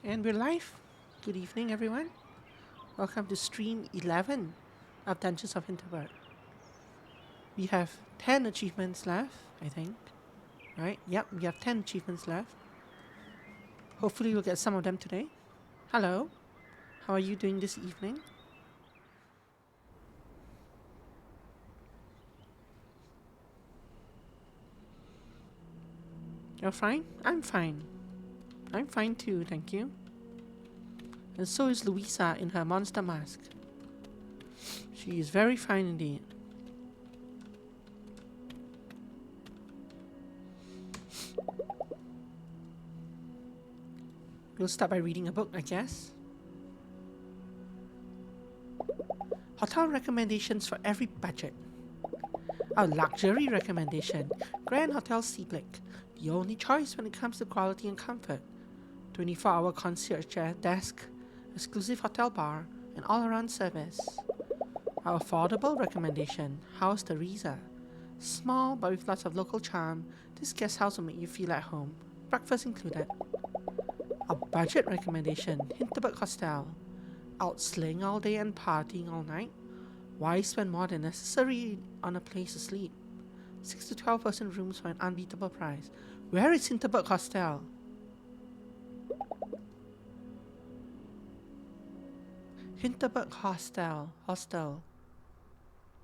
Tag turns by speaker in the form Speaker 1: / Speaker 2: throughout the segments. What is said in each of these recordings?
Speaker 1: And we're live. Good evening, everyone. Welcome to stream 11 of Dungeons of Hinterberg. We have 10 achievements left, I think. Right? Yep, we have 10 achievements left. Hopefully, we'll get some of them today. Hello. How are you doing this evening? You're fine? I'm fine. I'm fine too, thank you. And so is Louisa in her monster mask. She is very fine indeed. We'll start by reading a book, I guess. Hotel recommendations for every budget. Our luxury recommendation, Grand Hotel Seablick. The only choice when it comes to quality and comfort. 24-hour concierge desk, exclusive hotel bar, and all-around service. Our affordable recommendation, House Teresa. Small but with lots of local charm, this guest house will make you feel at home. Breakfast included. Our budget recommendation, Hinterberg Hostel. Out sleighing all day and partying all night? Why spend more than necessary on a place to sleep? 6 to 12 person rooms for an unbeatable price. Where is Hinterberg Hostel? Hinterberg Hostel.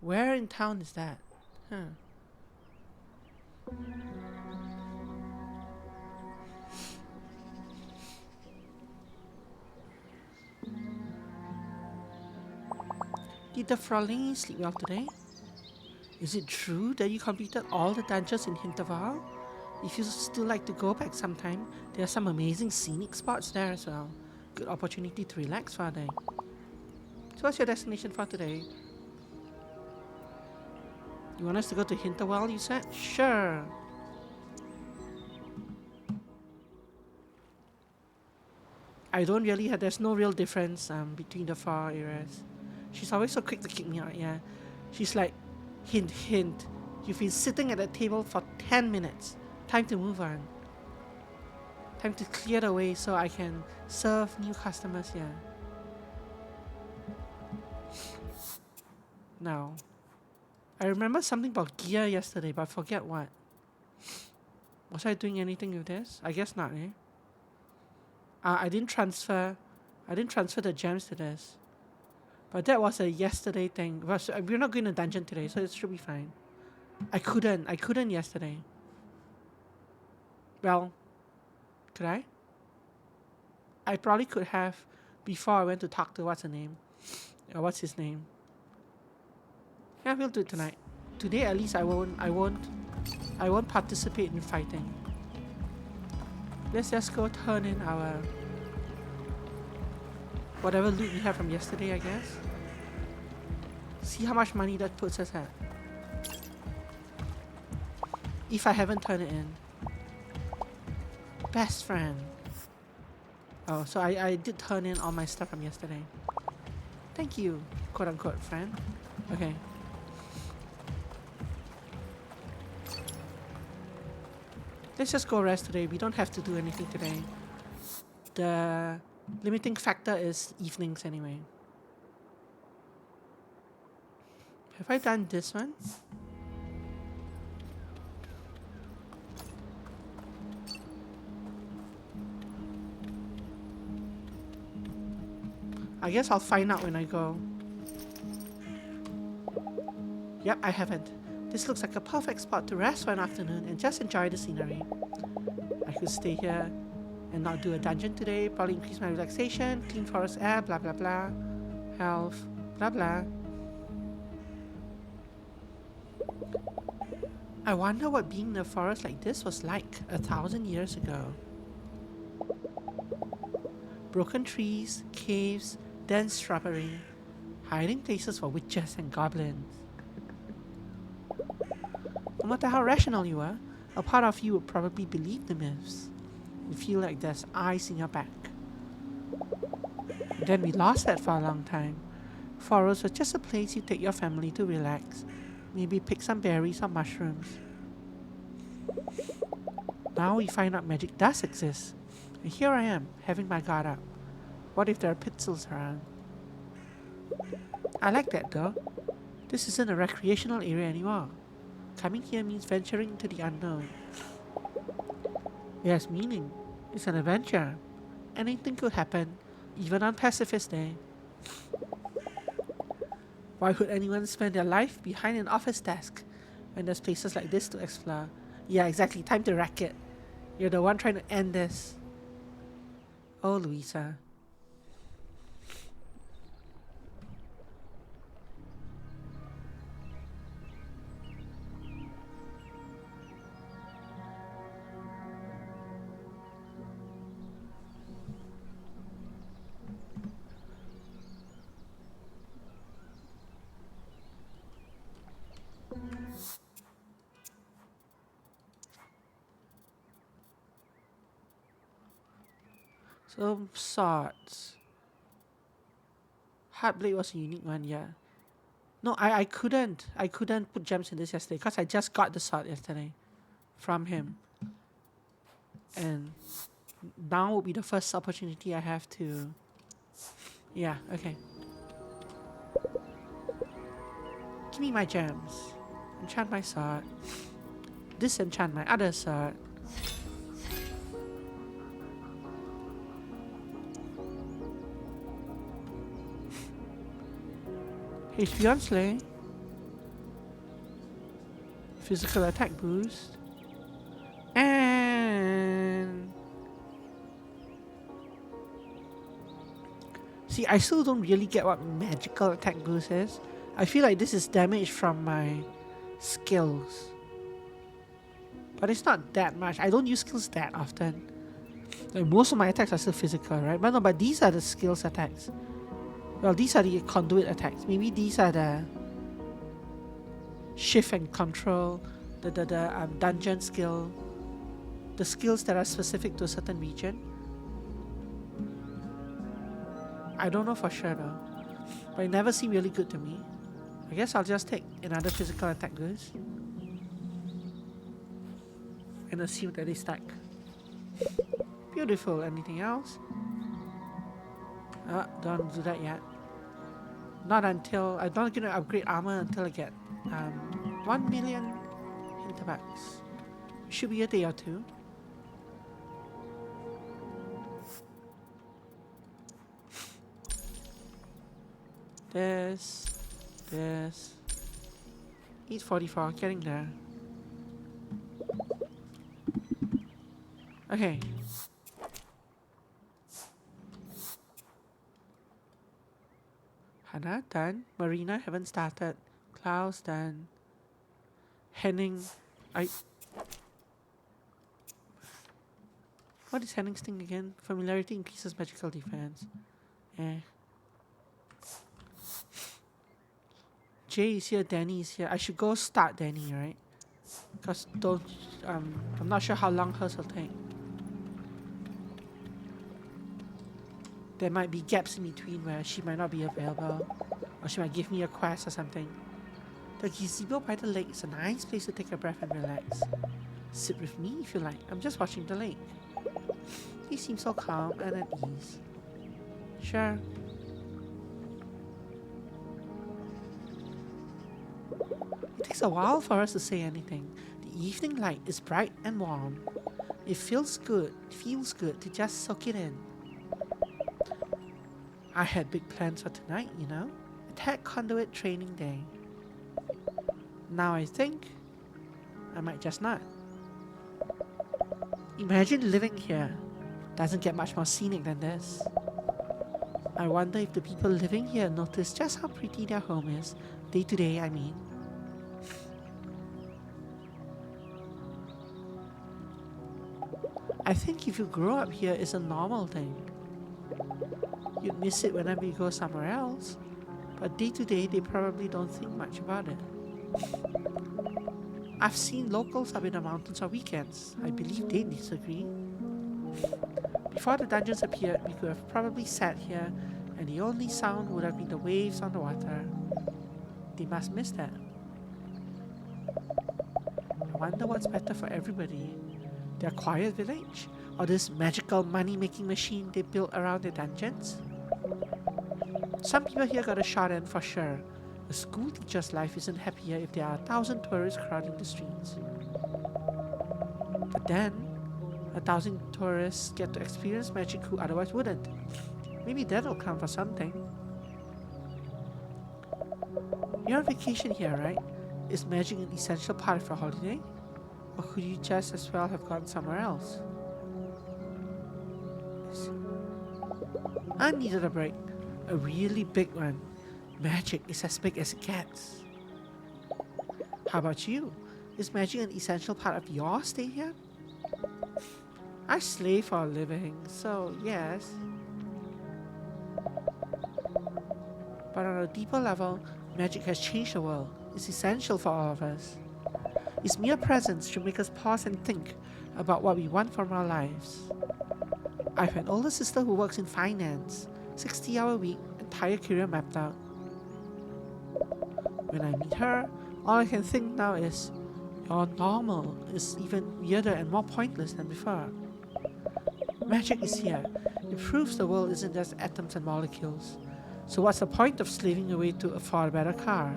Speaker 1: Where in town is that? Huh. Did the Fraulein sleep well today? Is it true that you completed all the dungeons in Hinterval? If you still like to go back sometime, there are some amazing scenic spots there as well. Good opportunity to relax for a day. So what's your destination for today? You want us to go to Hinterval, you said? Sure. There's no real difference between the four areas. She's always so quick to kick me out, yeah. She's like, hint, hint. You've been sitting at the table for 10 minutes. Time to move on. Time to clear the way so I can serve new customers here. Now, I remember something about gear yesterday, but I forget what. Was I doing anything with this? I guess not, eh? I didn't transfer the gems to this. But that was a yesterday thing. We're not going to dungeon today, so it should be fine. I couldn't yesterday. Well, could I? I probably could have before I went to talk to what's his name. Yeah, we'll do it tonight. Today at least I won't participate in fighting. Let's just go turn in our whatever loot we have from yesterday, I guess. See how much money that puts us at. If I haven't turned it in. Best friend. Oh, so I did turn in all my stuff from yesterday. Thank you, quote unquote friend. Okay. Let's just go rest today. We don't have to do anything today. The limiting factor is evenings anyway. Have I done this one? I guess I'll find out when I go. Yep, I haven't. This looks like a perfect spot to rest for an afternoon and just enjoy the scenery. I could stay here and not do a dungeon today, probably increase my relaxation, clean forest air, blah blah blah, health, blah blah. I wonder what being in a forest like this was like 1,000 years ago. Broken trees, caves, dense shrubbery, hiding places for witches and goblins. No matter how rational you are, a part of you would probably believe the myths. You feel like there's eyes in your back. And then we lost that for a long time. Forest was just a place you take your family to relax. Maybe pick some berries or mushrooms. Now we find out magic does exist. And here I am, having my guard up. What if there are pistols around? I like that though. This isn't a recreational area anymore. Coming here means venturing into the unknown. It has meaning. It's an adventure. Anything could happen, even on Pacifist Day. Why would anyone spend their life behind an office desk when there's places like this to explore? Yeah, exactly. Time to rack it. You're the one trying to end this. Oh, Louisa. Some sorts. Heartblade was a unique one, yeah. No, I couldn't. I couldn't put gems in this yesterday because I just got the sword yesterday from him. And now will be the first opportunity I have to... Yeah, okay. Give me my gems. Enchant my sword. Disenchant my other sword. HP on Slay. Physical attack boost. And... See, I still don't really get what magical attack boost is. I feel like this is damage from my skills. But it's not that much. I don't use skills that often. Like most of my attacks are still physical, right? But no, but these are the skills attacks. Well, these are the conduit attacks. Maybe these are the shift and control, the dungeon skill, the skills that are specific to a certain region. I don't know for sure though, but it never seemed really good to me. I guess I'll just take another physical attack boost and assume that they stack. Beautiful. Anything else? Don't do that yet. Not until... I'm not gonna upgrade armor until I get 1 million Hinterbergs. Should be a day or two. This. 844, getting there. Okay. Hannah, done. Marina, haven't started. Klaus, done. Henning, What is Henning's thing again? Familiarity increases magical defense. Jay is here, Danny is here. I should go start Danny, right? Because I'm not sure how long hers will take. There might be gaps in between where she might not be available, or she might give me a quest or something. The gazebo by the lake is a nice place to take a breath and relax. Sit with me if you like. I'm just watching the lake. He seems so calm and at ease. Sure. It takes a while for us to say anything. The evening light is bright and warm. It feels good to just soak it in. I had big plans for tonight, you know? Attack Conduit training day. Now I think I might just not. Imagine living here. Doesn't get much more scenic than this. I wonder if the people living here notice just how pretty their home is. Day to day, I mean. I think if you grow up here, it's a normal thing. You'd miss it whenever you go somewhere else, but day to day they probably don't think much about it. I've seen locals up in the mountains on weekends. I believe they disagree. Before the dungeons appeared, we could have probably sat here and the only sound would have been the waves on the water. They must miss that. I wonder what's better for everybody. Their quiet village, Or this magical money-making machine they built around their dungeons? Some people here got a shot in for sure. A school teacher's life isn't happier if there are 1,000 tourists crowding the streets. But then, 1,000 tourists get to experience magic who otherwise wouldn't. Maybe that'll count for something. You're on vacation here, right? Is magic an essential part of your holiday? Or could you just as well have gone somewhere else? I needed a break. A really big one. Magic is as big as it gets. How about you? Is magic an essential part of your stay here? I slave for a living, so yes. But on a deeper level, magic has changed the world. It's essential for all of us. Its mere presence should make us pause and think about what we want from our lives. I have an older sister who works in finance, 60-hour week, entire career mapped out. When I meet her, all I can think now is, your normal is even weirder and more pointless than before. Magic is here. It proves the world isn't just atoms and molecules. So what's the point of slaving away to afford a better car?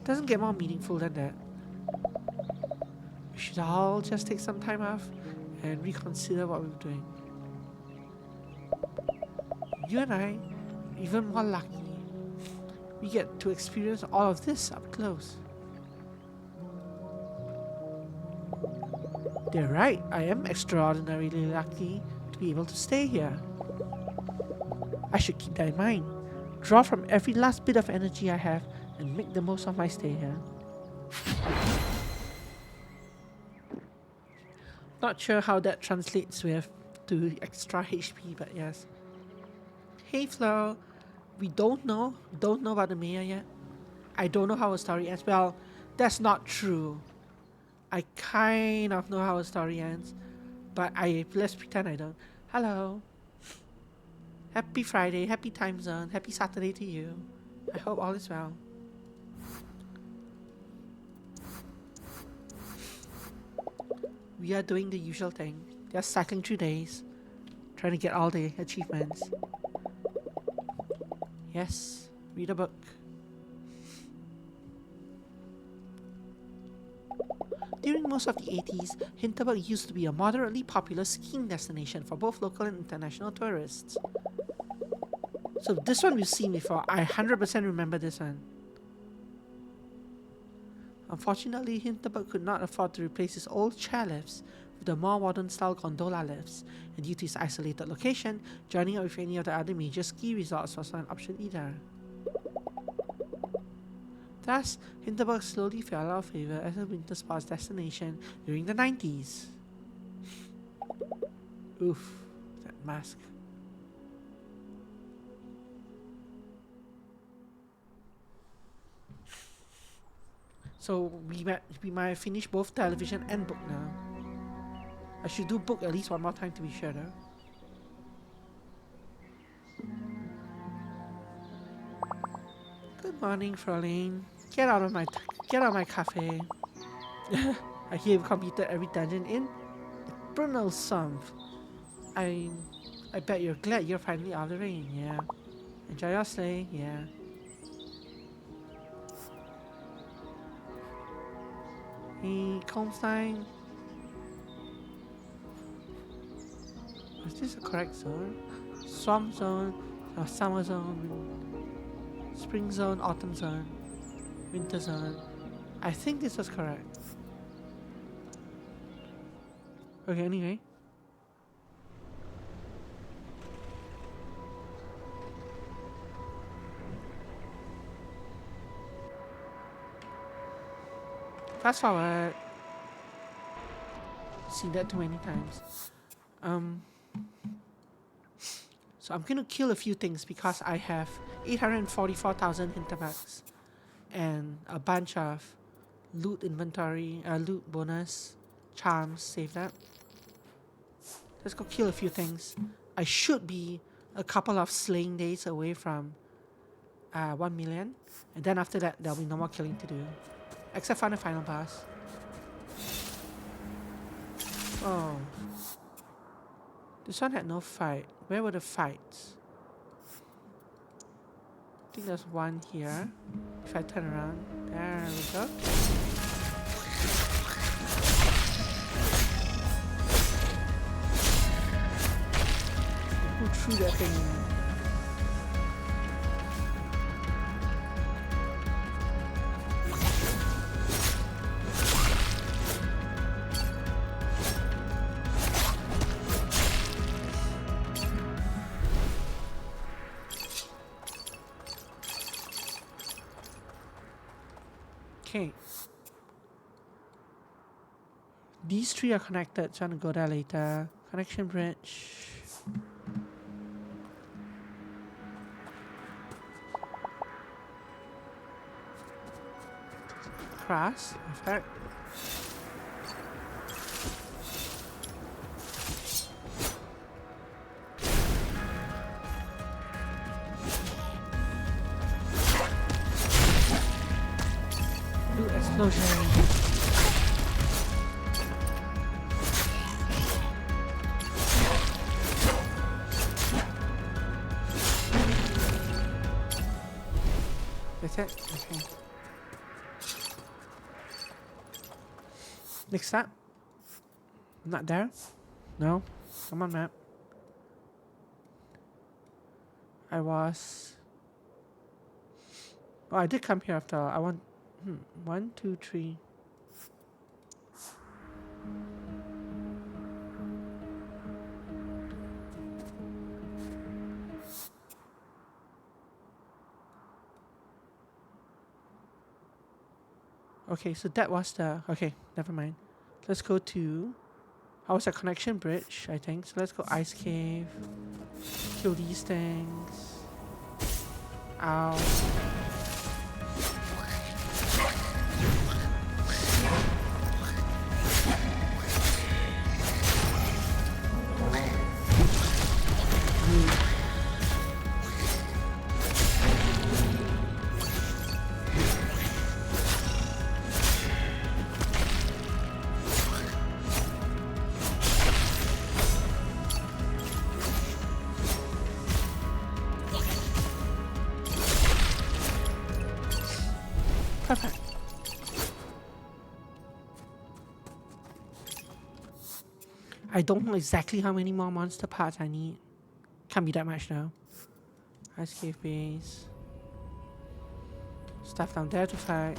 Speaker 1: Doesn't get more meaningful than that. We should all just take some time off and reconsider what we're doing. You and I, even more lucky, we get to experience all of this up close. They're right, I am extraordinarily lucky to be able to stay here. I should keep that in mind. Draw from every last bit of energy I have and make the most of my stay here. Not sure how that translates with to extra HP, but yes. Hey Flo, we don't know about the mayor yet. I don't know how a story ends. Well, that's not true. I kind of know how a story ends, but let's pretend I don't. Hello. Happy Friday, happy time zone, happy Saturday to you. I hope all is well. We are doing the usual thing. Just cycling through days, trying to get all the achievements. Yes, read a book. During most of the 80s, Hinterberg used to be a moderately popular skiing destination for both local and international tourists. So this one we've seen before. I 100% remember this one. Unfortunately, Hinterberg could not afford to replace his old chairlifts with the more modern-style gondola lifts, and due to its isolated location, joining up with any of the other major ski resorts was not an option either. Thus, Hinterberg slowly fell out of favor as a winter sports destination during the 90s. Oof, that mask. So we might finish both television and book now. I should do book at least one more time to be sure though. Good morning, Fraulein. Get out of my cafe. I hear you've completed every dungeon in Brunel Sumph. I bet you're glad you're finally out of the rain, yeah. Enjoy your stay, yeah. Hey, Comstein. Is this a correct zone? Swamp zone, summer zone, spring zone, autumn zone, winter zone. I think this was correct. Okay, anyway. Fast forward. Seen that too many times. So I'm gonna kill a few things because I have 844,000 Hinterbergs and a bunch of loot inventory, loot bonus, charms saved up. Let's go kill a few things. I should be a couple of slaying days away from 1 million, and then after that there'll be no more killing to do. Except for the final boss. Oh. This one had no fight. Where were the fights? I think there's one here. If I turn around. There we go. Who threw that thing? Okay. These three are connected, so I'm gonna go there later. Connection bridge. Cross, perfect. Ooh, explosion. That's it? Okay. Next up. Not there? No? Come on, map. I was... Oh, I did come here after all. I want... 1, 2, 3. Okay, so that was the... Okay, never mind. Let's go to... I was at connection bridge, I think. So let's go ice cave. Kill these things. Ow. Perfect. I don't know exactly how many more monster parts I need. Can't be that much though. Ice cave base. Stuff down there to fight.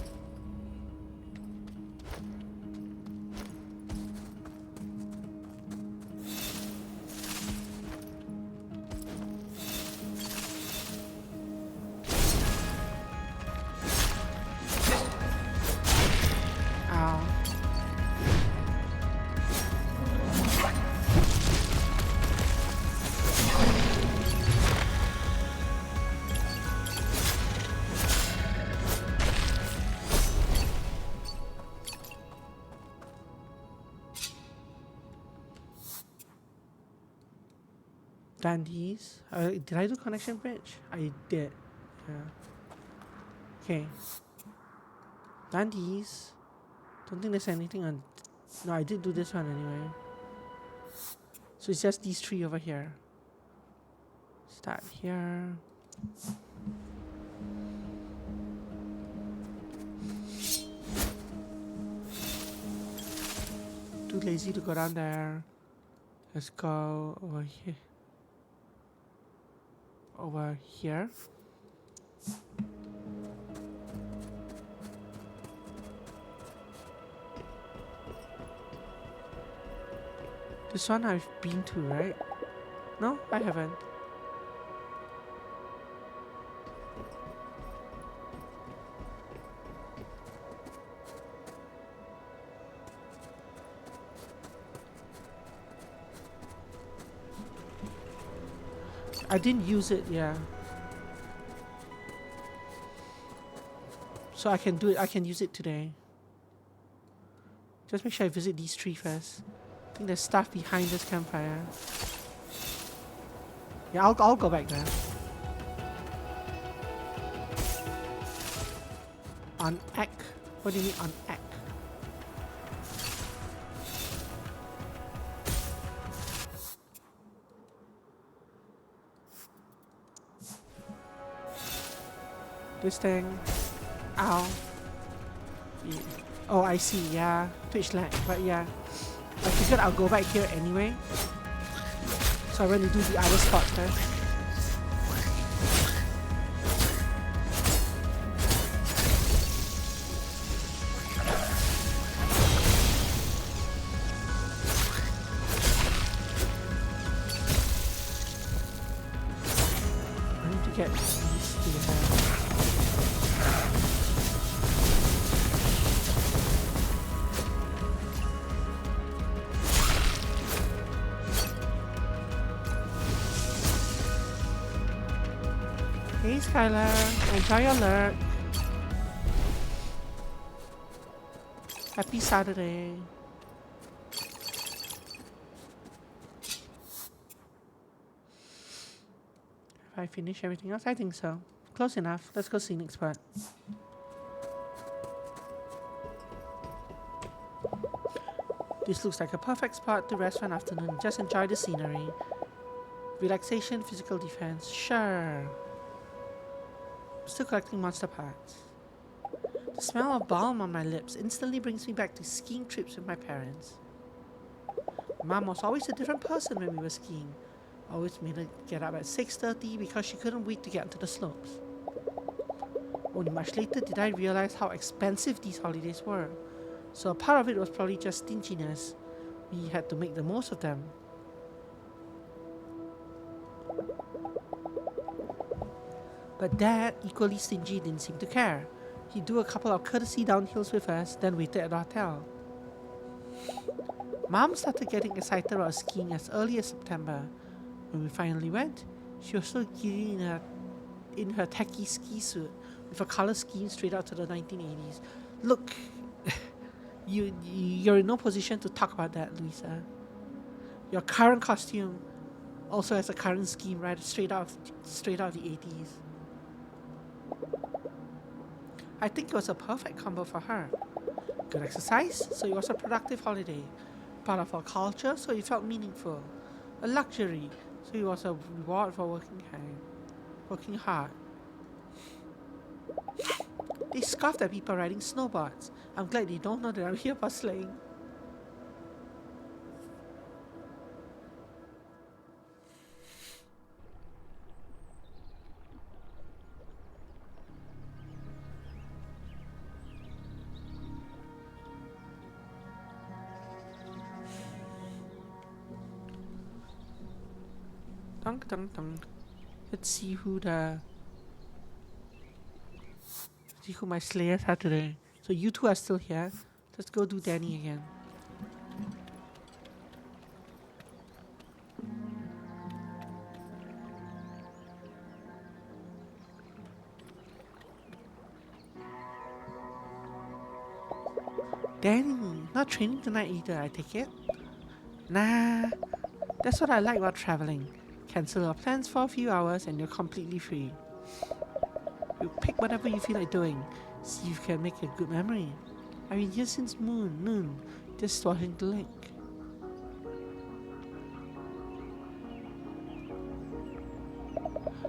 Speaker 1: Done these. Did I do connection bridge? I did. Yeah. Okay. Done these. Don't think there's anything on... No, I did do this one anyway. So it's just these three over here. Start here. Too lazy to go down there. Let's go over here. Over here. This one I've been to, right? No, I haven't. I didn't use it, yeah. So I can do it, I can use it today. Just make sure I visit these three first. I think there's stuff behind this campfire. Yeah, I'll go back there. On Ek? What do you mean on Ek? This thing. Ow. Yeah. Oh, I see. Yeah. Twitch lag. But yeah. I figured I'll go back here anyway. So I'm going to do the other spot first. I need to get these together. Hey Skylar, enjoy your lurk. Happy Saturday. Have I finished everything else? I think so. Close enough. Let's go see next spot. This looks like a perfect spot to rest for an afternoon. Just enjoy the scenery. Relaxation, physical defense. Sure. Still collecting monster parts. The smell of balm on my lips instantly brings me back to skiing trips with my parents. Mom was always a different person when we were skiing. Always made her get up at 6:30 because she couldn't wait to get onto the slopes. Only much later did I realize how expensive these holidays were. So a part of it was probably just stinginess. We had to make the most of them. But Dad, equally stingy, didn't seem to care. He'd do a couple of courtesy downhills with us, then waited at the hotel. Mom started getting excited about skiing as early as September. When we finally went, she was still giddy in her tacky ski suit with a color scheme straight out to the 1980s. Look, you're in no position to talk about that, Louisa. Your current costume also has a current scheme right straight out of the 80s. I think it was a perfect combo for her. Good exercise, so it was a productive holiday. Part of our culture, so it felt meaningful. A luxury, so it was a reward for working hard. They scoffed at people riding snowboards. I'm glad they don't know that I'm here for sleighing. Dunk, dunk, dunk. Let's see who my slayers are today. So you two are still here. Let's go do Danny again. Danny, not training tonight either, I take it? Nah, that's what I like about traveling. Cancel your plans for a few hours and you're completely free. You pick whatever you feel like doing. See if you can make a good memory. I've been here since noon, just watching the lake.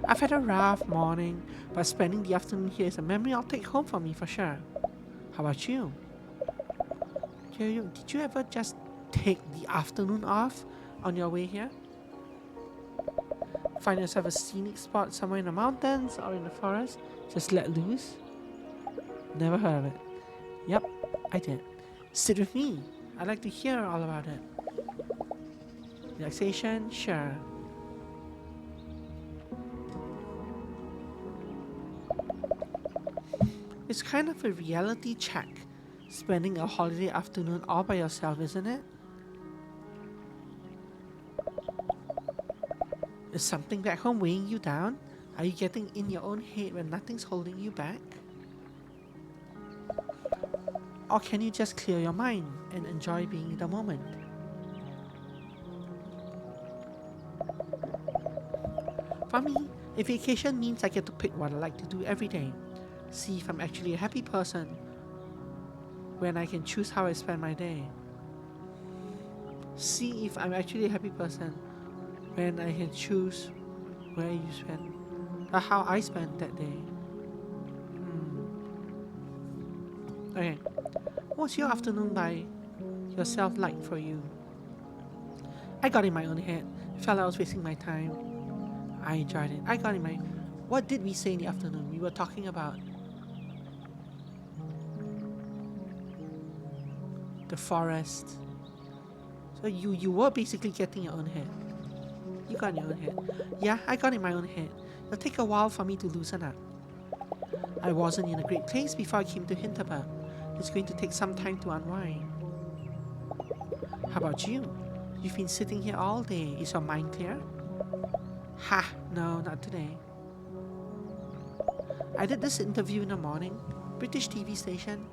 Speaker 1: I've had a rough morning, but spending the afternoon here is a memory I'll take home for me for sure. How about you? Did you ever just take the afternoon off on your way here? Find yourself a scenic spot somewhere in the mountains or in the forest, just let loose? Never heard of it. Yep, I did. Sit with me. I'd like to hear all about it. Relaxation? Sure. It's kind of a reality check, spending a holiday afternoon all by yourself, isn't it? Is something back home weighing you down? Are you getting in your own head when nothing's holding you back? Or can you just clear your mind and enjoy being in the moment? For me, a vacation means I get to pick what I like to do every day. See if I'm actually a happy person when I can choose how I spend my day. See if I'm actually a happy person when I can choose how I spend that day. Okay. What's your afternoon by yourself like for you? I got in my own head. Felt I was wasting my time. I enjoyed it. I got in my. What did we say in the afternoon? We were talking about the forest. So you were basically getting your own head. You got in your own head. Yeah, I got in my own head. It'll take a while for me to loosen up. I wasn't in a great place before I came to Hinterberg. It's going to take some time to unwind. How about you? You've been sitting here all day. Is your mind clear? Ha! No, not today. I did this interview in the morning, British TV station.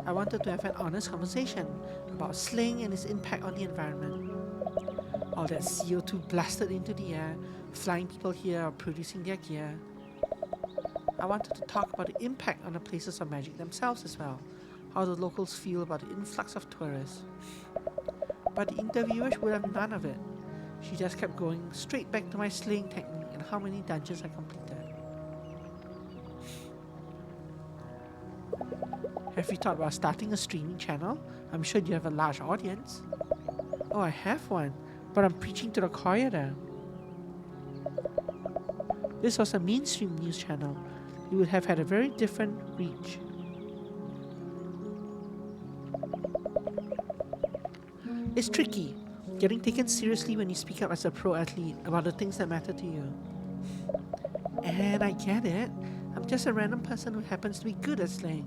Speaker 1: I wanted to have an honest conversation about sling and its impact on the environment. All that CO2 blasted into the air, flying people here or producing their gear. I wanted to talk about the impact on the places of magic themselves as well, how the locals feel about the influx of tourists. But the interviewer would have none of it. She just kept going straight back to my slaying technique and how many dungeons I completed. Have you thought about starting a streaming channel? I'm sure you have a large audience. Oh, I have one, but I'm preaching to the choir there. This was a mainstream news channel. It would have had a very different reach. It's tricky, getting taken seriously when you speak up as a pro athlete about the things that matter to you. And I get it. I'm just a random person who happens to be good at slang.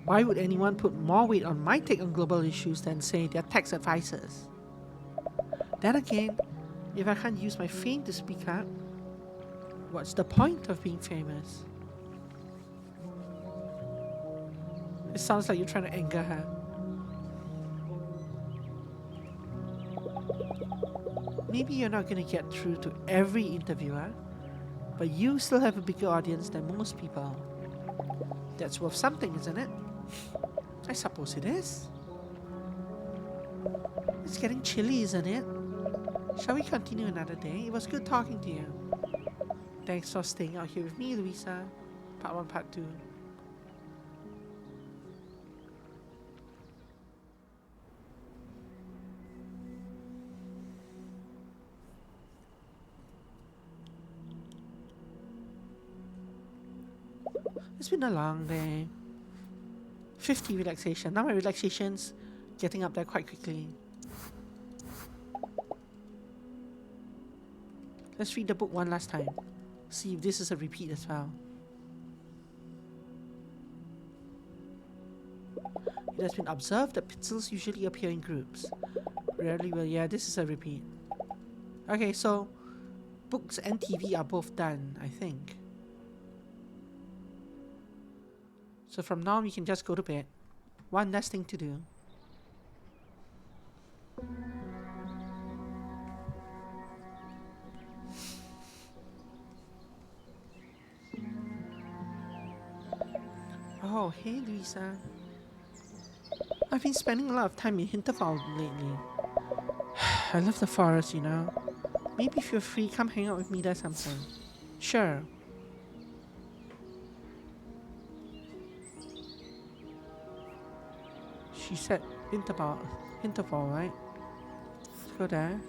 Speaker 1: Why would anyone put more weight on my take on global issues than, say, their tax advisors? Then again, if I can't use my fame to speak up, what's the point of being famous? It sounds like you're trying to anger her. Maybe you're not going to get through to every interviewer, but you still have a bigger audience than most people. That's worth something, isn't it? I suppose it is. It's getting chilly, isn't it? Shall we continue another day? It was good talking to you. Thanks for staying out here with me, Louisa. Part 1, Part 2. It's been a long day. 50 relaxation. Now my relaxation's getting up there quite quickly. Let's read the book one last time. See if this is a repeat as well. It has been observed that pixels usually appear in groups. Rarely will. Yeah, this is a repeat. Okay, so books and TV are both done, I think. So from now on, we can just go to bed. One last thing to do. Oh, hey Louisa. I've been spending a lot of time in Hinterberg lately. I love the forest, you know. Maybe if you're free, come hang out with me there sometime. Sure. She said Hinterberg, right? Let's go there.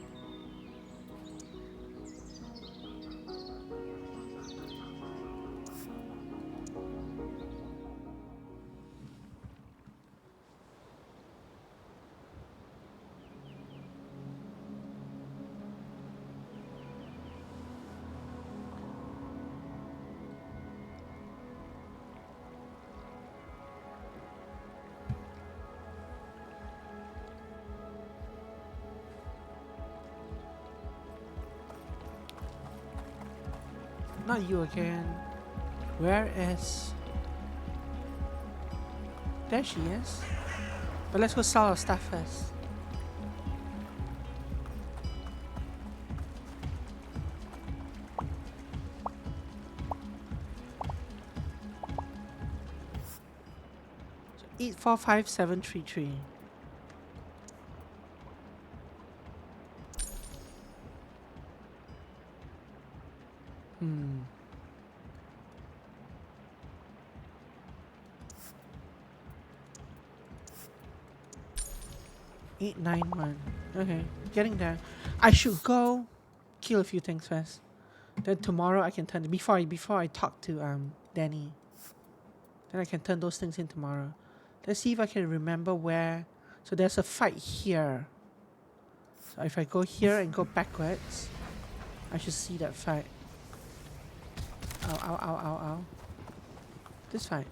Speaker 1: Not you again. Where is... There she is. But let's go sell our stuff first. So 845733. 891. Okay, getting there. I should go kill a few things first. Then tomorrow I can turn before I talk to Danny. Then I can turn those things in tomorrow. Let's see if I can remember where. So there's a fight here. So if I go here and go backwards, I should see that fight. Ow, ow, ow, ow, ow. This fight.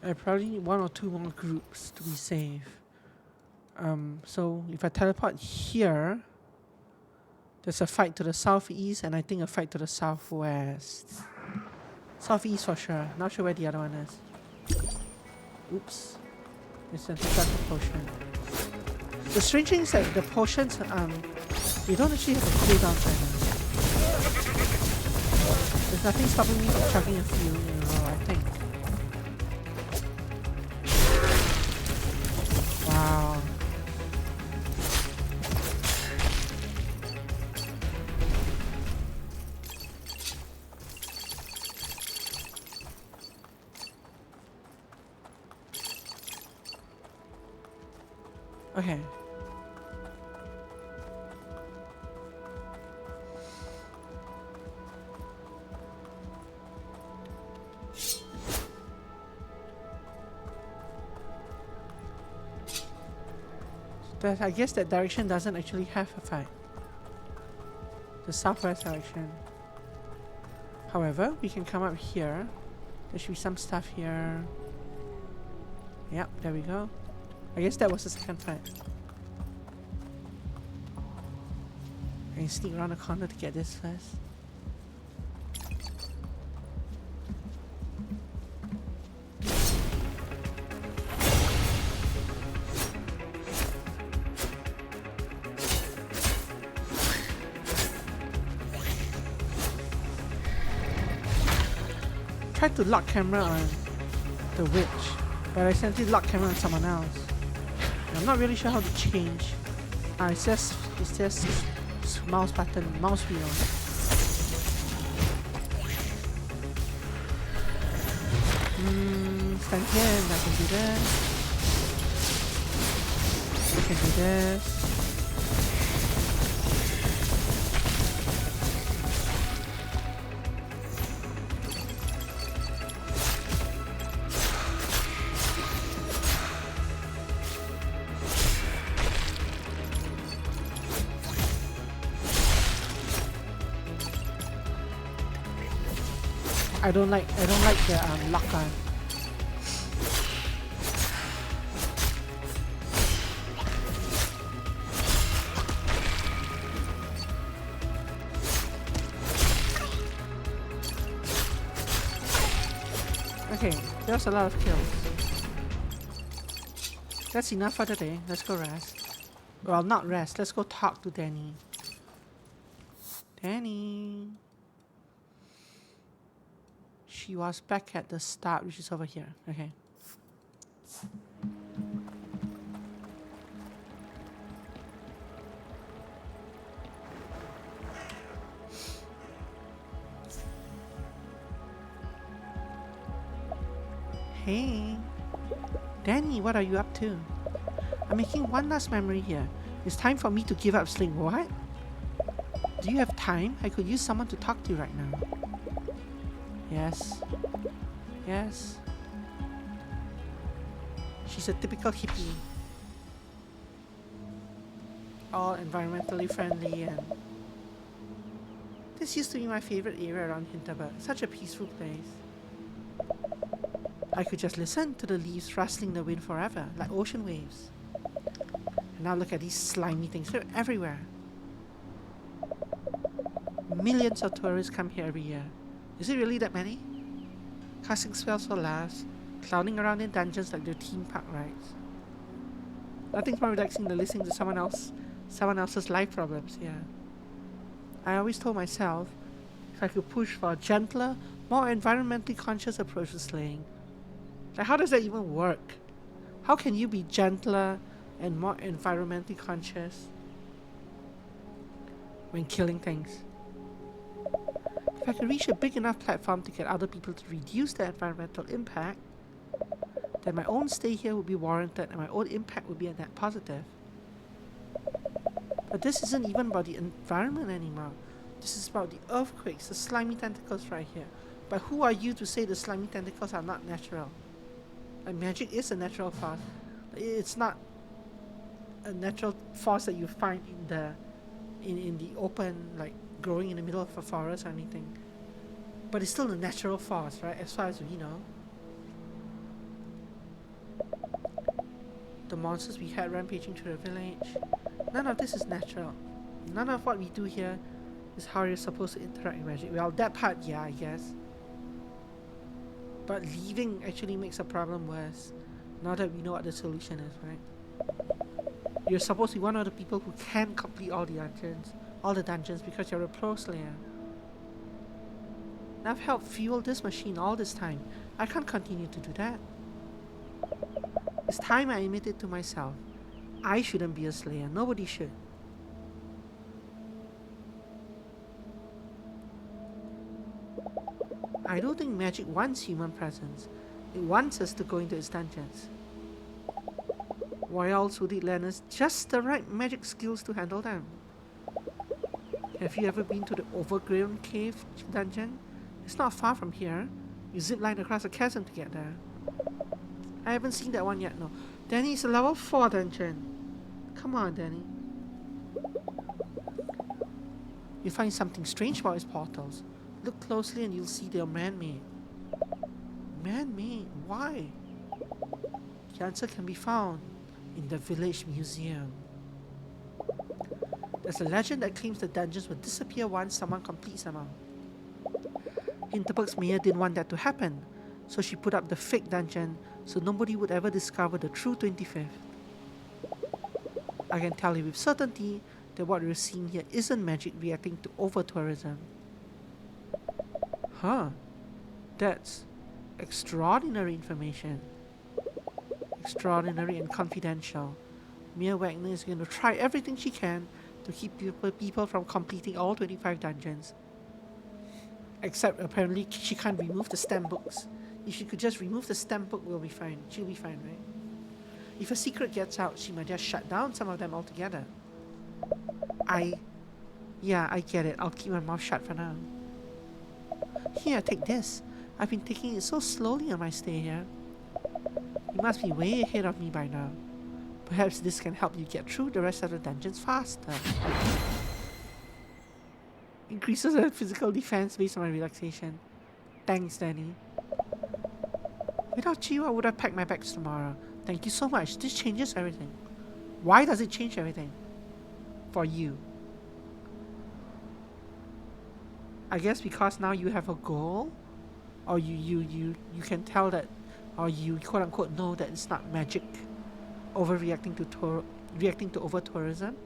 Speaker 1: I probably need 1 or 2 more groups to be safe. So if I teleport here, there's a fight to the southeast and I think a fight to the southwest. Southeast for sure. Not sure where the other one is. Oops. It's a potion. The strange thing is that the potions, they don't actually have a cooldown time. There's nothing stopping me from chugging a few in a row, I think. Wow. Okay. But I guess that direction doesn't actually have a fight. The southwest direction. However, we can come up here. There should be some stuff here. Yep, there we go. I guess that was the second fight. I can sneak around the corner to get this first. Tried to lock camera on the witch, but I accidentally locked camera on someone else. I'm not really sure how to change. It's just mouse button, mouse wheel. Stand here and I can do this. I can do this. I don't like the lock on. Okay, there's a lot of kills. That's enough for today. Let's go rest. Well, not rest. Let's go talk to Danny. Danny. She was back at the start, which is over here. Okay. Hey. Danny, what are you up to? I'm making one last memory here. It's time for me to give up sleep. What? Do you have time? I could use someone to talk to right now. Yes. Yes. She's a typical hippie. All environmentally friendly and... This used to be my favorite area around Hinterberg. Such a peaceful place. I could just listen to the leaves rustling the wind forever, like ocean waves. And now look at these slimy things. They're everywhere. Millions of tourists come here every year. Is it really that many? Casting spells for laughs, clowning around in dungeons like their theme park rides. Nothing's more relaxing than listening to someone else's life problems, yeah. I always told myself if I could push for a gentler, more environmentally conscious approach to slaying. Like, how does that even work? How can you be gentler and more environmentally conscious when killing things? If I could reach a big enough platform to get other people to reduce their environmental impact, then my own stay here would be warranted and my own impact would be a net positive. But this isn't even about the environment anymore. This is about the earthquakes, the slimy tentacles right here. But who are you to say the slimy tentacles are not natural? And magic is a natural force. It's not a natural force that you find in the open, like growing in the middle of a forest or anything. But it's still a natural force, right? As far as we know. The monsters we had rampaging through the village. None of this is natural. None of what we do here is how you're supposed to interact with magic. Well, that part, yeah, I guess. But leaving actually makes a problem worse. Now that we know what the solution is, right? You're supposed to be one of the people who can complete all the dungeons because you're a pro slayer. And I've helped fuel this machine all this time. I can't continue to do that. It's time I admit it to myself. I shouldn't be a slayer. Nobody should. I don't think magic wants human presence. It wants us to go into its dungeons. Why else would it lend us just the right magic skills to handle them? Have you ever been to the overgrown cave dungeon? It's not far from here. You zipline across a chasm to get there. I haven't seen that one yet, no. Danny, it's a level 4 dungeon. Come on, Danny. You find something strange about its portals. Look closely and you'll see they're man-made. Man-made? Why? The answer can be found in the village museum. There's a legend that claims the dungeons will disappear once someone completes them all. Hinterberg's mayor didn't want that to happen, so she put up the fake dungeon so nobody would ever discover the true 25th. I can tell you with certainty that what we're seeing here isn't magic reacting to over-tourism. Huh. That's extraordinary information. Extraordinary and confidential. Mia Wagner is going to try everything she can to keep people from completing all 25 dungeons. Except apparently she can't remove the stem books. If she could just remove the stem book, we'll be fine. She'll be fine, right? If a secret gets out, she might just shut down some of them altogether. Yeah, I get it. I'll keep my mouth shut for now. Here, take this. I've been taking it so slowly on my stay here. You must be way ahead of me by now. Perhaps this can help you get through the rest of the dungeons faster. Increases the physical defense based on my relaxation. Thanks, Danny. Without you, I would have packed my bags tomorrow. Thank you so much. This changes everything. Why does it change everything? For you. I guess because now you have a goal, or you can tell that, or you quote unquote know that it's not magic overreacting to reacting to over tourism.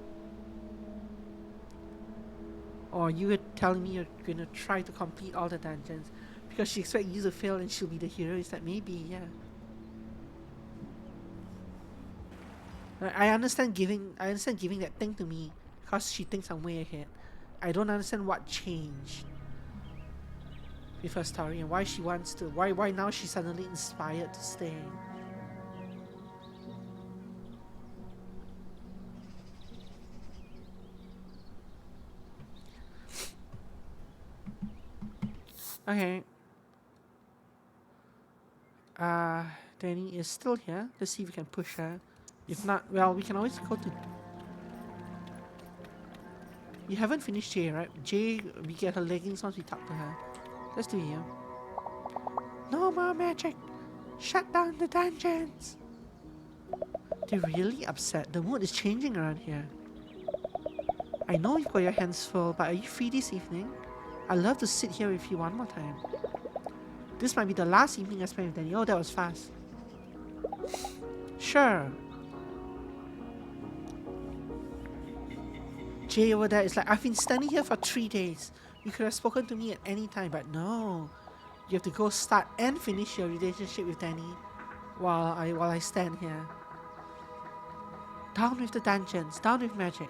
Speaker 1: Or you were telling me you're gonna try to complete all the dungeons because she expects you to fail and she'll be the hero. Is that maybe? Yeah. I understand giving that thing to me because she thinks I'm way ahead. I don't understand what changed with her story and why she wants to. Why now she's suddenly inspired to stay. Okay. Danny is still here. Let's see if we can push her. If not, well, we can always go to... You haven't finished Jay, right? Jay, we get her leggings once we talk to her. Let's do it here. No more magic! Shut down the dungeons! They're really upset. The mood is changing around here. I know you've got your hands full, but are you free this evening? I'd love to sit here with you one more time. This might be the last evening I spent with Danny. Oh, that was fast. Sure. Jay over there is like, I've been standing here for 3 days. You could have spoken to me at any time, but no. You have to go start and finish your relationship with Danny while I stand here. Down with the dungeons, down with magic.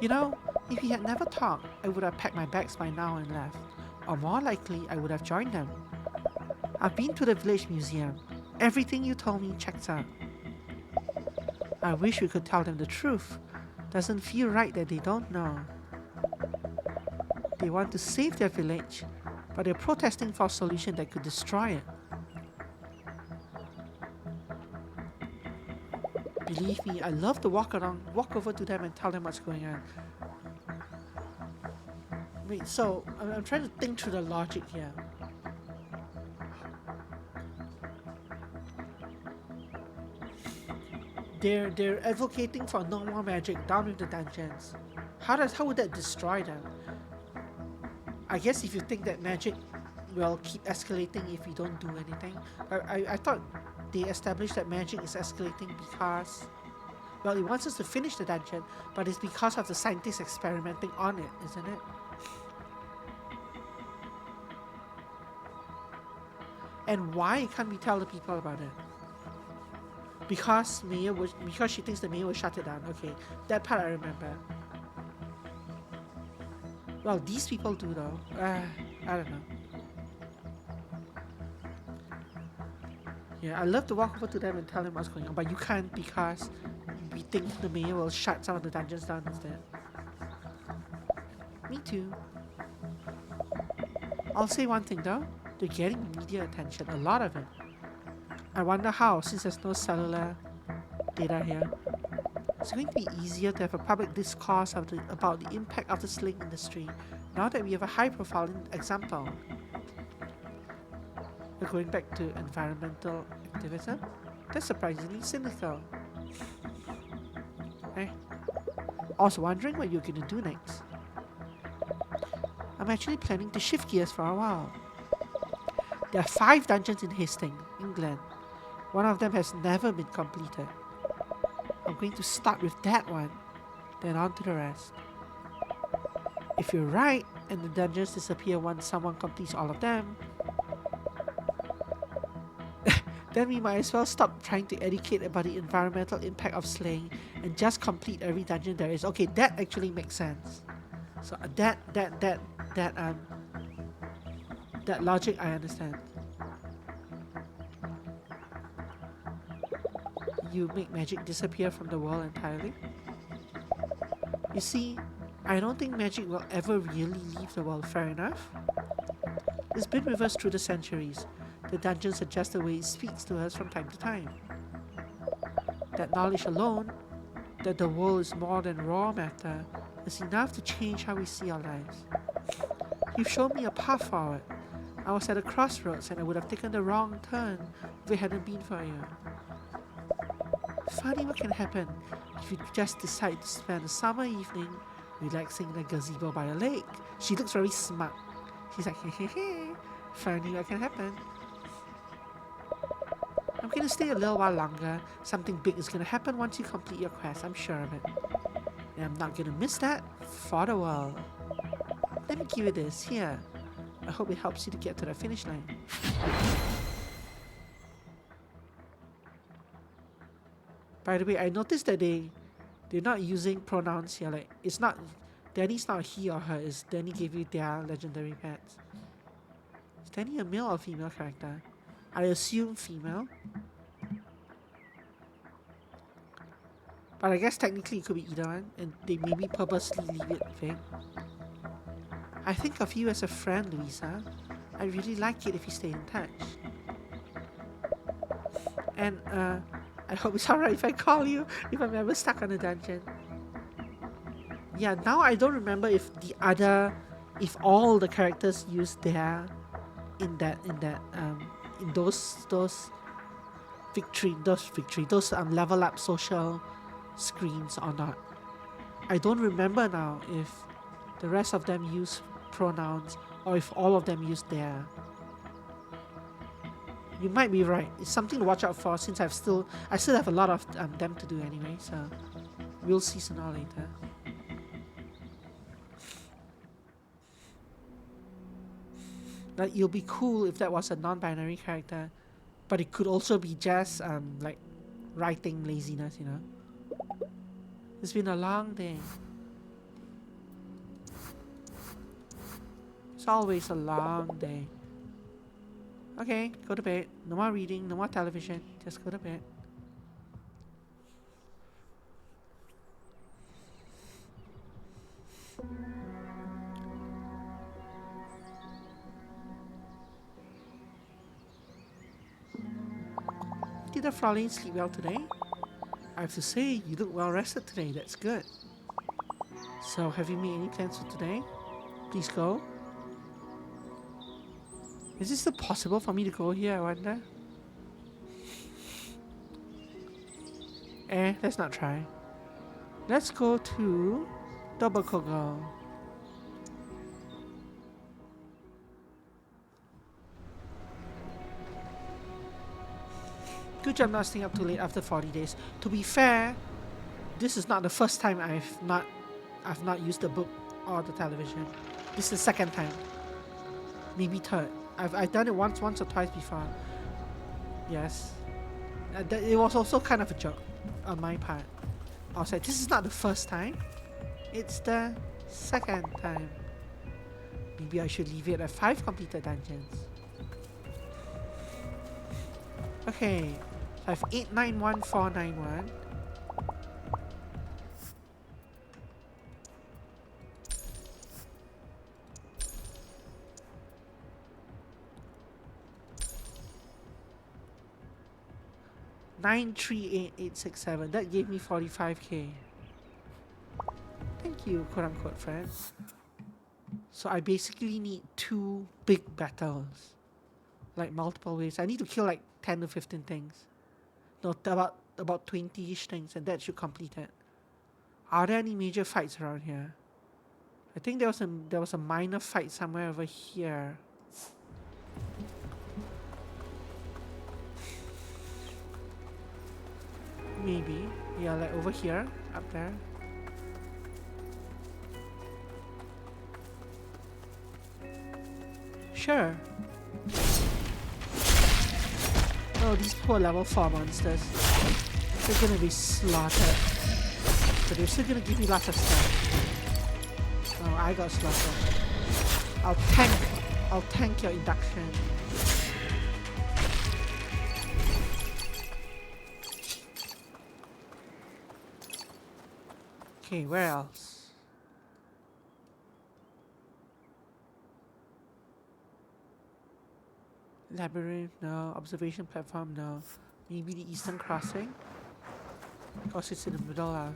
Speaker 1: You know, if we had never talked, I would have packed my bags by now and left. Or more likely, I would have joined them. I've been to the village museum. Everything you told me checks out. I wish we could tell them the truth. Doesn't feel right that they don't know. They want to save their village, but they're protesting for a solution that could destroy it. Believe me, I love to walk over to them and tell them what's going on. Wait, so I'm trying to think through the logic here. They're advocating for no more magic, down with the dungeons. How would that destroy them? I guess if you think that magic will keep escalating if you don't do anything. I thought they established that magic is escalating because, well, it wants us to finish the dungeon, but it's because of the scientists experimenting on it, isn't it? And why can't we tell the people about it? Because she thinks the mayor will shut it down. Okay, that part I remember. Well, these people do though. I don't know. Yeah, I love to walk over to them and tell them what's going on, but you can't because we think the mayor will shut some of the dungeons down instead. Me too. I'll say one thing though, they're getting media attention, a lot of it. I wonder how, since there's no cellular data here. It's going to be easier to have a public discourse about the impact of the sling industry now that we have a high-profile example. We're going back to environmental activism? That's surprisingly cynical. I was wondering what you're going to do next. I'm actually planning to shift gears for a while. There are 5 dungeons in Hastings, England. One of them has never been completed. I'm going to start with that one, then on to the rest. If you're right, and the dungeons disappear once someone completes all of them, then we might as well stop trying to educate about the environmental impact of slaying and just complete every dungeon there is. Okay, that actually makes sense. So that logic I understand. You make magic disappear from the world entirely? You see, I don't think magic will ever really leave the world, fair enough? It's been with us through the centuries. The dungeons are just the way it speaks to us from time to time. That knowledge alone, that the world is more than raw matter, is enough to change how we see our lives. You've shown me a path forward. I was at a crossroads and I would have taken the wrong turn if it hadn't been for you. Funny what can happen if you just decide to spend a summer evening relaxing in a gazebo by a lake. She looks very smart. She's like, hehehe, funny what can happen. I'm gonna stay a little while longer. Something big is gonna happen once you complete your quest, I'm sure of it. And I'm not gonna miss that for the world. Let me give you this, here. I hope it helps you to get to the finish line. By the way, I noticed that they're not using pronouns here. Like, it's not, Danny's not he or her, it's Danny gave you their legendary pets. Is Danny a male or female character? I assume female. But I guess technically it could be either one, and they maybe purposely leave it vague. I think of you as a friend, Louisa. I really like it if you stay in touch. And, I hope it's alright if I call you if I'm ever stuck on a dungeon. Yeah, now I don't remember if all the characters use their in those level up social screens or not. I don't remember now if the rest of them use pronouns or if all of them use their. You might be right. It's something to watch out for since I still have a lot of them to do anyway, so we'll see sooner or later. Like, it'll be cool if that was a non-binary character, but it could also be just like writing laziness, you know. It's been a long day. It's always a long day. Okay, go to bed. No more reading, no more television. Just go to bed. Did the Fraulein sleep well today? I have to say, you look well rested today. That's good. So, have you made any plans for today? Please go. Is it still possible for me to go here, I wonder? Let's not try. Let's go to Dobokogo. Good job not staying up too late after 40 days. To be fair, this is not the first time I've not used the book or the television. This is the second time. Maybe third. I've done it once or twice before. Yes. It was also kind of a joke on my part. I was like, this is not the first time. It's the second time. Maybe I should leave it at 5 completed dungeons. Okay. So I have 891491. $938,867. That gave me 45k. Thank you, quote unquote friends. So I basically need 2 big battles. Like multiple waves. I need to kill like 10 to 15 things. No, about 20-ish things, and that should complete it. Are there any major fights around here? I think there was a minor fight somewhere over here. Maybe. Yeah, like over here, up there. Sure. Oh, these poor level 4 monsters. They're gonna be slaughtered. But they're still gonna give me lots of stuff. Oh, I got slaughtered. I'll tank your induction. Okay, where else? Labyrinth, no. Observation platform, no. Maybe the Eastern Crossing? Because it's in the middle of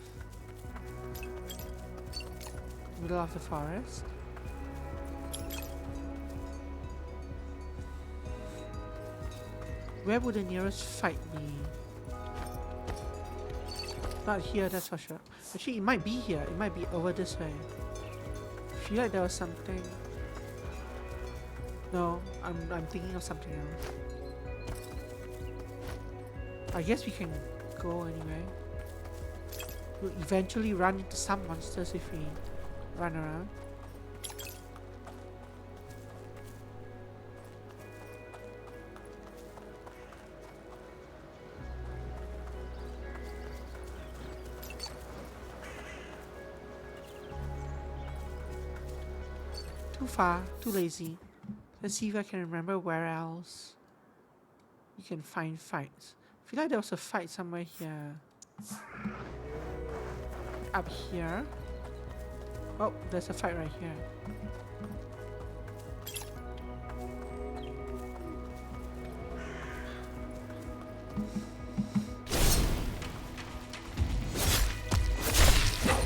Speaker 1: the forest. Where would the nearest fight be? Not here, that's for sure. Actually, it might be here. It might be over this way. I feel like there was something. No, I'm thinking of something else. I guess we can go anyway. We'll eventually run into some monsters if we run around. Too far, too lazy. Let's see if I can remember where else you can find fights. I feel like there was a fight somewhere here. Up here. Oh, there's a fight right here.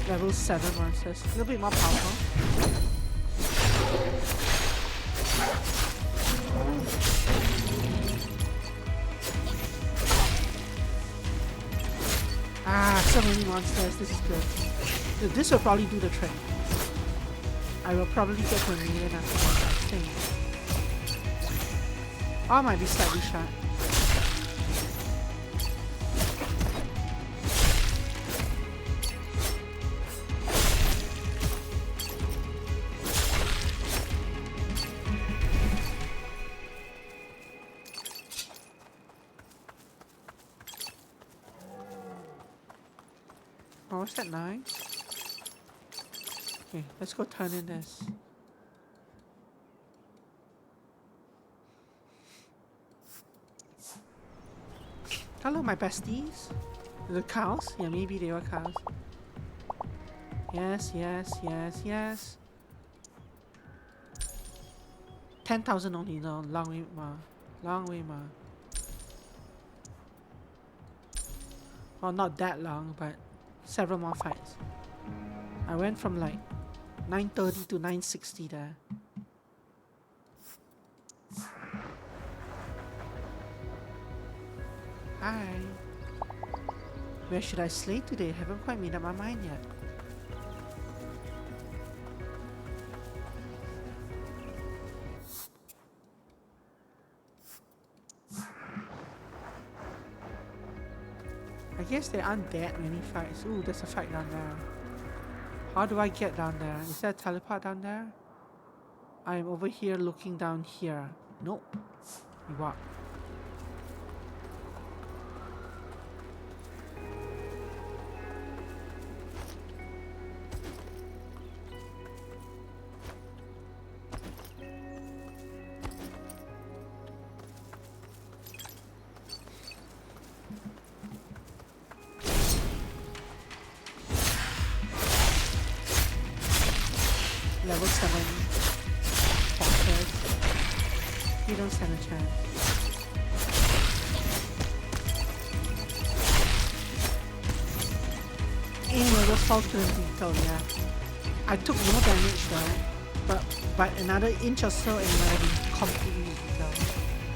Speaker 1: Level 7 monsters. A little bit more powerful. So many monsters, this is good. This will probably do the trick. I will probably get to a million after that thing. Or I might be slightly short. was that nice? Okay, let's go turn in this. Hello, my besties. The cows? Yeah, maybe they were cows. Yes, yes, yes, yes. 10,000 only, no, long way ma. Long way ma. Well, not that long, but several more fights. I went from like 930 to 960 there. Hi. Where should I slay today? Haven't quite made up my mind yet. I guess there aren't that many fights. Ooh, there's a fight down there. How do I get down there? Is there a teleport down there? I'm over here looking down here. Nope. You what? Level 7 boxers. You don't stand a chance. Anyway, those fall couldn't be killed, yeah. I took no damage though, but another inch or so and I would be completely killed.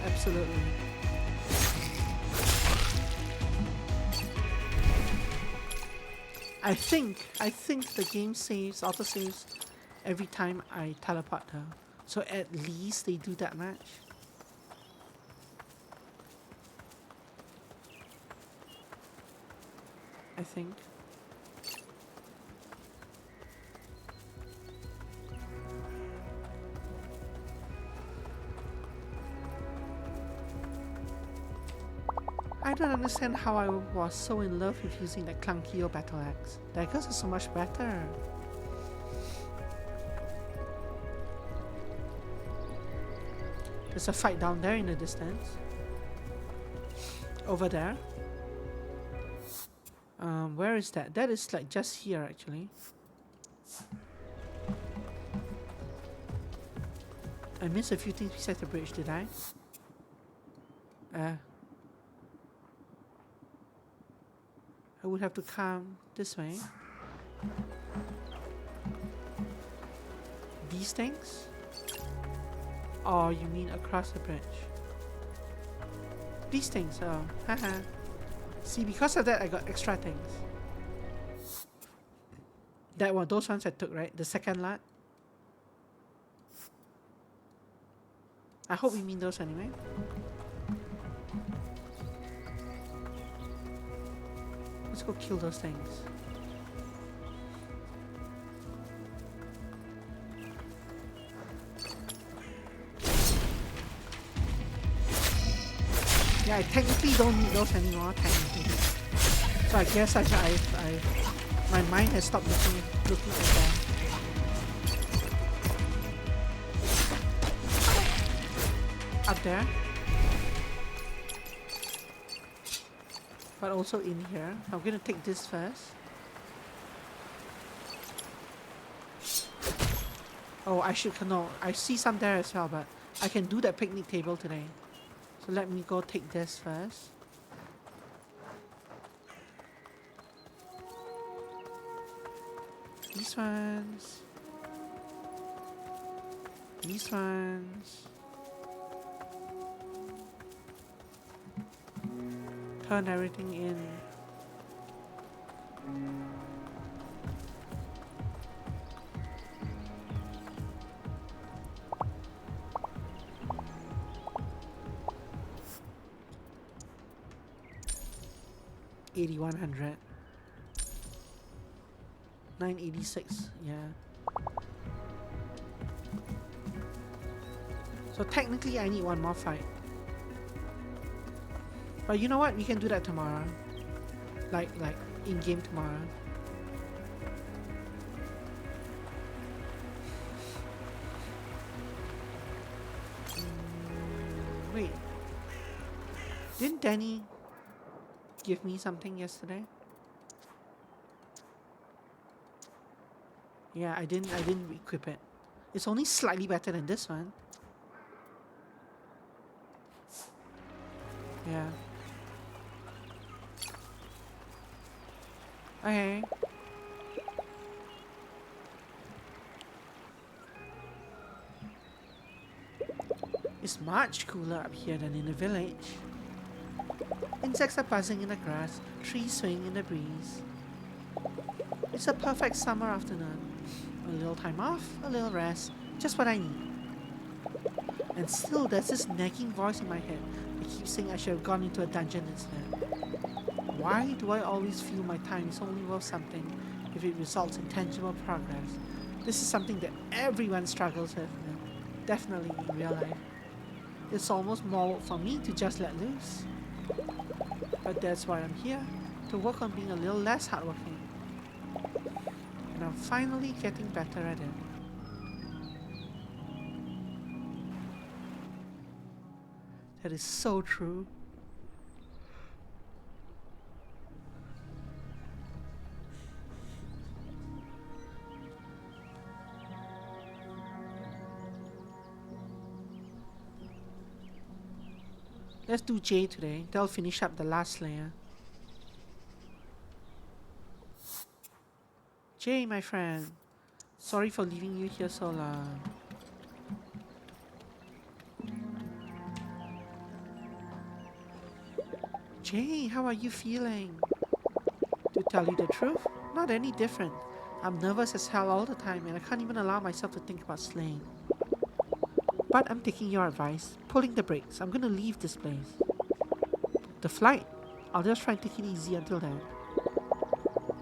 Speaker 1: Absolutely. I think the game saves, auto saves every time I teleport her. So at least they do that much. I think. I don't understand how I was so in love with using that clunky old battle axe. Daggers are so much better. There's a fight down there in the distance. Over there. Where is that? That is like just here actually. I missed a few things besides the bridge, did I? I would have to come this way. These things? Or you mean across the bridge? These things, oh, haha. See, because of that I got extra things. That one, those ones I took, right? The second lot. I hope we mean those anyway. Let's go kill those things. Yeah, I technically don't need those anymore, technically. So I guess my mind has stopped looking at them. Up there. But also in here. I'm gonna take this first. Oh, I should know. I see some there as well, but I can do that picnic table today. So let me go take this first. These ones. These ones. Turn everything in. $8,100. 986, yeah. So technically I need one more fight. But you know what? We can do that tomorrow. Like in game tomorrow. Wait, didn't Danny give me something yesterday? Yeah, I didn't equip it. It's only slightly better than this one. Yeah. Okay. It's much cooler up here than in the village. Insects are buzzing in the grass, trees swaying in the breeze. It's a perfect summer afternoon. A little time off, a little rest, just what I need. And still there's this nagging voice in my head that keeps saying I should have gone into a dungeon instead. Why do I always feel my time is only worth something if it results in tangible progress? This is something that everyone struggles with, definitely in real life. It's almost more for me to just let loose. But that's why I'm here, to work on being a little less hardworking. And I'm finally getting better at it. That is so true. Let's do J today. That'll finish up the last layer. Jay, my friend. Sorry for leaving you here so long. Jay, how are you feeling? To tell you the truth, not any different. I'm nervous as hell all the time and I can't even allow myself to think about slaying. But I'm taking your advice, pulling the brakes. I'm gonna leave this place. The flight, I'll just try and take it easy until then.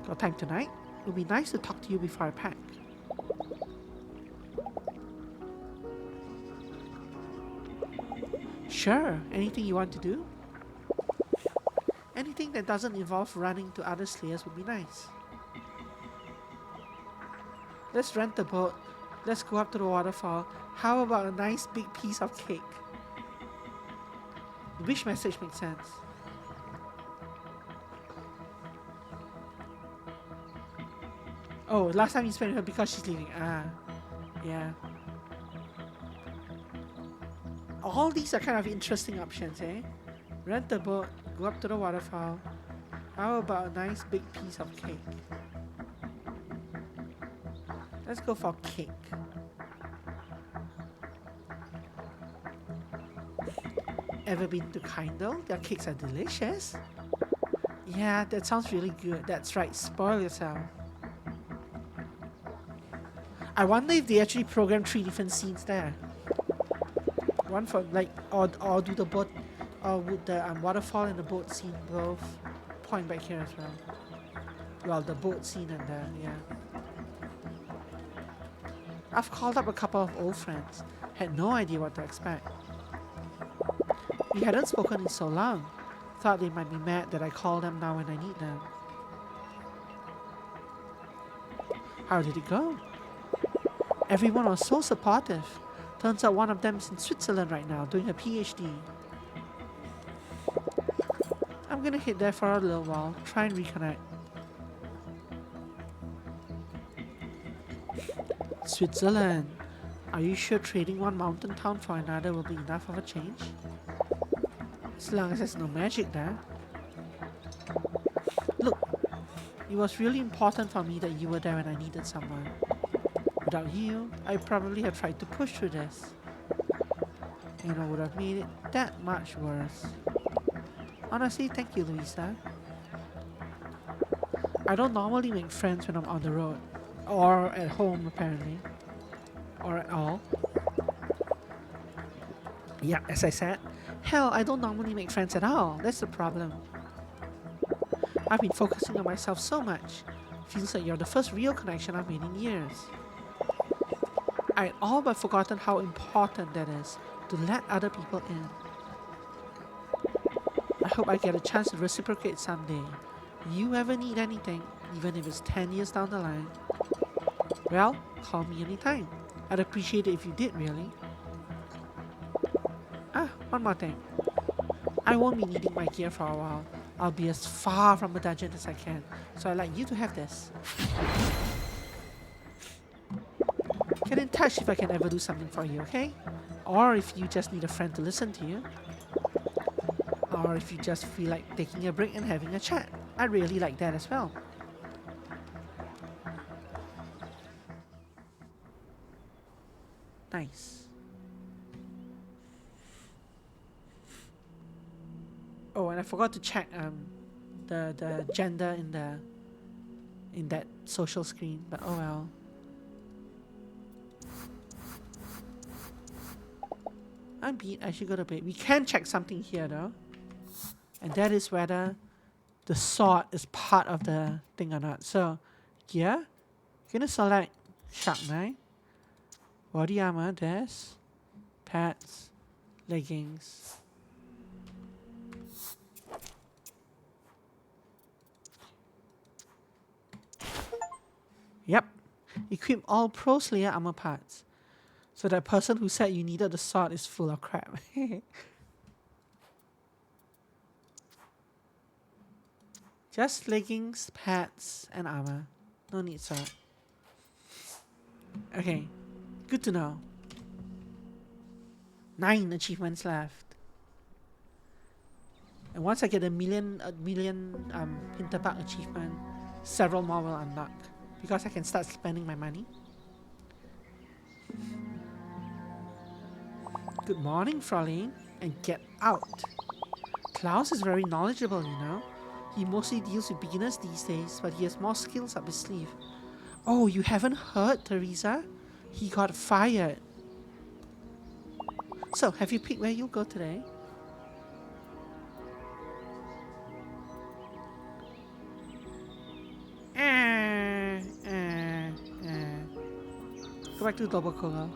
Speaker 1: Got time tonight? It would be nice to talk to you before I pack. Sure, anything you want to do? Anything that doesn't involve running to other slayers would be nice. Let's rent the boat. Let's go up to the waterfall. How about a nice big piece of cake? The wish message makes sense. Oh, last time you spent with her because she's leaving. Ah, yeah. All these are kind of interesting options, eh? Rent the boat, go up to the waterfall. How about a nice big piece of cake? Let's go for cake. Ever been to Kindle? Their cakes are delicious. Yeah, that sounds really good. That's right, spoil yourself. I wonder if they actually programmed 3 different scenes there. One for like, or do the boat, or would the waterfall and the boat scene both point back here as well? Well, the boat scene and the, yeah. I've called up a couple of old friends, had no idea what to expect. We hadn't spoken in so long, thought they might be mad that I call them now when I need them. How did it go? Everyone was so supportive. Turns out one of them is in Switzerland right now doing a PhD. I'm gonna head there for a little while, try and reconnect. Switzerland. Are you sure trading one mountain town for another will be enough of a change? As long as there's no magic there. Look, it was really important for me that you were there when I needed someone. Without you, I probably have tried to push through this. And I would have made it that much worse. Honestly, thank you, Louisa. I don't normally make friends when I'm on the road. Or at home, apparently. Or at all. Yeah, as I said. Hell, I don't normally make friends at all. That's the problem. I've been focusing on myself so much. Feels like you're the first real connection I've made in years. I'd all but forgotten how important that is to let other people in. I hope I get a chance to reciprocate someday. You ever need anything, even if it's 10 years down the line, well, call me anytime. I'd appreciate it if you did, really. Ah, one more thing. I won't be needing my gear for a while. I'll be as far from the dungeon as I can. So I'd like you to have this. Get in touch if I can ever do something for you, okay? Or if you just need a friend to listen to you. Or if you just feel like taking a break and having a chat. I really like that as well. Nice. Oh, and I forgot to check the gender in that social screen, but oh well. I'm beat, I should go to bed. We can check something here though. And that is whether the sword is part of the thing or not. So, gear, gonna select sharp knife, body armor, this, pads, leggings. Yep, equip all pro slayer armor parts. So that person who said you needed the sword is full of crap. Just leggings, pads, and armor. No need sword. Okay, good to know. 9 achievements left. And once I get a million Hinterberg achievement, several more will unlock. Because I can start spending my money. Good morning, Fraulein, and get out. Klaus is very knowledgeable, you know. He mostly deals with beginners these days, but he has more skills up his sleeve. Oh, you haven't heard, Teresa? He got fired. So, have you picked where you'll go today? Go back to Double Cola.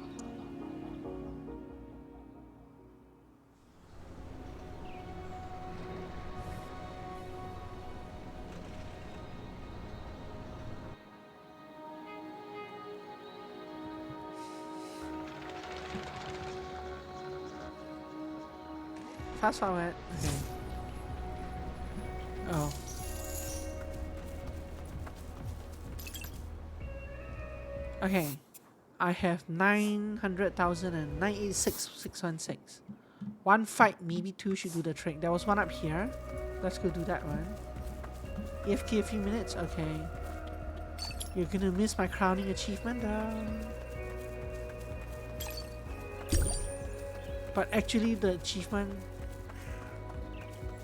Speaker 1: Fast forward. Okay. Oh. Okay. I have 900,000 and 986,616. One fight, maybe two should do the trick. There was one up here. Let's go do that one. AFK a few minutes? Okay. You're gonna miss my crowning achievement though. But actually the achievement...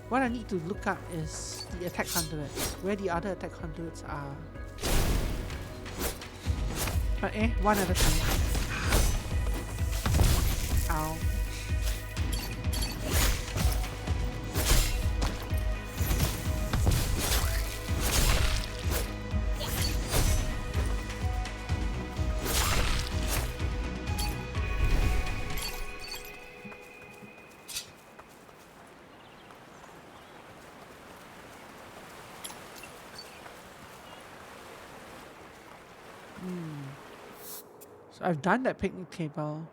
Speaker 1: What I need to look up is the attack conduits. Where the other attack conduits are. But one at a time. Ow. So I've done that picnic table,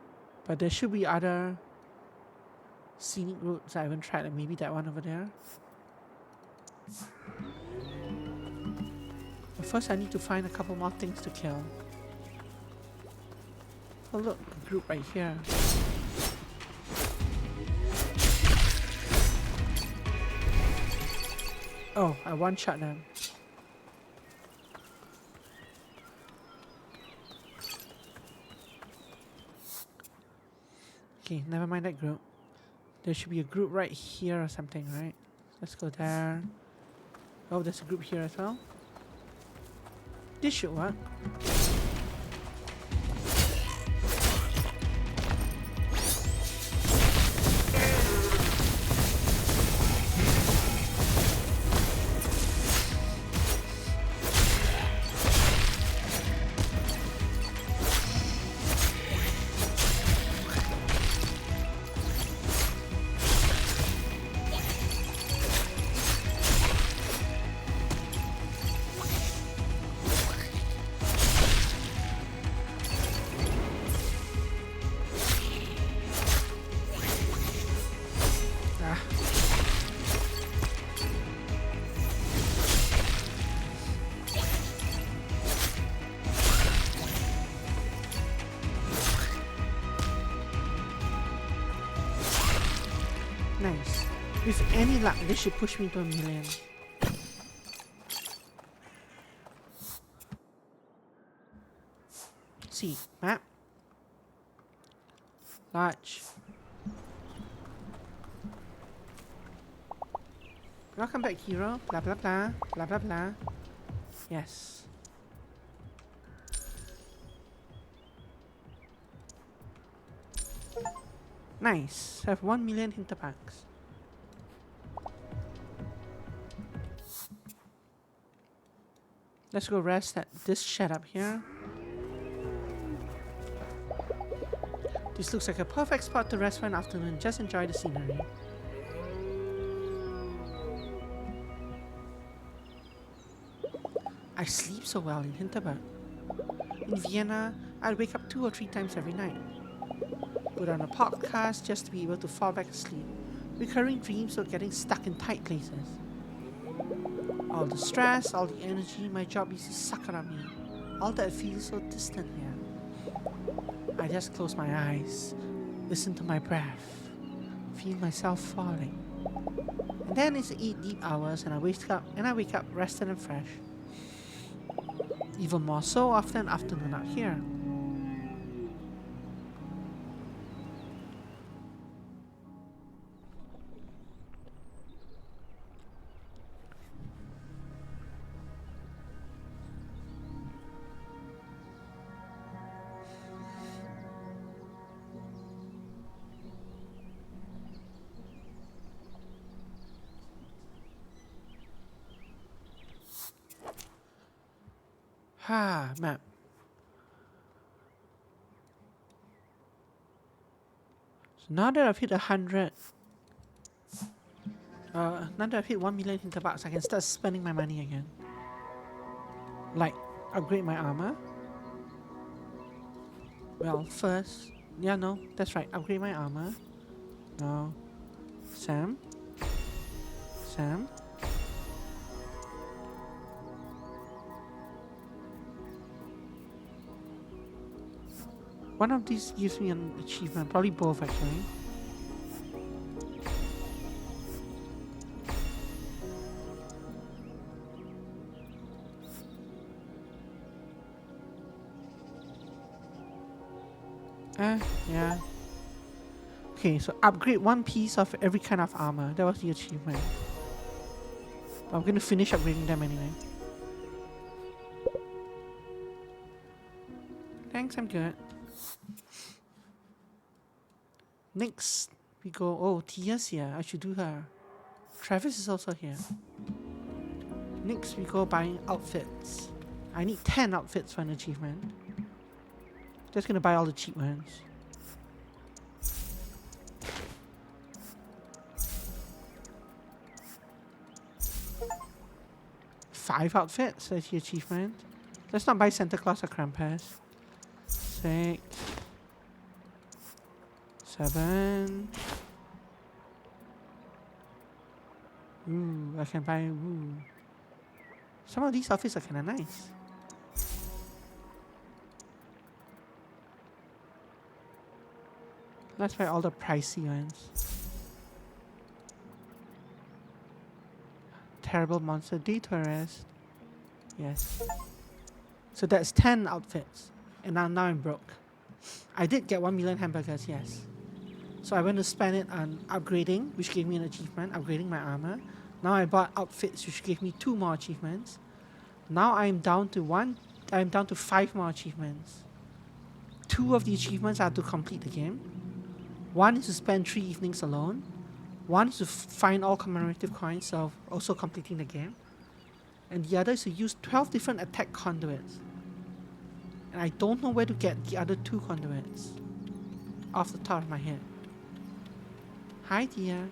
Speaker 1: but there should be other scenic routes I haven't tried, and maybe that one over there. But first I need to find a couple more things to kill. Oh look, a group right here. Oh, I one-shot them. Okay, never mind that group. There should be a group right here or something, right? Let's go there. Oh, there's a group here as well. This should work. With any luck, this should push me to 1,000,000. See, map. Large. Welcome back, hero. Blah blah blah. Blah blah blah. Yes. Nice. Have 1,000,000 Hinterbergs. Let's go rest at this shed up here. This looks like a perfect spot to rest for an afternoon. Just enjoy the scenery. I sleep so well in Hinterberg. In Vienna, I'd wake up 2 or 3 times every night. Put on a podcast just to be able to fall back asleep. Recurring dreams of getting stuck in tight places. All the stress, all the energy my job used to suck out of me. All that feels so distant here. I just close my eyes, listen to my breath, feel myself falling. And then it's 8 deep hours and I wake up rested and fresh. Even more so after an afternoon out here. Map. So now that I've hit 100, now that I've hit 1,000,000 Hinterbergs, I can start spending my money again. Like, upgrade my armor. Well, first, yeah, no, that's right, upgrade my armor. No. Sam. One of these gives me an achievement, probably both actually. Yeah. Okay, so upgrade 1 piece of every kind of armor. That was the achievement. I'm gonna finish upgrading them anyway. Thanks, I'm good. Next, we go. Oh, Tia's here. I should do her. Travis is also here. Next, we go buying outfits. I need 10 outfits for an achievement. Just gonna buy all the cheap ones. Five outfits, that's the achievement. Let's not buy Santa Claus or Krampus. 6, 7. Ooh, I can buy. Ooh. Some of these outfits are kind of nice. Let's buy all the pricey ones. Terrible monster day tourist. Yes. So that's 10 outfits. And now I'm broke. I did get 1,000,000 hamburgers, yes. So I went to spend it on upgrading, which gave me an achievement, upgrading my armor. Now I bought outfits, which gave me 2 more achievements. Now I'm down to 5 more achievements. 2 of the achievements are to complete the game. 1 is to spend 3 evenings alone. 1 is to find all commemorative coins, so also completing the game. And the other is to use 12 different attack conduits. And I don't know where to get the other 2 conduits off the top of my head. Hi, dear.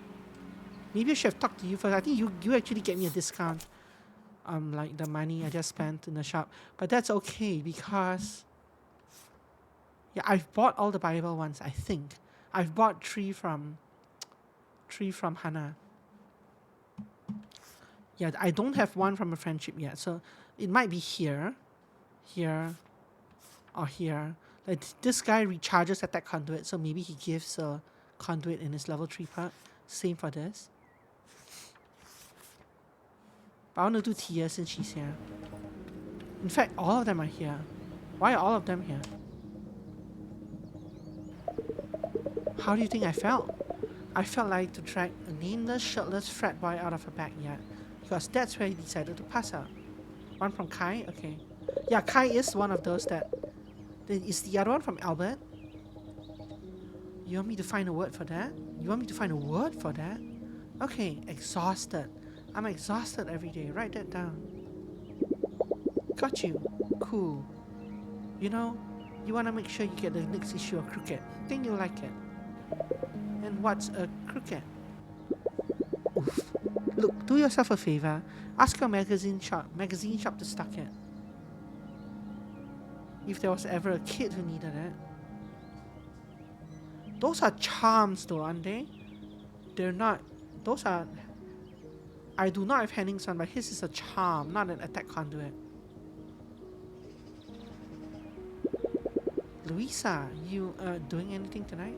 Speaker 1: Maybe I should have talked to you first. I think you actually get me a discount on like the money I just spent in the shop. But that's okay because yeah, I've bought all the Bible ones, I think. I've bought 3 from Hannah. Yeah, I don't have 1 from a friendship yet, so it might be here, or here. Like this guy recharges attack conduit, so maybe he gives a conduit in his level 3 perk. Same for this. But I want to do Tia since she's here. In fact, all of them are here. Why are all of them here? How do you think I felt? I felt like to drag a nameless, shirtless frat boy out of a backyard. Because that's where he decided to pass out. One from Kai? Okay. Yeah, Kai is one of those that... Is the other one from Albert? You want me to find a word for that? You want me to find a word for that? Okay, exhausted. I'm exhausted every day. Write that down. Got you. Cool. You know, you want to make sure you get the next issue of Cricket. Think you'll like it. And what's a Cricket? Oof. Look, do yourself a favor. Ask your magazine shop to stock it. If there was ever a kid who needed it. Those are charms though, aren't they? They're not. Those are... I do not have hangings on, but his is a charm, not an attack conduit. Louisa, you doing anything tonight?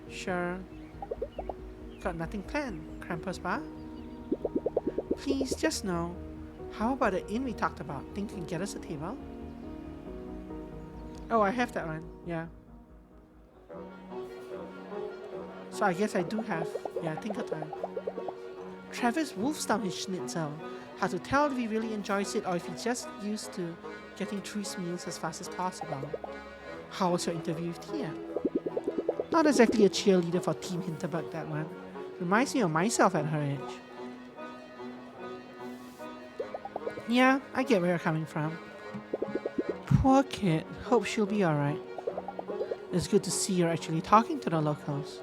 Speaker 1: Sure. Got nothing planned. Krampus bar? Please, just know. How about the inn we talked about? Think you can get us a table? Oh, I have that one. Yeah. So I guess I do have. Yeah, think of time. Travis wolfs down his schnitzel. Hard to tell if he really enjoys it or if he's just used to getting through his meals as fast as possible. How was your interview with Tia? Not exactly a cheerleader for Team Hinterberg, that one. Reminds me of myself at her age. Yeah, I get where you're coming from. Poor kid. Hope she'll be alright. It's good to see you're actually talking to the locals.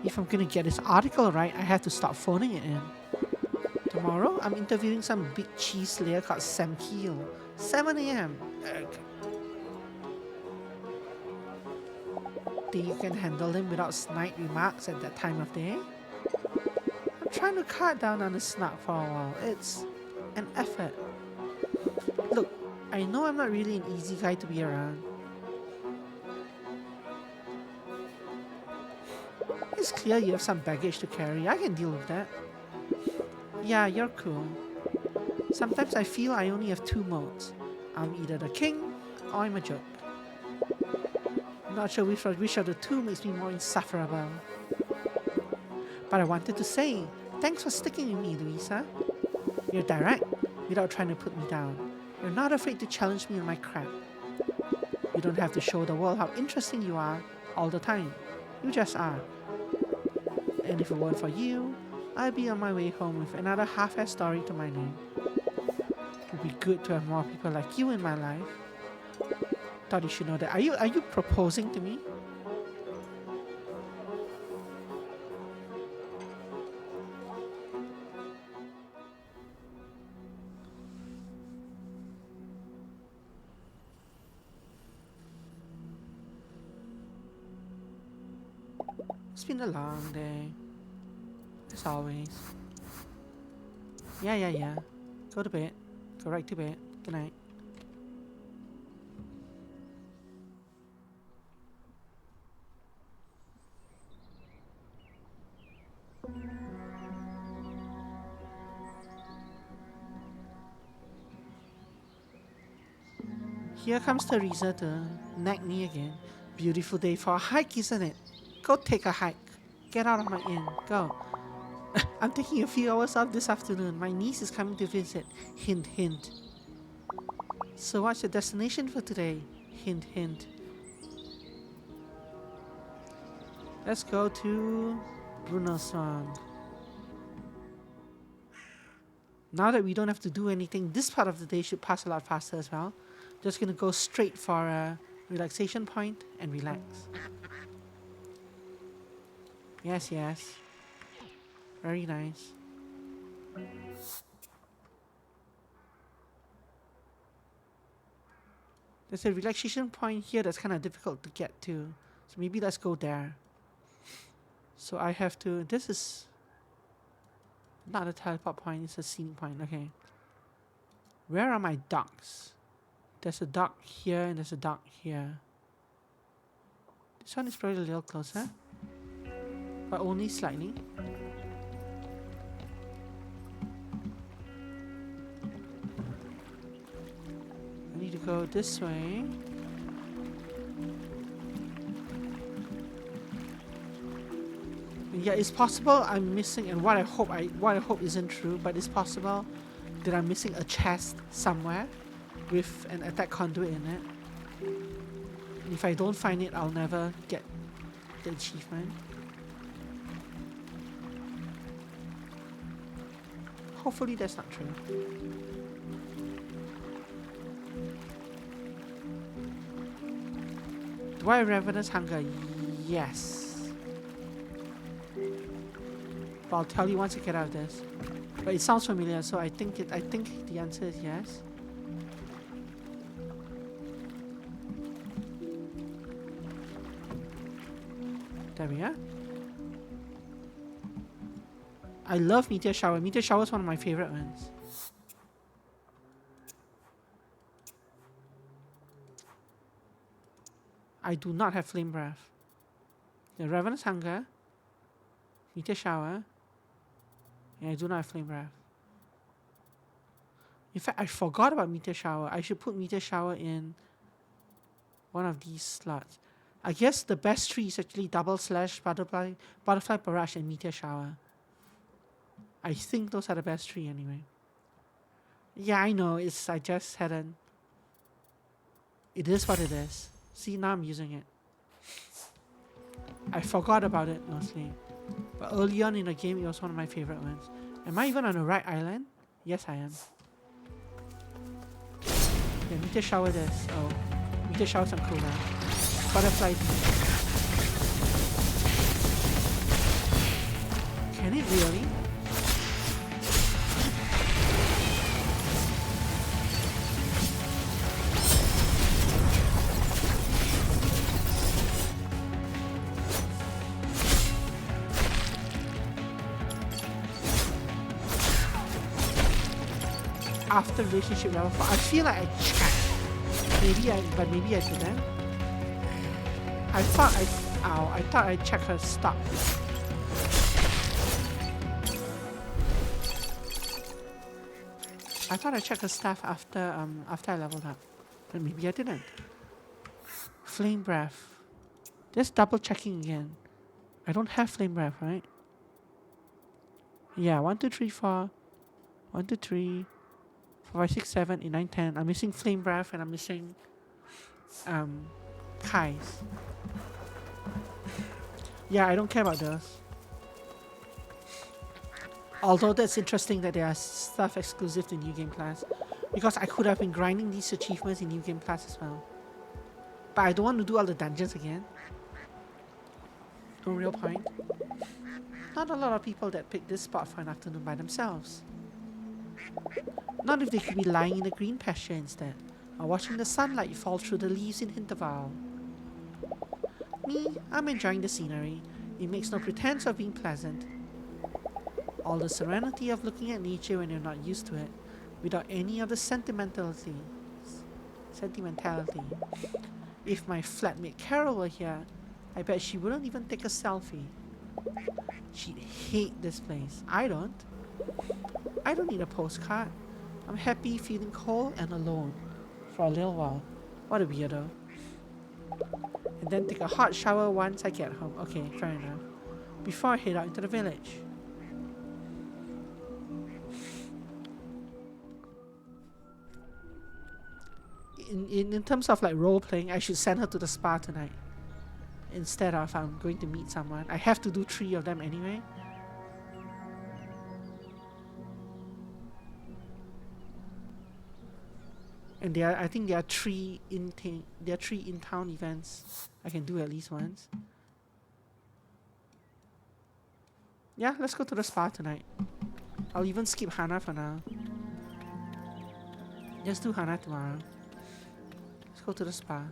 Speaker 1: If I'm gonna get this article right, I have to stop phoning it in. Tomorrow, I'm interviewing some big cheese slayer called Sam Keel. 7 a.m. Think you can handle him without snide remarks at that time of day? I'm trying to cut down on the snark for a while. It's an effort. Look, I know I'm not really an easy guy to be around. It's clear you have some baggage to carry. I can deal with that. Yeah, you're cool. Sometimes I feel I only have two modes. I'm either the king or I'm a joke. Not sure which of the two makes me more insufferable. But I wanted to say, thanks for sticking with me, Louisa. You're direct, without trying to put me down. You're not afraid to challenge me on my crap. You don't have to show the world how interesting you are all the time. You just are. And if it weren't for you, I'd be on my way home with another half-assed story to my name. It would be good to have more people like you in my life. Thought you should know that. Are you proposing to me? It's been a long day. As always. Yeah. Go to bed. Go right to bed. Good night. Here comes Teresa to nag me again. Beautiful day for a hike, isn't it? Go take a hike. Get out of my inn. Go. I'm taking a few hours off this afternoon. My niece is coming to visit. Hint, hint. So what's your destination for today? Hint, hint. Let's go to Bruno's Swamp. Now that we don't have to do anything, this part of the day should pass a lot faster as well. Just gonna go straight for a relaxation point and relax. Yes. Very nice. There's a relaxation point here that's kind of difficult to get to. So maybe let's go there. So I have to... This is not a teleport point, it's a scenic point. Okay. Where are my docks? There's a dock here and there's a dock here. This one is probably a little closer. But only slightly. need to go this way. And yeah, it's possible I'm missing, and what I hope isn't true, but it's possible that I'm missing a chest somewhere with an attack conduit in it. And if I don't find it, I'll never get the achievement. Hopefully that's not true. Do I have Ravenous Hunger? Yes. But I'll tell you once I get out of this. But it sounds familiar, so I think the answer is yes. There we are. I love Meteor Shower. Meteor Shower is one of my favorite ones. I do not have Flame Breath. The Ravenous Hunger, Meteor Shower, and I do not have Flame Breath. In fact, I forgot about Meteor Shower. I should put Meteor Shower in one of these slots. I guess the best three is actually Double Slash, Butterfly Barrage, and Meteor Shower. I think those are the best three anyway. Yeah, I know. I just hadn't. It is what it is. See, now I'm using it. I forgot about it mostly. But early on in the game, it was one of my favorite ones. Am I even on the right island? Yes, I am. Yeah, Meteor Shower this. Oh, Meteor Shower's on cooldown. Butterfly. Can it really? After relationship level 4, I feel like I checked. But maybe I didn't. I thought I checked her stuff. I thought I checked her stuff after I leveled up, but maybe I didn't. Flame Breath. Just double checking again. I don't have Flame Breath, right? Yeah, 1, 2, 3, 4. 1, 2, 3. 4, 5, 6, 7, 8, 9, 10. I'm missing Flame Breath and I'm missing Kai's. Yeah, I don't care about those. Although that's interesting that there are stuff exclusive to New Game Plus, because I could have been grinding these achievements in New Game Plus as well. But I don't want to do all the dungeons again. No real point. Not a lot of people that pick this spot for an afternoon by themselves. Not if they could be lying in a green pasture instead, or watching the sunlight fall through the leaves in Hinterberg. Me, I'm enjoying the scenery. It makes no pretense of being pleasant. All the serenity of looking at nature when you're not used to it, without any of the sentimentality. If my flatmate Carol were here, I bet she wouldn't even take a selfie. She'd hate this place. I don't need a postcard. I'm happy feeling cold and alone for a little while. What a weirdo. And then take a hot shower once I get home. Okay, fair enough. Before I head out into the village. In terms of like role playing, I should send her to the spa tonight instead of going to meet someone. I have to do 3 of them anyway. And I think there are 3 in-town events I can do at least once. Yeah, let's go to the spa tonight. I'll even skip Hana for now. Just do Hana tomorrow. Let's go to the spa.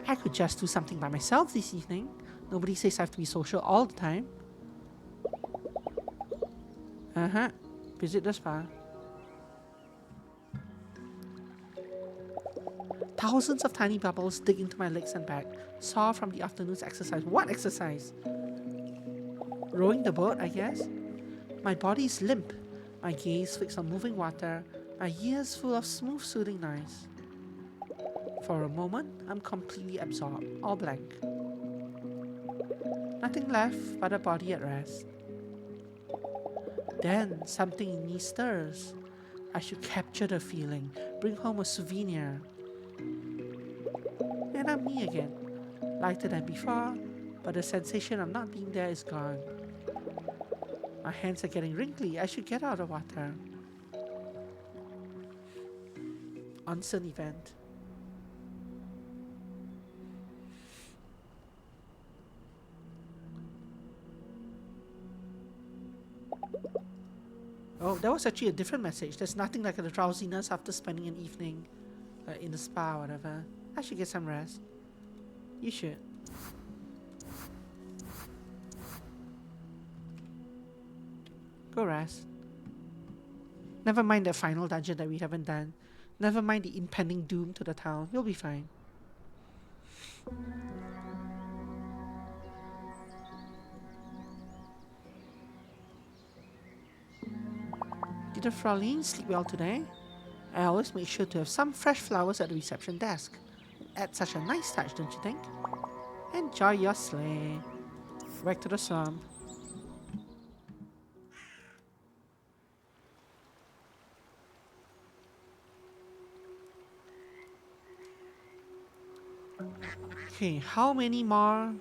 Speaker 1: I could just do something by myself this evening. Nobody says I have to be social all the time. Visit the spa. Thousands of tiny bubbles dig into my legs and back, sore from the afternoon's exercise. What exercise? Rowing the boat, I guess? My body is limp. My gaze fixed on moving water, my ears full of smooth, soothing noise. For a moment, I'm completely absorbed, all blank. Nothing left but a body at rest. Then something in me stirs. I should capture the feeling, bring home a souvenir. And I'm me again, lighter than before, but the sensation of not being there is gone. My hands are getting wrinkly, I should get out of the water. Onsen event. Oh, that was actually a different message. There's nothing like the drowsiness after spending an evening in the spa or whatever. I should get some rest. You should. Go rest. Never mind the final dungeon that we haven't done. Never mind the impending doom to the town. You'll be fine. Did the Fraulein sleep well today? I always make sure to have some fresh flowers at the reception desk. It adds such a nice touch, don't you think? Enjoy your sleigh. Back to the swamp. Okay, how many more?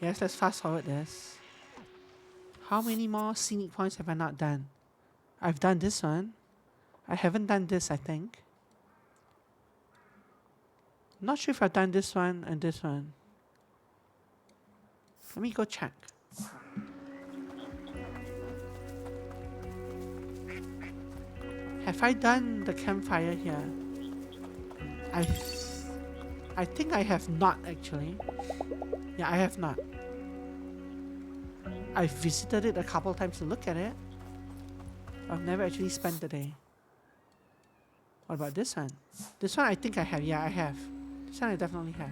Speaker 1: Yes, let's fast forward this. How many more scenic points have I not done? I've done this one. I haven't done this, I think. Not sure if I've done this one and this one. Let me go check. Have I done the campfire here? I think I have not actually. Yeah, I have not. I've visited it a couple times to look at it. I've never actually spent the day. What about this one? This one I think I have. Yeah, I have. This one I definitely have.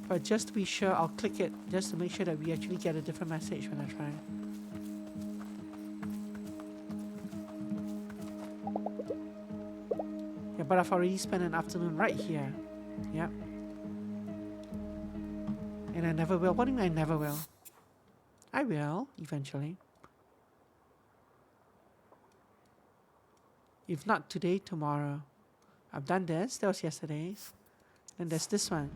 Speaker 1: But just to be sure, I'll click it just to make sure that we actually get a different message when I try. Yeah, but I've already spent an afternoon right here. Yep. And I never will. What do you mean I never will? I will, eventually. If not today, tomorrow. I've done this. That was yesterday's. And there's this one.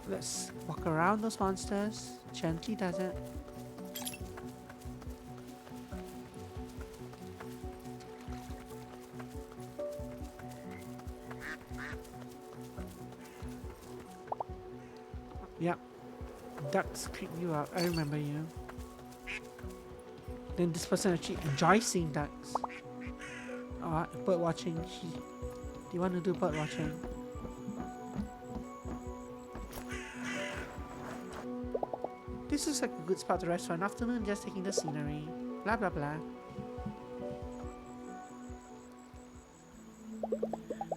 Speaker 1: Let's walk around those monsters. Gently does it. Yep. Ducks creep you out. I remember you. Then this person actually enjoys seeing ducks. Bird watching. Do you want to do bird watching? This is like a good spot to rest for an afternoon, just taking the scenery. Blah blah blah.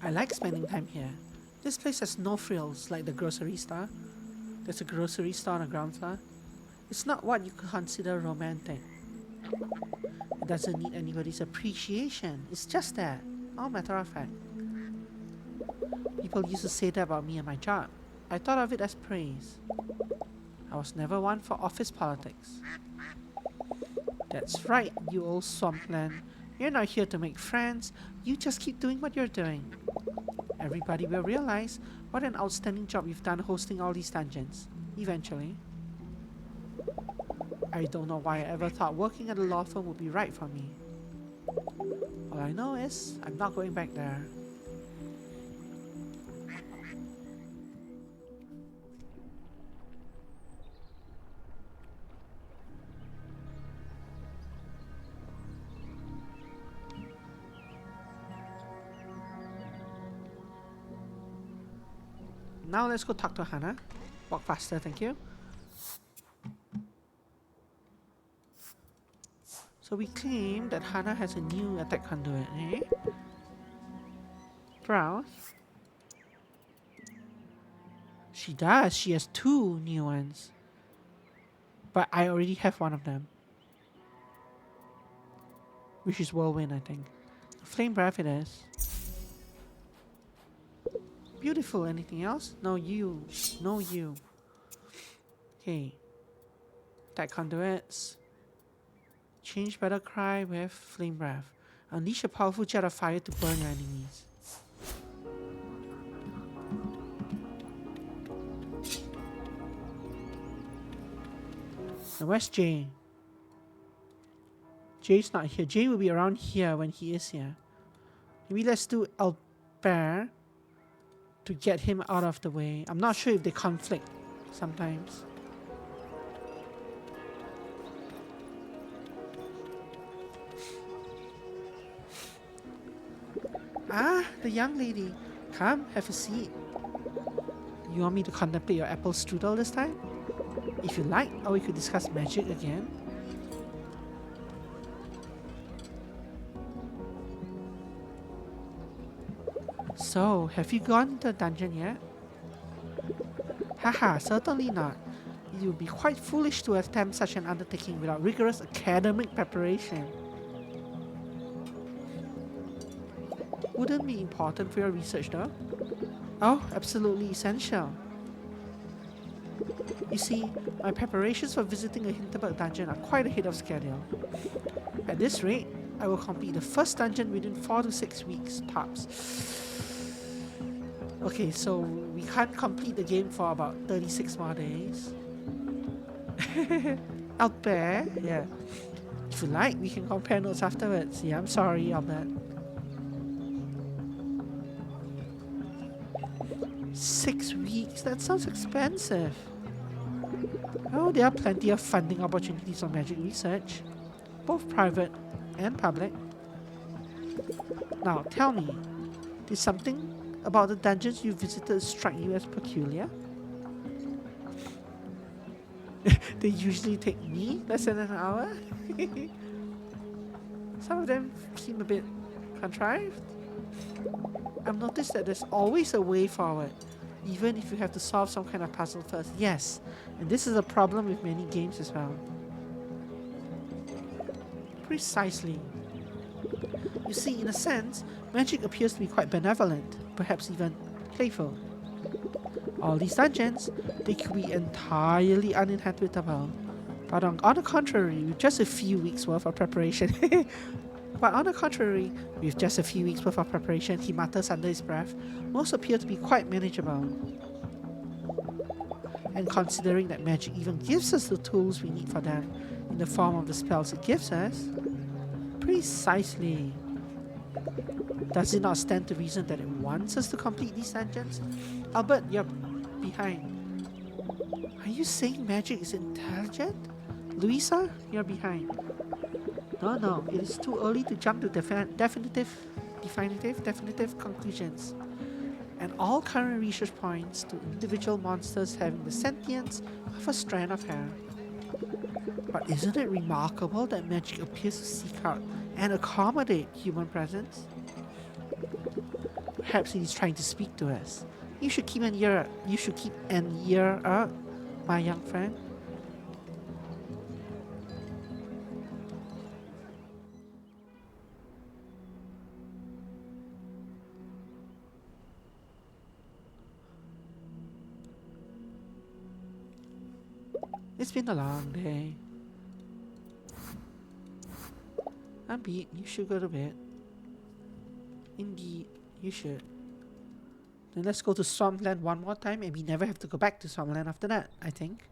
Speaker 1: I like spending time here. This place has no frills like the grocery store. There's a grocery store on the ground floor. It's not what you could consider romantic. It doesn't need anybody's appreciation. It's just that. All matter of fact. People used to say that about me and my job. I thought of it as praise. I was never one for office politics. That's right, you old swampland. You're not here to make friends. You just keep doing what you're doing. Everybody will realize what an outstanding job you've done hosting all these dungeons. Eventually. I don't know why I ever thought working at a law firm would be right for me. All I know is, I'm not going back there. Now let's go talk to Hannah. Walk faster, thank you. So we claim that Hana has a new attack conduit, eh? Browse. She does. She has two new ones. But I already have one of them. Which is Whirlwind, I think. Flame Breath it is. Beautiful. Anything else? No, you. No, you. Okay. Attack conduits. Change Battle Cry with Flame Breath. Unleash a powerful jet of fire to burn your enemies. Now where's Jay? Jay's not here. Jay will be around here when he is here. Maybe let's do Albert to get him out of the way. I'm not sure if they conflict sometimes. Ah, the young lady. Come, have a seat. You want me to contemplate your apple strudel this time? If you like, or we could discuss magic again. So, have you gone into the dungeon yet? Haha, certainly not. It would be quite foolish to attempt such an undertaking without rigorous academic preparation. Wouldn't be important for your research though? Oh, absolutely essential. You see, my preparations for visiting a Hinterberg dungeon are quite ahead of schedule. At this rate, I will complete the first dungeon within 4 to 6 weeks, tops. Okay, so we can't complete the game for about 36 more days. Albert, yeah. If you like, we can compare notes afterwards. Yeah, I'm sorry, Albert. 6 weeks? That sounds expensive. Oh, there are plenty of funding opportunities for magic research, both private and public. Now, tell me, did something about the dungeons you visited strike you as peculiar? They usually take me less than an hour. Some of them seem a bit contrived. I've noticed that there's always a way forward, even if you have to solve some kind of puzzle first. Yes, and this is a problem with many games as well. Precisely. You see, in a sense, magic appears to be quite benevolent, perhaps even playful. All these dungeons, they could be entirely uninhabitable. But on the contrary, with just a few weeks worth of preparation, he mutters under his breath, most appear to be quite manageable. And considering that magic even gives us the tools we need for them in the form of the spells it gives us, precisely. Does it not stand to reason that it wants us to complete these dungeons? Albert, you're behind. Are you saying magic is intelligent? Louisa, you're behind. No, it is too early to jump to definitive conclusions. And all current research points to individual monsters having the sentience of a strand of hair. But isn't it remarkable that magic appears to seek out and accommodate human presence? Perhaps it is trying to speak to us. You should keep an ear out, my young friend. It's been a long day. I'm beat. You should go to bed. Indeed, you should. Then let's go to Swampland one more time and we never have to go back to Swampland after that, I think.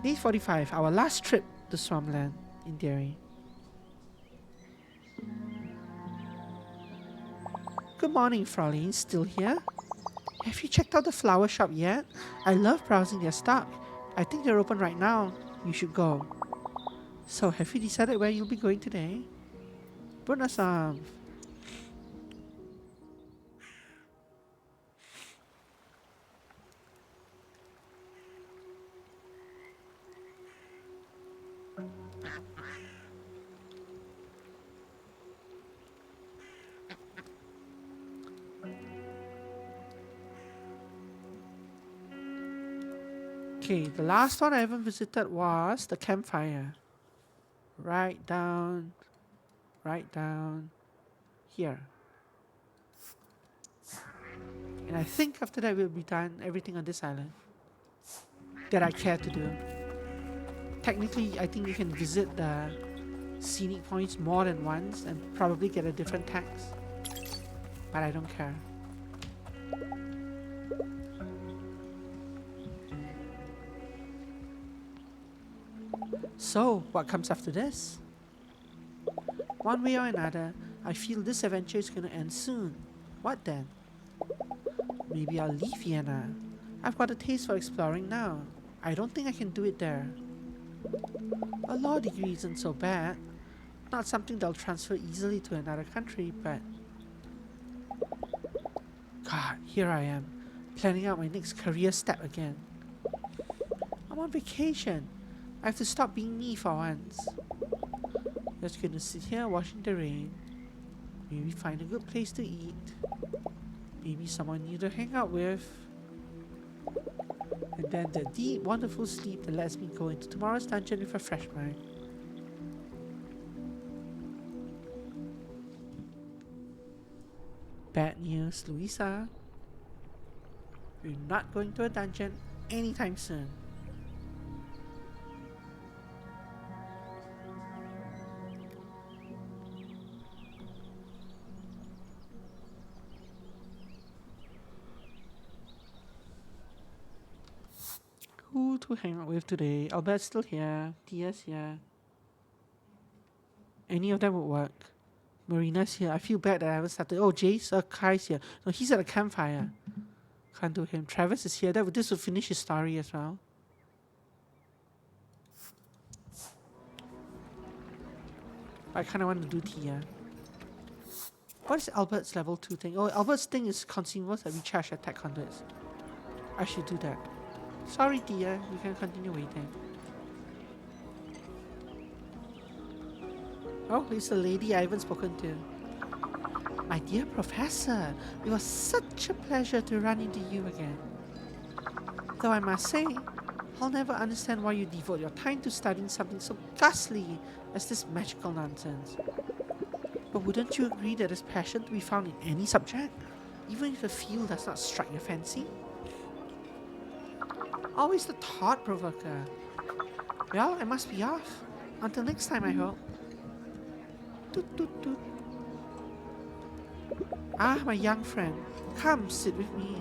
Speaker 1: Day 45, our last trip to Swampland, in theory. Good morning, Fraulein. Still here? Have you checked out the flower shop yet? I love browsing their stock. I think they're open right now. You should go. So, have you decided where you'll be going today? Bunasam. Okay, the last one I ever visited was the campfire. Right down here. And I think after that we'll be done everything on this island that I care to do. Technically, I think you can visit the scenic points more than once and probably get a different tax. But I don't care. So, what comes after this? One way or another, I feel this adventure is gonna end soon. What then? Maybe I'll leave Vienna. I've got a taste for exploring now. I don't think I can do it there. A law degree isn't so bad. Not something that'll transfer easily to another country, but... God, here I am, planning out my next career step again. I'm on vacation. I have to stop being me for once. Just gonna sit here watching the rain. Maybe find a good place to eat. Maybe someone new to hang out with. And then the deep, wonderful sleep that lets me go into tomorrow's dungeon with a fresh mind. Bad news, Louisa. You're not going to a dungeon anytime soon. Who to hang out with today? Albert's still here. Tia's here. Any of them would work. Marina's here. I feel bad that I haven't started. Oh, Jace, Kai's here. No, he's at a campfire. Can't do him. Travis is here. This will finish his story as well. I kind of want to do Tia. What is Albert's level 2 thing? Oh, Albert's thing is consumables that recharge attack conduits. I should do that. Sorry, Tia. You can continue waiting. Oh, it's the lady I haven't spoken to. My dear Professor, it was such a pleasure to run into you again. Though I must say, I'll never understand why you devote your time to studying something so ghastly as this magical nonsense. But wouldn't you agree that there's passion to be found in any subject, even if the field does not strike your fancy? Always the thought provoker. Well, I must be off. Until next time, I hope. Toot toot toot. Ah, my young friend. Come, sit with me.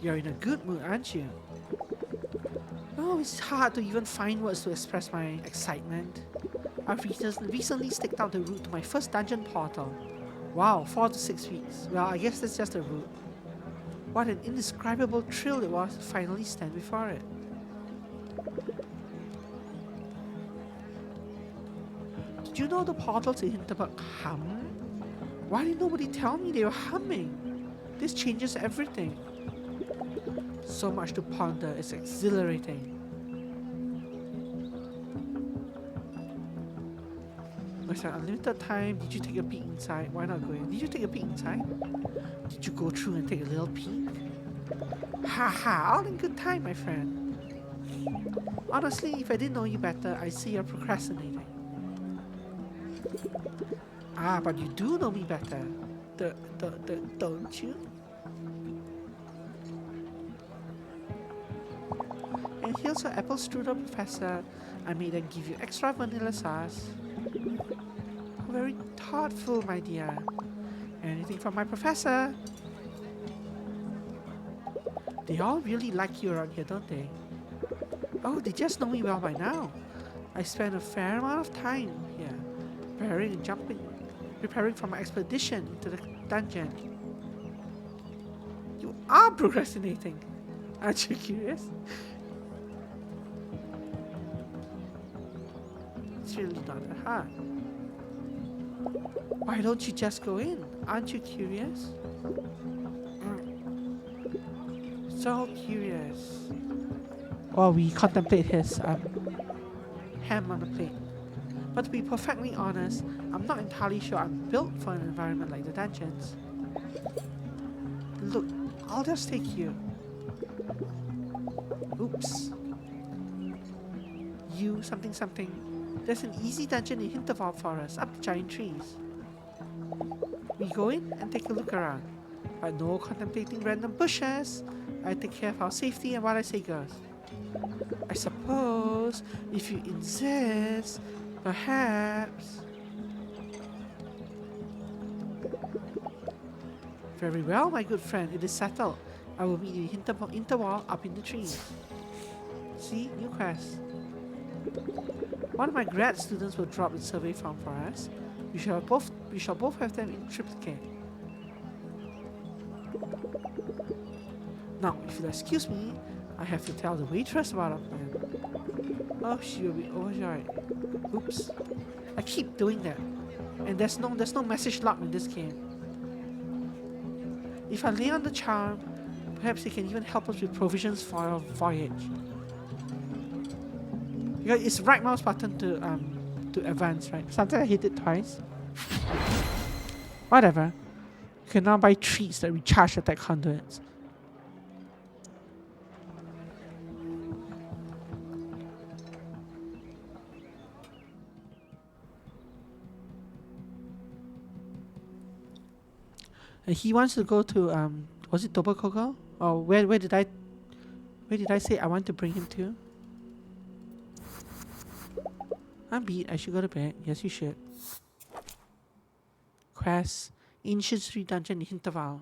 Speaker 1: You're in a good mood, aren't you? Oh, it's hard to even find words to express my excitement. I've recently staked out the route to my first dungeon portal. Wow, 4 to 6 weeks. Well, I guess that's just a route. What an indescribable thrill it was to finally stand before it. Did you know the portals in Hinterberg hum? Why did nobody tell me they were humming? This changes everything. So much to ponder, it's exhilarating. With an unlimited time, did you take a peek inside? Why not go in? Did you take a peek inside? Did you go through and take a little peek? Haha, all in good time, my friend. Honestly, if I didn't know you better, I'd say you're procrastinating. Ah, but you do know me better. Don't you? And here's your apple strudel, Professor. I made them give you extra vanilla sauce. Very thoughtful, my dear. Anything from my professor? They all really like you around here, don't they? Oh, they just know me well by now. I spend a fair amount of time here, preparing for my expedition into the dungeon. You are procrastinating. Aren't you curious? It's really not that hard. Why don't you just go in? Aren't you curious? So curious. While we contemplate his ham on the plate. But to be perfectly honest, I'm not entirely sure I'm built for an environment like the dungeons. Look, I'll just take you. Oops. You something something. There's an easy dungeon in Hinterberg forest up the giant trees. We go in and take a look around, but no contemplating random bushes. I take care of our safety and what I say goes. I suppose, if you insist, perhaps... Very well, my good friend, it is settled. I will meet you in Interwall up in the trees. See, new quest. One of my grad students will drop the survey form for us. We shall both have them in triplicate. Now, if you'll excuse me, I have to tell the waitress about our plan. Oh, she will be overjoyed. Oops. I keep doing that. And there's no message locked in this game. If I lay on the charm, perhaps it can even help us with provisions for our voyage. Because it's right mouse button to advance, right? Sometimes I hit it twice. Whatever. You can now buy treats that recharge attack conduits. And he wants to go to was it Tobacoco? Or where did I say I want to bring him to? I'm beat, I should go to bed. Yes you should. Quest Ancient Street Dungeon in Hinterval.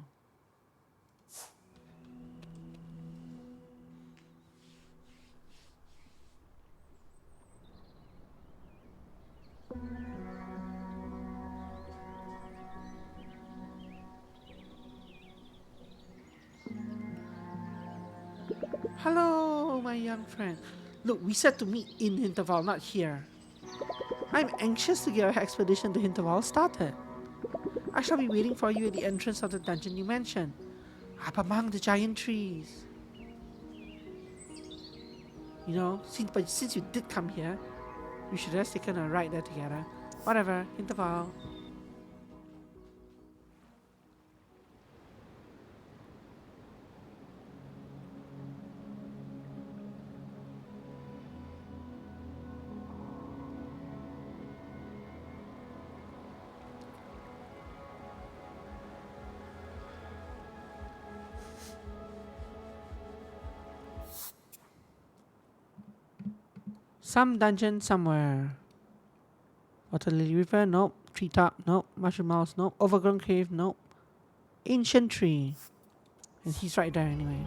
Speaker 1: Hello, my young friend. Look, we said to meet in Hinterval, not here. I'm anxious to get our expedition to Hinterval started. I shall be waiting for you at the entrance of the dungeon you mentioned, up among the giant trees. You know, since you did come here, we should have taken a ride there together. Whatever, Hinterval. Some dungeon somewhere. Water Lily River, nope. Treetop, nope. Mushroom Mouse, nope. Overgrown Cave, nope. Ancient Tree. And he's right there anyway.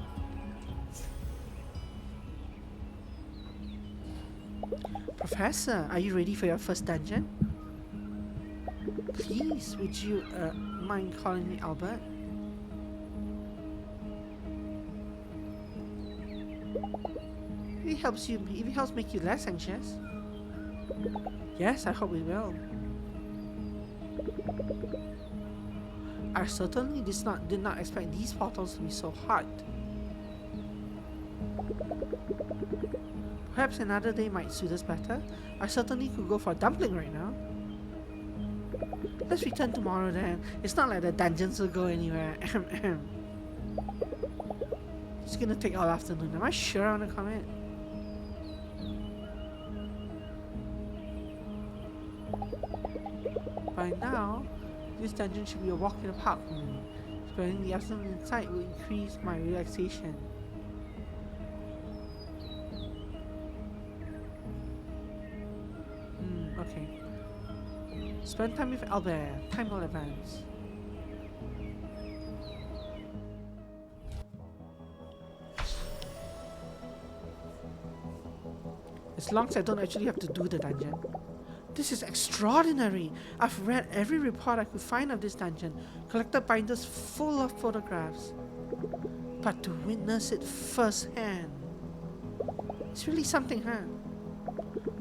Speaker 1: Professor, are you ready for your first dungeon? Please, would you mind calling me Albert? If it helps make you less anxious. Yes, I hope it will. I certainly did not expect these portals to be so hot. Perhaps another day might suit us better. I certainly could go for a dumpling right now. Let's return tomorrow then. It's not like the dungeons will go anywhere. It's gonna take all afternoon. Am I sure I wanna commit? By now, this dungeon should be a walk in the park for me. Spending the afternoon inside will increase my relaxation. Okay. Spend time with Albert. Time will advance. As long as I don't actually have to do the dungeon. This is extraordinary! I've read every report I could find of this dungeon, collected binders full of photographs. But to witness it firsthand, it's really something, huh?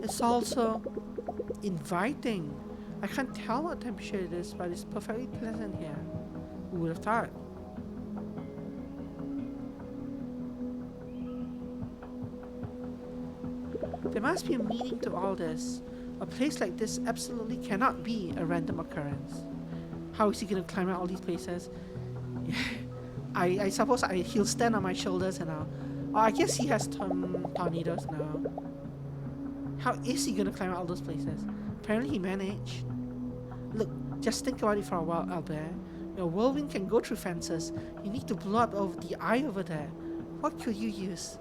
Speaker 1: It's also inviting. I can't tell what temperature it is, but it's perfectly pleasant here. Who would have thought? There must be a meaning to all this. A place like this absolutely cannot be a random occurrence. How is he gonna climb out all these places? I suppose he'll stand on my shoulders and I'll... Oh, I guess he has tornadoes now. How is he gonna climb out all those places? Apparently he managed. Look, just think about it for a while, Albert. Your whirlwind can go through fences. You need to blow up over the eye over there. What could you use?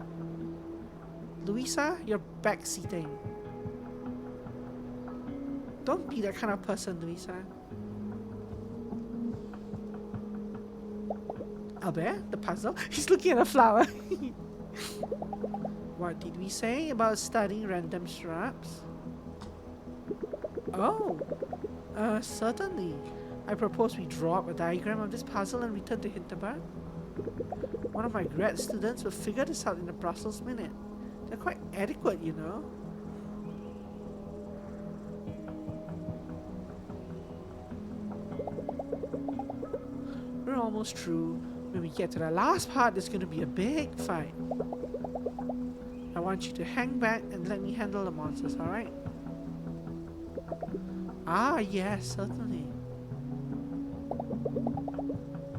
Speaker 1: Louisa, you're backseating. Don't be that kind of person, Louisa. Albert, the puzzle? He's looking at a flower. What did we say about studying random shrubs? Oh, certainly. I propose we draw up a diagram of this puzzle and return to Hinterberg. One of my grad students will figure this out in a Brussels minute. They're quite adequate, you know. We're almost through. When we get to the last part, there's going to be a big fight. I want you to hang back and let me handle the monsters, alright? Ah, yes, certainly.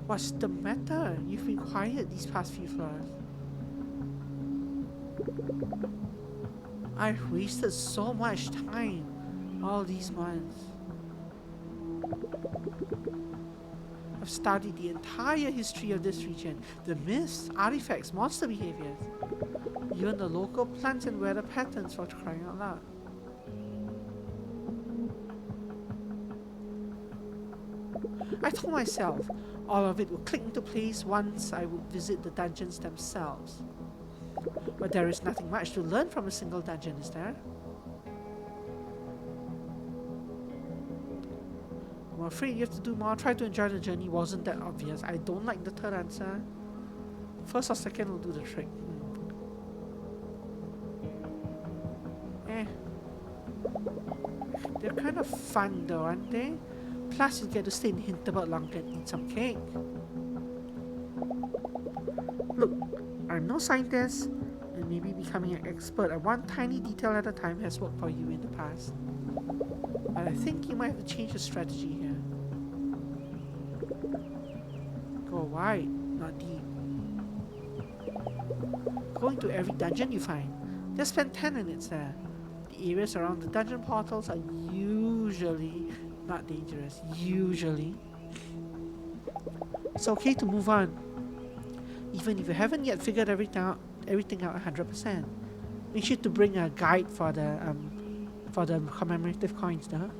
Speaker 1: What's the matter? You've been quiet these past few floors. I've wasted so much time all these months. I've studied the entire history of this region, the myths, artifacts, monster behaviors, even the local plants and weather patterns, for crying out loud. I told myself all of it would click into place once I would visit the dungeons themselves. But there is nothing much to learn from a single dungeon, is there? I'm afraid you have to do more. Try to enjoy the journey. Wasn't that obvious? I don't like the third answer. First or second will do the trick. They're kind of fun though, aren't they? Plus you get to stay in Hinterberg longer and eat some cake. Look, I'm no scientist, and maybe becoming an expert at one tiny detail at a time has worked for you in the past. But I think you might have to change your strategy here. Go wide, not deep. Go into every dungeon you find. Just spend 10 minutes there. The areas around the dungeon portals are usually not dangerous. Usually. It's okay to move on. Even if you haven't yet figured everything out 100%. Make sure to bring a guide for the commemorative coins, though.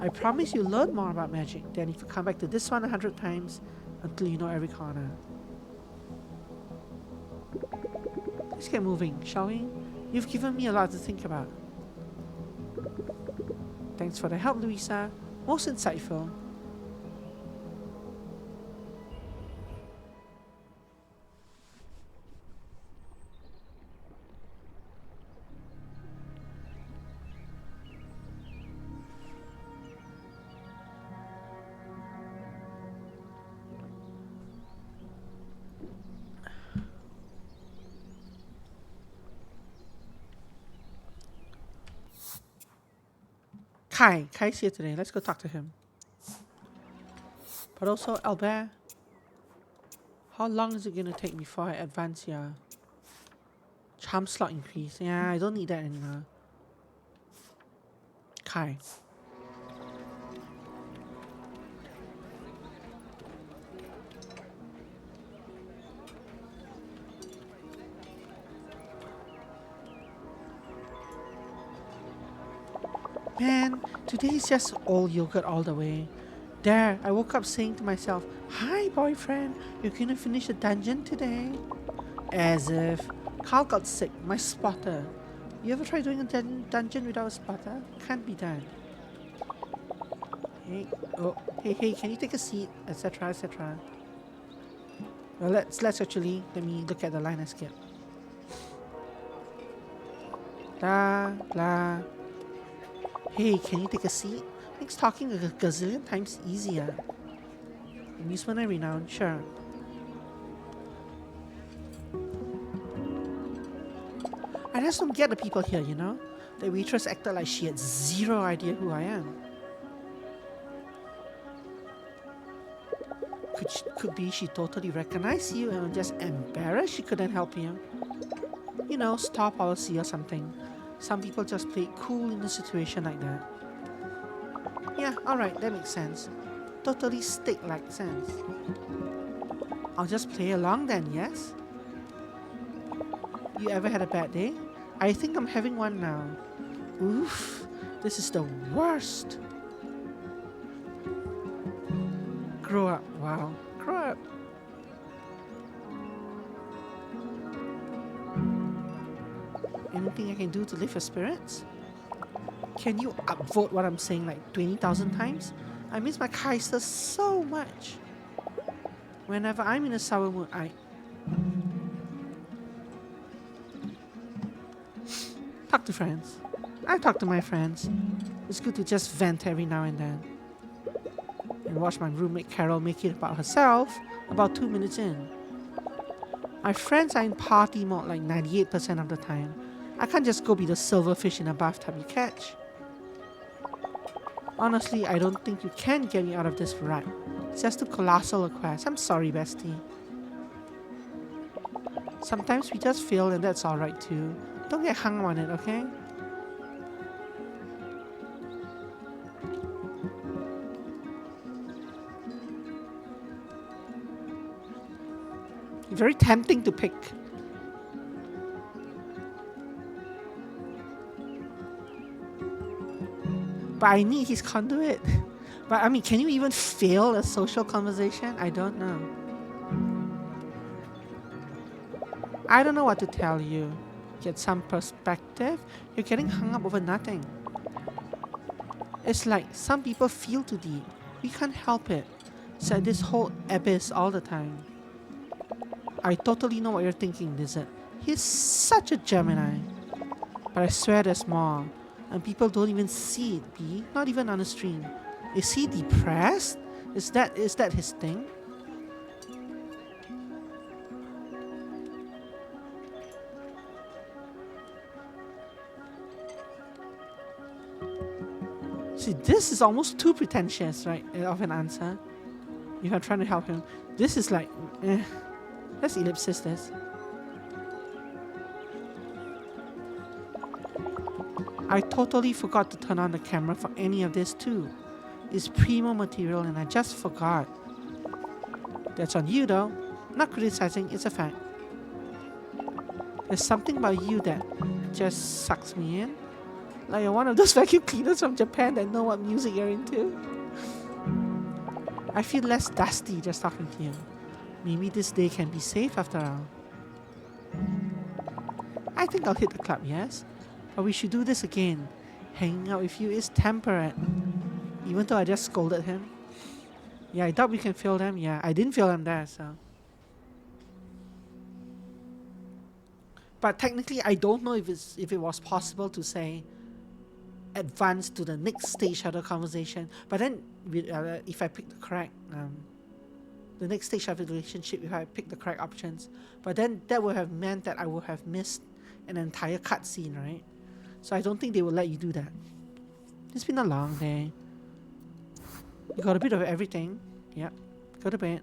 Speaker 1: I promise you'll learn more about magic than if you come back to this one 100 times until you know every corner. Let's get moving, shall we? You've given me a lot to think about. Thanks for the help, Louisa. Most insightful. Kai's here today. Let's go talk to him. But also, Albert, how long is it going to take before I advance your charm slot increase? Yeah, I don't need that anymore. Kai. Man, today is just all yogurt all the way. There, I woke up saying to myself, "Hi boyfriend, you're gonna finish the dungeon today?" As if. Carl got sick, my spotter. You ever try doing a dungeon without a spotter? Can't be done. Hey, oh, hey, can you take a seat? Etc, etc. Well, let's actually, let me look at the line I skipped. Blah. Hey, can you take a seat? Makes talking a gazillion times easier. Amusement and renown, sure. I just don't get the people here, you know? The waitress acted like she had zero idea who I am. Could be she totally recognized you and was just embarrassed she couldn't help you. You know, store policy or something. Some people just play it cool in a situation like that. Yeah, alright, that makes sense. Totally steak-like sense. I'll just play along then, yes? You ever had a bad day? I think I'm having one now. Oof, this is the worst. Grow up, wow, grow up. Anything I can do to lift your spirits? Can you upvote what I'm saying like 20,000 times? I miss my Kaiser so much. Whenever I'm in a sour mood, I talk to friends. I talk to my friends. It's good to just vent every now and then. And watch my roommate Carol make it about herself about 2 minutes in. My friends are in party mode like 98% of the time. I can't just go be the silverfish in a bathtub you catch. Honestly, I don't think you can get me out of this rut. It's just too colossal a quest. I'm sorry, bestie. Sometimes we just fail and that's alright too. Don't get hung on it, okay? Very tempting to pick. But I need his conduit. But I mean, can you even fail a social conversation? I don't know. I don't know what to tell you. Get some perspective. You're getting hung up over nothing. It's like some people feel too deep. We can't help it. It's like this whole abyss all the time. I totally know what you're thinking, Lizard. He's such a Gemini. But I swear there's more. And people don't even see it, B. Not even on the stream. Is he depressed? Is that his thing? See, this is almost too pretentious, right, of an answer. If I'm trying to help him. This is like, let's ellipsis this. I totally forgot to turn on the camera for any of this too. It's primo material and I just forgot. That's on you though. Not criticizing, it's a fact. There's something about you that just sucks me in. Like you're one of those vacuum cleaners from Japan that know what music you're into. I feel less dusty just talking to you. Maybe this day can be safe after all. I think I'll hit the club, yes? But we should do this again. Hanging out with you is temperate. Even though I just scolded him. Yeah, I doubt we can fail them. Yeah, I didn't fail them there, so. But technically, I don't know if it was possible to say advance to the next stage of the conversation. But then, if I pick the correct, the next stage of the relationship, if I pick the correct options, but then that would have meant that I would have missed an entire cutscene, right? So I don't think they will let you do that. It's been a long day. You got a bit of everything. Yep. Go to bed.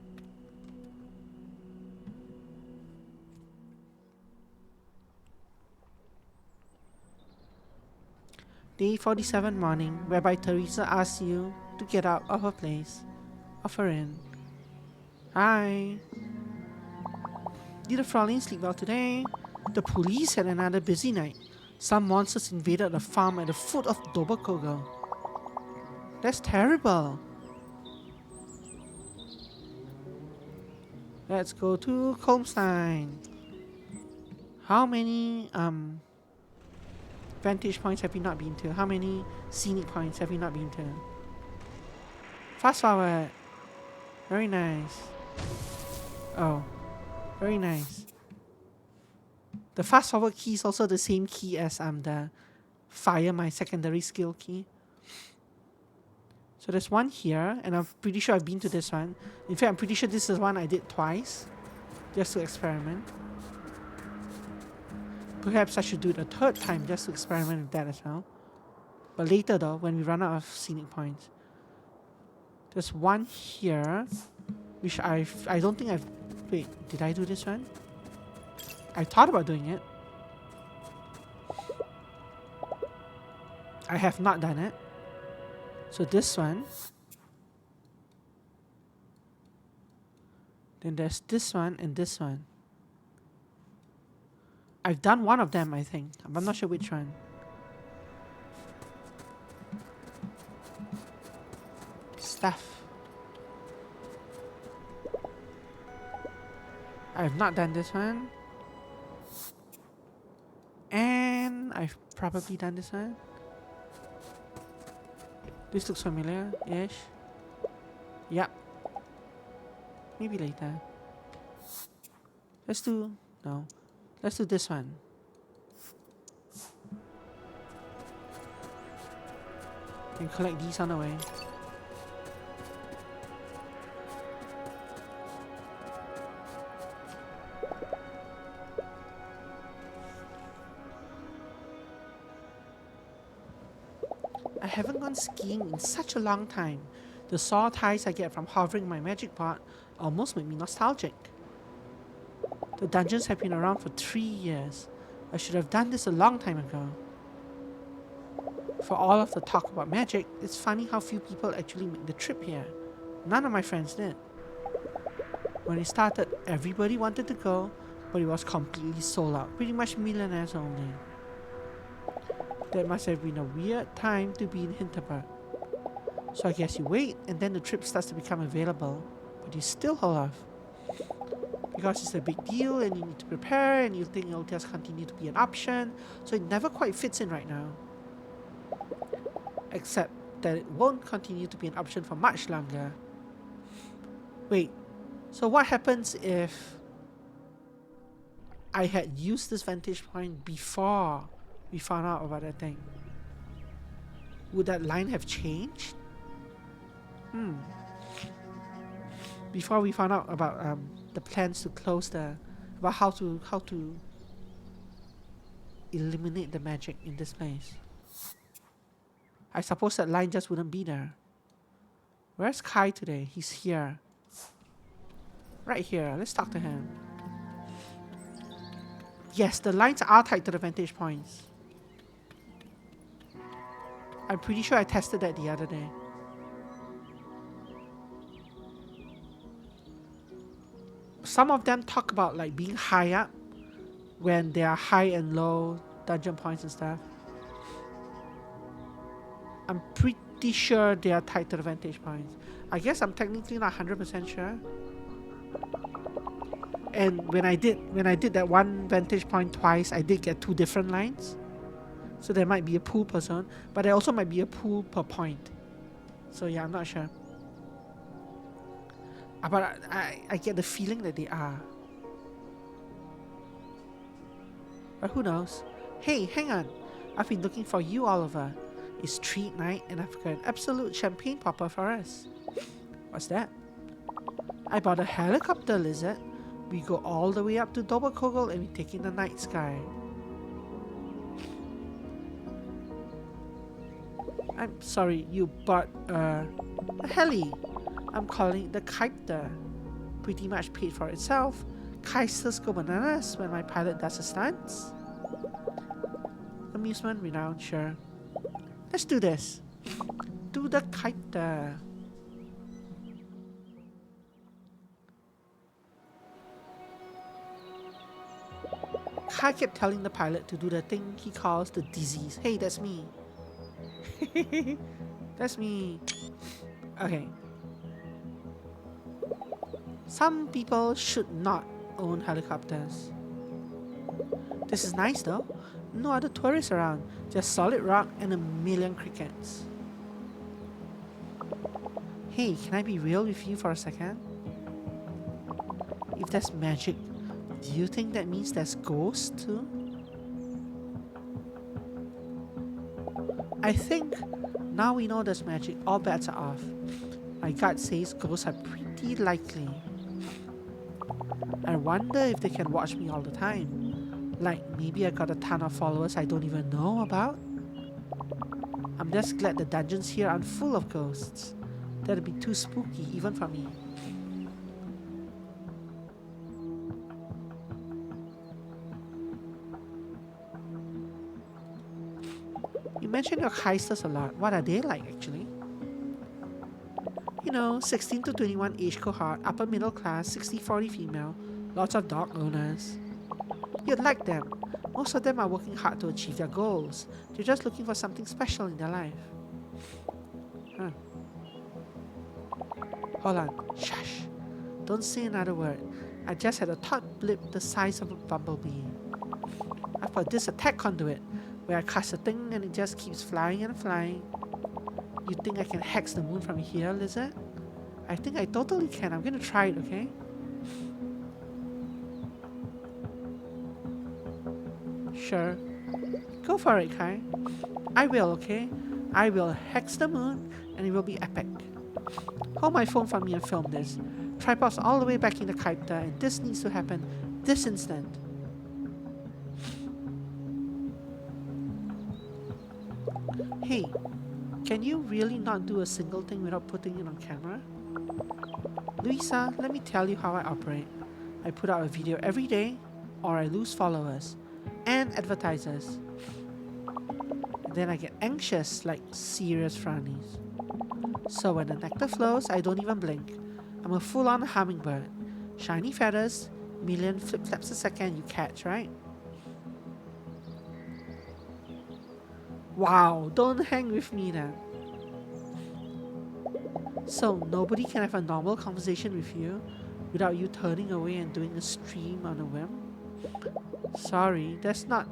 Speaker 1: Day 47 morning, whereby Teresa asks you to get out of her place. Of her in. Hi. Did the Fraulein sleep well today? The police had another busy night. Some monsters invaded the farm at the foot of Doberkogel. That's terrible. Let's go to Kolmstein. How many vantage points have you not been to? How many scenic points have you not been to? Fast forward. Very nice. Oh, very nice. The fast forward key is also the same key as the fire, my secondary skill key. So there's one here, and I'm pretty sure I've been to this one. In fact, I'm pretty sure this is one I did twice, just to experiment. Perhaps I should do it a third time just to experiment with that as well. But later though, when we run out of scenic points. There's one here, which I don't think I've... Wait, did I do this one? I thought about doing it. I have not done it. So this one. Then there's this one and this one. I've done one of them, I think. I'm not sure which one. Stuff. I have not done this one. And I've probably done this one. This looks familiar-ish. Yep. Maybe later. Let's do... No. Let's do this one. And collect these on the way. I haven't gone skiing in such a long time. The sore thighs I get from hovering my magic pot almost make me nostalgic. The dungeons have been around for 3 years. I should have done this a long time ago. For all of the talk about magic, it's funny how few people actually make the trip here. None of my friends did. When it started, everybody wanted to go, but it was completely sold out. Pretty much millionaires only. That must have been a weird time to be in Hinterberg. So I guess you wait, and then the trip starts to become available, but you still hold off. Because it's a big deal, and you need to prepare, and you think it'll just continue to be an option, so it never quite fits in right now. Except that it won't continue to be an option for much longer. Wait, so what happens if I had used this vantage point before we found out about that thing? Would that line have changed? Before we found out about the plans to close about how to eliminate the magic in this place. I suppose that line just wouldn't be there. Where's Kai today? He's here. Right here. Let's talk to him. Yes, the lines are tied to the vantage points. I'm pretty sure I tested that the other day. Some of them talk about like being high up when there are high and low dungeon points and stuff. I'm pretty sure they are tied to the vantage points. I guess I'm technically not 100% sure. And when I did that one vantage point twice, I did get 2 different lines. So there might be a pool per zone, but there also might be a pool per point. So yeah, I'm not sure. But I get the feeling that they are. But who knows? Hey, hang on. I've been looking for you, Oliver. It's treat night and I've got an absolute champagne popper for us. What's that? I bought a helicopter, Lizard. We go all the way up to Doberkogel and we take in the night sky. I'm sorry, you bought a heli. I'm calling it the Kiter. Pretty much paid for itself. Kaisers go bananas when my pilot does his stunts. Amusement, renown, sure. Let's do this. Do the Kiter. Kai kept telling the pilot to do the thing he calls the disease. Hey, that's me. That's me. Okay. Some people should not own helicopters. This is nice though. No other tourists around. Just solid rock and a million crickets. Hey, can I be real with you for a second? If there's magic, do you think that means there's ghosts too? I think now we know there's magic, all bets are off. My gut says ghosts are pretty likely. I wonder if they can watch me all the time. Like maybe I got a ton of followers I don't even know about? I'm just glad the dungeons here aren't full of ghosts. That'd be too spooky even for me. You mentioned your heisters a lot. What are they like actually? 16 to 21 age cohort, upper middle class, 60-40 female, lots of dog owners. You'd like them. Most of them are working hard to achieve their goals. They're just looking for something special in their life. Huh. Hold on. Shush. Don't say another word. I just had a thought blip the size of a bumblebee. I've got this attack conduit where I cast a thing and it just keeps flying and flying. You think I can hex the moon from here, lizard? I think I totally can. I'm gonna try it, okay? Sure. Go for it, Kai. I will, okay? I will hex the moon and it will be epic. Hold my phone for me and film this. Tripod's all the way back in the kypta and this needs to happen this instant. Hey, can you really not do a single thing without putting it on camera? Louisa, let me tell you how I operate. I put out a video every day or I lose followers and advertisers. Then I get anxious like serious frownies. So when the nectar flows, I don't even blink. I'm a full-on hummingbird. Shiny feathers, million flip-flaps a second you catch, right? Wow, don't hang with me then. So nobody can have a normal conversation with you without you turning away and doing a stream on a whim? Sorry, that's not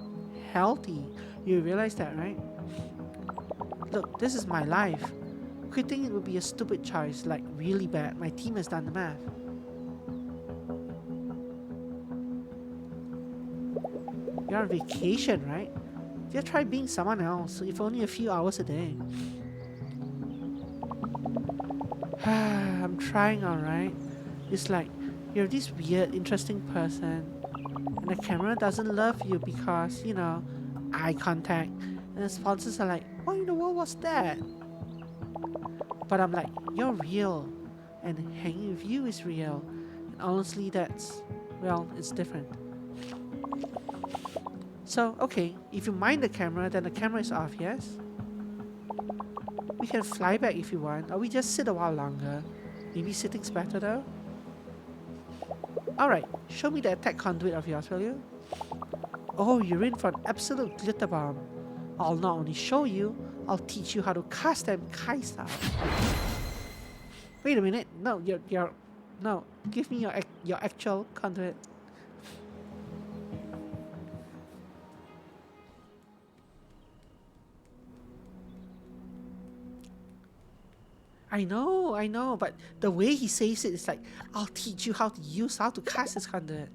Speaker 1: healthy. You realize that, right? Look, this is my life. Quitting it would be a stupid choice, like really bad. My team has done the math. You're on vacation, right? Just try being someone else, if only a few hours a day. I'm trying, alright. It's like you're this weird, interesting person, and the camera doesn't love you because, eye contact, and the sponsors are like, what in the world was that? But I'm like, you're real, and hanging with you is real. And honestly, it's different. So, okay, if you mind the camera, then the camera is off, yes? We can fly back if you want, or we just sit a while longer. Maybe sitting's better though? Alright, show me the attack conduit of yours, will you? Oh, you're in for an absolute glitter bomb. I'll not only show you, I'll teach you how to cast them Kai style. Wait a minute, no, no, give me your actual conduit. I know, but the way he says it is like, I'll teach you how to cast this conduit.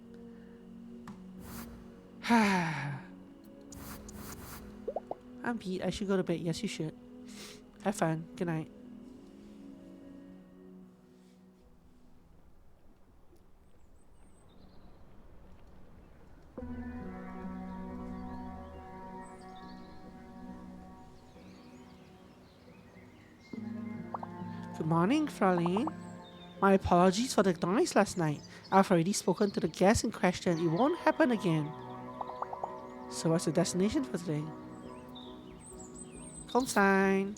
Speaker 1: I'm beat, I should go to bed. Yes, you should. Have fun. Good night. Good morning, Fraulein. My apologies for the noise last night. I've already spoken to the guest in question. It won't happen again. So what's the destination for today? Home sign.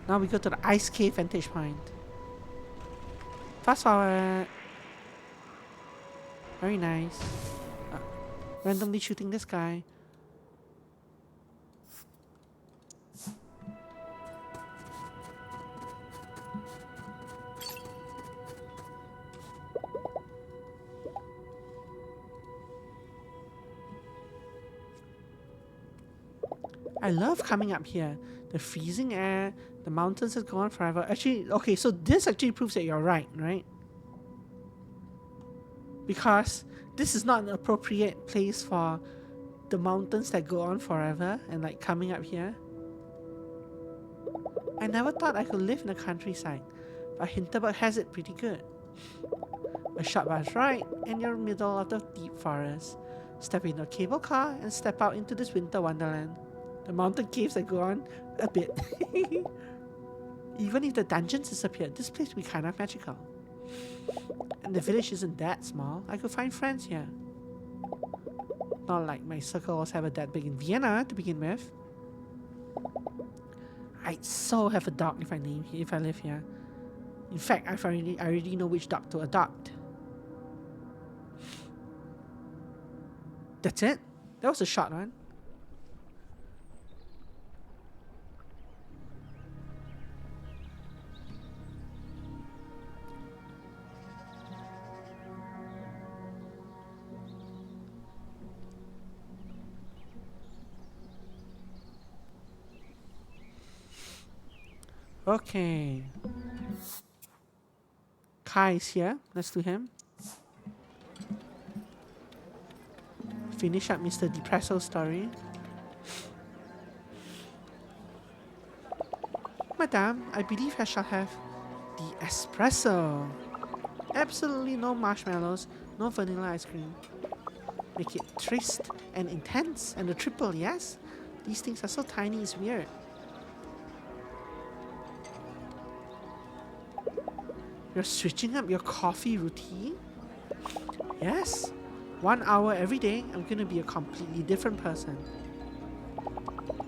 Speaker 1: Now we go to the ice cave vantage point. Fast forward. Very nice. Randomly shooting this guy. I love coming up here. The freezing air, the mountains have gone forever. Actually, okay, so this actually proves that you're right? Because this is not an appropriate place for the mountains that go on forever and like coming up here. I never thought I could live in the countryside, but Hinterberg has it pretty good. A short bus ride, and you're in the middle of the deep forest. Step into a cable car and step out into this winter wonderland. The mountain caves that go on a bit. Even if the dungeons disappeared, this place will be kind of magical. And the village isn't that small. I could find friends here. Not like my circle was ever that big in Vienna to begin with. I'd so have a dog if I live here. In fact, I already know which dog to adopt. That's it? That was a short one. Okay. Kai is here. Let's do him. Finish up Mr. Depresso's story. Madame, I believe I shall have the espresso. Absolutely no marshmallows, no vanilla ice cream. Make it triste and intense and a triple, yes? These things are so tiny, it's weird. You're switching up your coffee routine? Yes. 1 hour every day, I'm gonna be a completely different person.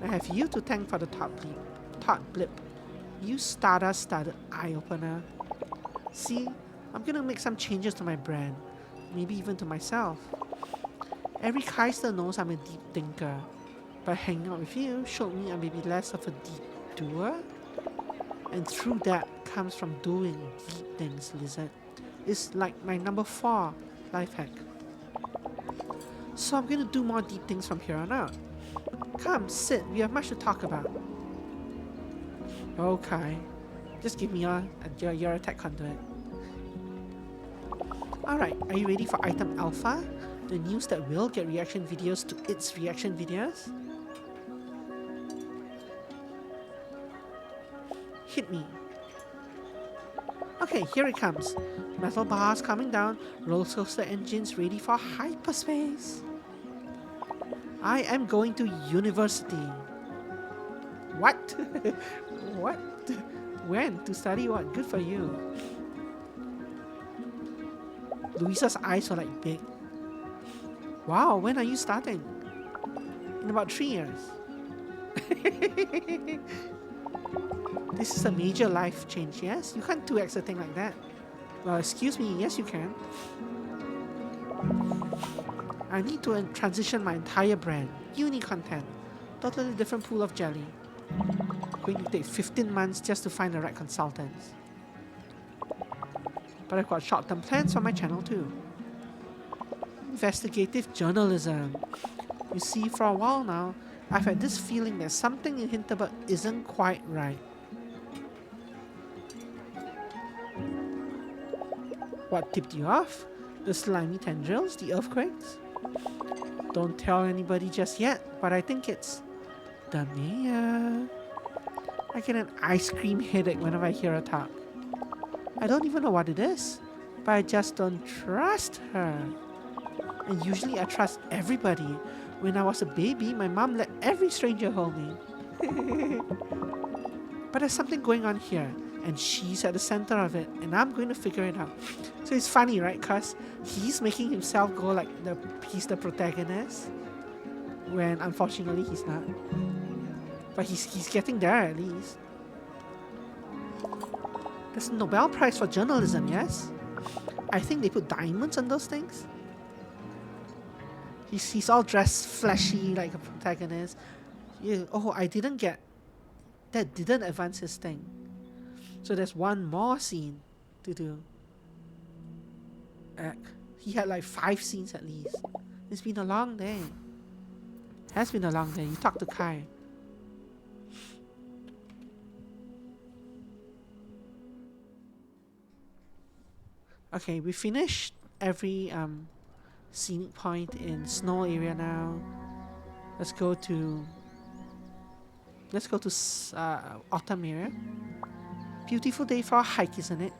Speaker 1: I have you to thank for the thought blip. You started eye-opener. See, I'm gonna make some changes to my brand. Maybe even to myself. Every Kaister knows I'm a deep thinker. But hanging out with you showed me I'm maybe less of a deep doer. And through that comes from doing deep things, Lizard. It's like my number 4 life hack. So I'm gonna do more deep things from here on out. Come, sit, we have much to talk about. Okay. Just give me your attack conduit. Alright, are you ready for item alpha? The news that will get reaction videos to its reaction videos? Hit me. Okay, here it comes. Metal bars coming down, roller coaster engines ready for hyperspace. I am going to university. What? What? When? To study what? Good for you. Louisa's eyes were like big. Wow, when are you starting? In about 3 years. This is a major life change, yes? You can't 2x a thing like that. Well, excuse me, yes you can. I need to transition my entire brand. Uni content. Totally different pool of jelly. Going to take 15 months just to find the right consultants. But I've got short-term plans for my channel too. Investigative journalism. You see, for a while now, I've had this feeling that something in Hinterberg isn't quite right. What tipped you off? The slimy tendrils? The earthquakes? Don't tell anybody just yet, but I think it's the mayor. I get an ice cream headache whenever I hear her talk. I don't even know what it is, but I just don't trust her. And usually I trust everybody. When I was a baby, my mom let every stranger hold me. But there's something going on here, and she's at the center of it, and I'm going to figure it out. So it's funny, right? Cause he's making himself go like he's the protagonist, when unfortunately he's not. But he's getting there at least. There's a Nobel Prize for journalism, yes? I think they put diamonds on those things. He's all dressed flashy like a protagonist. Yeah, oh, I didn't get... That didn't advance his thing. So there's one more scene to do. He had like 5 scenes at least. It's been a long day. Has been a long day. You talk to Kai. Okay, we finished every scenic point in snow area now. Let's go to autumn area. Beautiful day for a hike, isn't it?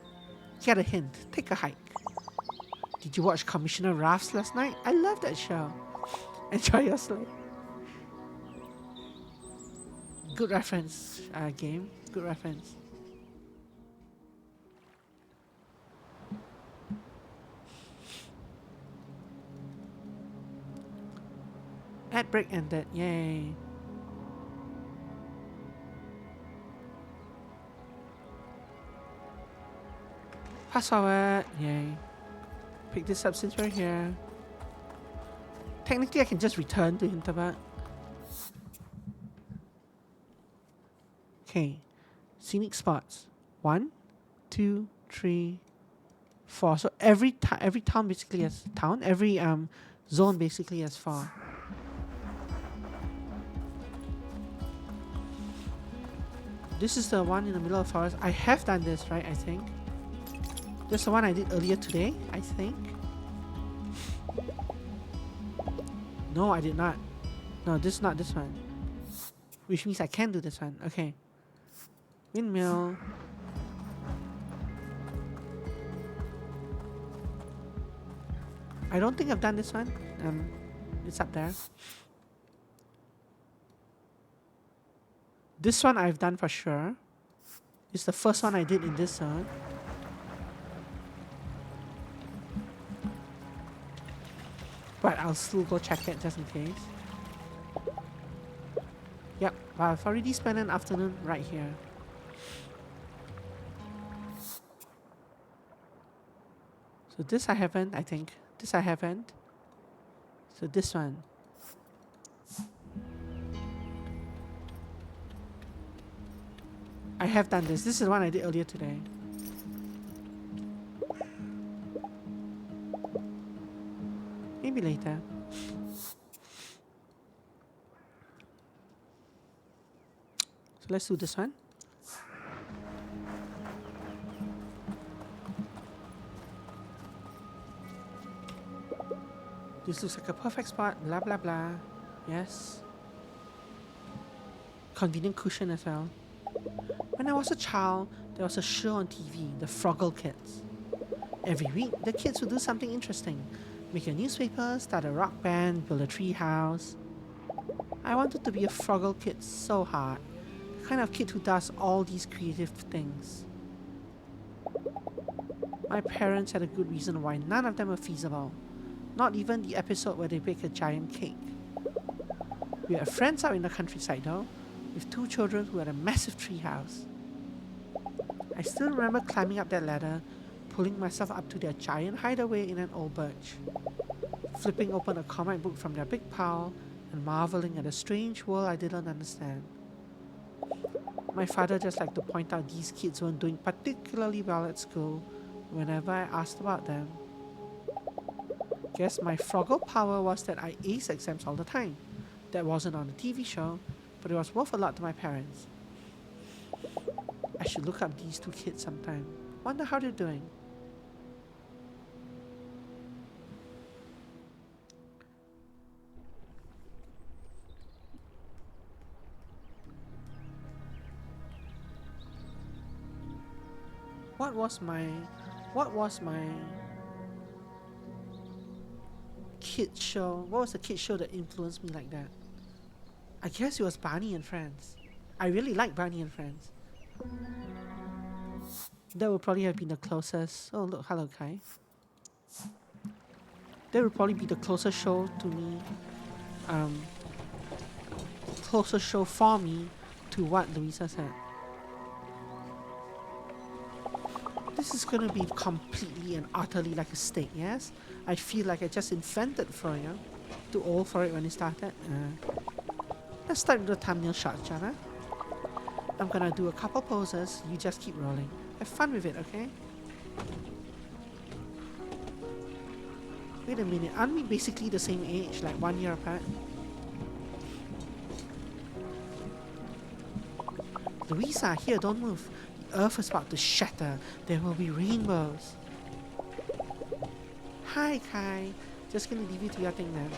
Speaker 1: Get a hint. Take a hike. Did you watch Commissioner Rafts last night? I love that show. Enjoy your sleep. Good reference, game. Good reference. Ad break ended. Yay. Fast forward. Yay. Pick this up since we're here. Technically, I can just return to Hinterberg. Okay. Scenic spots. 1, 2, 3, 4. So every town basically has town. Every zone basically has 4. This is the one in the middle of the forest. I have done this, right? I think. This is the one I did earlier today, I think. No, I did not. No, this is not this one. Which means I can do this one. Okay. Windmill. I don't think I've done this one. It's up there. This one I've done for sure. It's the first one I did in this zone. But I'll still go check it just in case. Yep, I've already spent an afternoon right here. So this I haven't, I think. This I haven't. So this one. I have done this. This is the one I did earlier today. Maybe later. So let's do this one. This looks like a perfect spot. Blah blah blah. Yes. Convenient cushion as well. When I was a child, there was a show on TV, The Froggle Kids. Every week, the kids would do something interesting. Make a newspaper, start a rock band, build a tree house. I wanted to be a Froggle kid so hard. The kind of kid who does all these creative things. My parents had a good reason why none of them were feasible. Not even the episode where they bake a giant cake. We had friends out in the countryside though, with 2 children who had a massive tree house. I still remember climbing up that ladder, pulling myself up to their giant hideaway in an old birch, flipping open a comic book from their big pile and marveling at a strange world I didn't understand. My father just liked to point out these kids weren't doing particularly well at school whenever I asked about them. Guess my Froggle power was that I aced exams all the time. That wasn't on the TV show, but it was worth a lot to my parents. I should look up these 2 kids sometime. Wonder how they're doing. What was my kid show? What was the kid show that influenced me like that? I guess it was Barney and Friends. I really like Barney and Friends. That would probably have been the closest. Oh look, hello Kai. That would probably be the closest show to me. Closest show for me to what Louisa said. This is gonna be completely and utterly like a steak, yes? I feel like I just invented Froyo. Too old for it when it started. Let's start with the thumbnail shot, Jana. I'm gonna do a couple poses, you just keep rolling. Have fun with it, okay? Wait a minute, aren't we basically the same age, like 1 year apart? Louisa, here, don't move. The earth is about to shatter. There will be rainbows. Hi, Kai. Just gonna leave you to your thing now.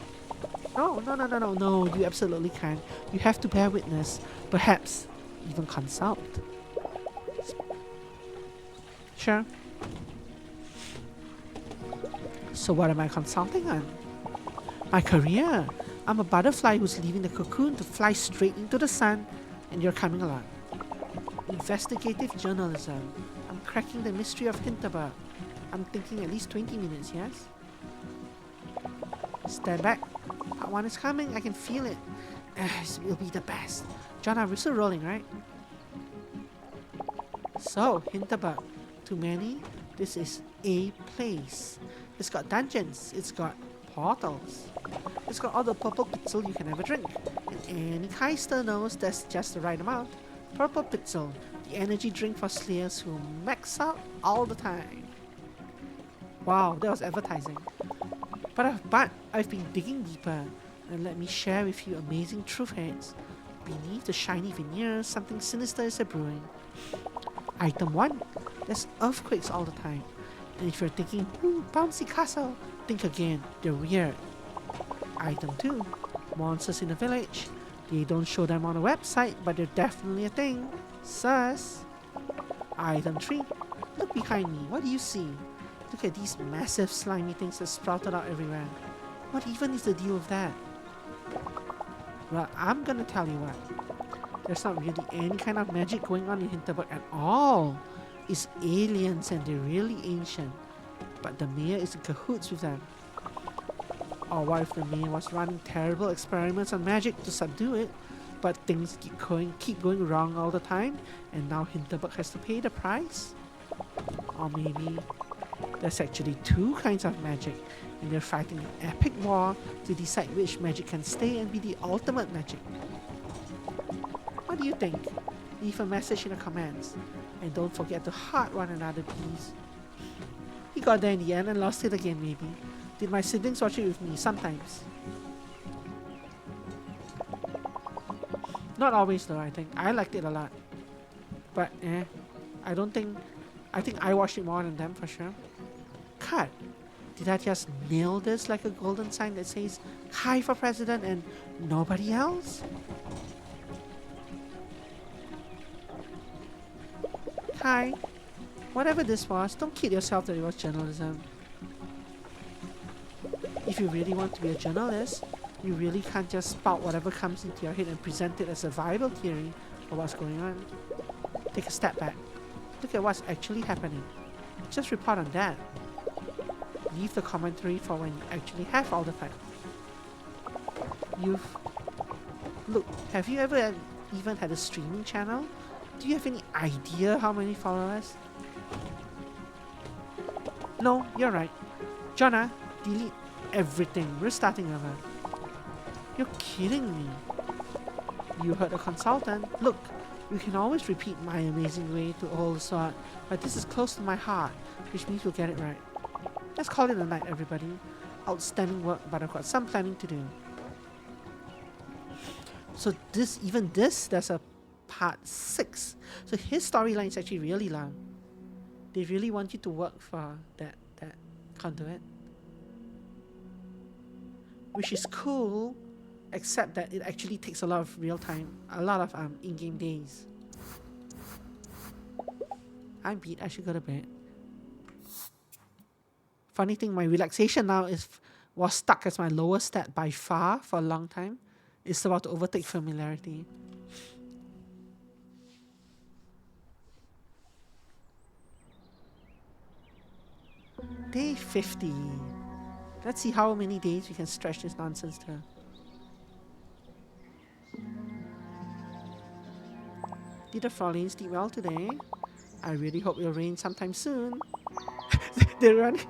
Speaker 1: No, you absolutely can't. You have to bear witness. Perhaps even consult. Sure. So what am I consulting on? My career. I'm a butterfly who's leaving the cocoon to fly straight into the sun, and you're coming along. Investigative journalism. I'm cracking the mystery of Hinterberg. I'm thinking at least 20 minutes, yes? Stand back. Part 1 is coming, I can feel it. This will be the best. Jonah, we're still rolling, right? So, Hinterberg. To many, this is a place. It's got dungeons, it's got portals, it's got all the purple pixel you can ever drink. And any Keister knows that's just the right amount. Purple pixel, the energy drink for slayers who max out all the time. Wow, that was advertising. But I've been digging deeper, and let me share with you amazing truth heads. Beneath the shiny veneer, something sinister is brewing. Item 1. There's earthquakes all the time. And if you're thinking, bouncy castle, think again, they're weird. Item 2. Monsters in the village. They don't show them on a website, but they're definitely a thing. Sus. Item 3. Look behind me, what do you see? Look at these massive slimy things that sprouted out everywhere. What even is the deal with that? Well, I'm gonna tell you what. There's not really any kind of magic going on in Hinterberg at all. It's aliens and they're really ancient. But the mayor is in cahoots with them. Or what if the mayor was running terrible experiments on magic to subdue it, but things keep going wrong all the time, and now Hinterberg has to pay the price? Or maybe there's actually two kinds of magic, and they're fighting an epic war to decide which magic can stay and be the ultimate magic. What do you think? Leave a message in the comments, and don't forget to heart one another, please. He got there in the end and lost it again, maybe. Did my siblings watch it with me? Sometimes. Not always though, I think. I liked it a lot. But I think I watched it more than them for sure. Cut. Did I just nail this like a golden sign that says Kai for president and nobody else? Kai, whatever this was, don't kid yourself that it was journalism. If you really want to be a journalist, you really can't just spout whatever comes into your head and present it as a viable theory of what's going on. Take a step back. Look at what's actually happening. Just report on that. Leave the commentary for when you actually have all the facts. Look, have you ever even had a streaming channel? Do you have any idea how many followers? No, you're right. Jonah, delete everything. We're starting over. You're kidding me. You heard a consultant. Look, you can always repeat my amazing way to hold the sword, but this is close to my heart, which means we'll get it right. Let's call it a night, everybody. Outstanding work, but I've got some planning to do. So there's a part 6. So his storyline is actually really long. They really want you to work for that conduit. Which is cool, except that it actually takes a lot of real time, a lot of in-game days. I'm beat, I should go to bed. Funny thing, my relaxation now was stuck as my lowest stat by far for a long time. It's about to overtake familiarity. Day 50. Let's see how many days we can stretch this nonsense to. Did the Fraulein sleep well today? I really hope it'll rain sometime soon. They're running.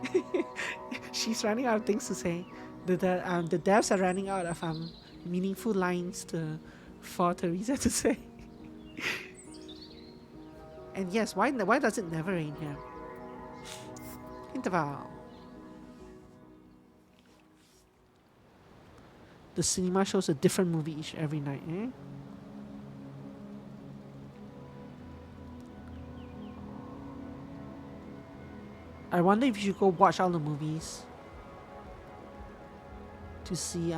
Speaker 1: She's running out of things to say. The devs are running out of meaningful lines for Teresa to say. And yes, why does it never rain here? Interval. The cinema shows a different movie every night, eh? I wonder if you should go watch all the movies to see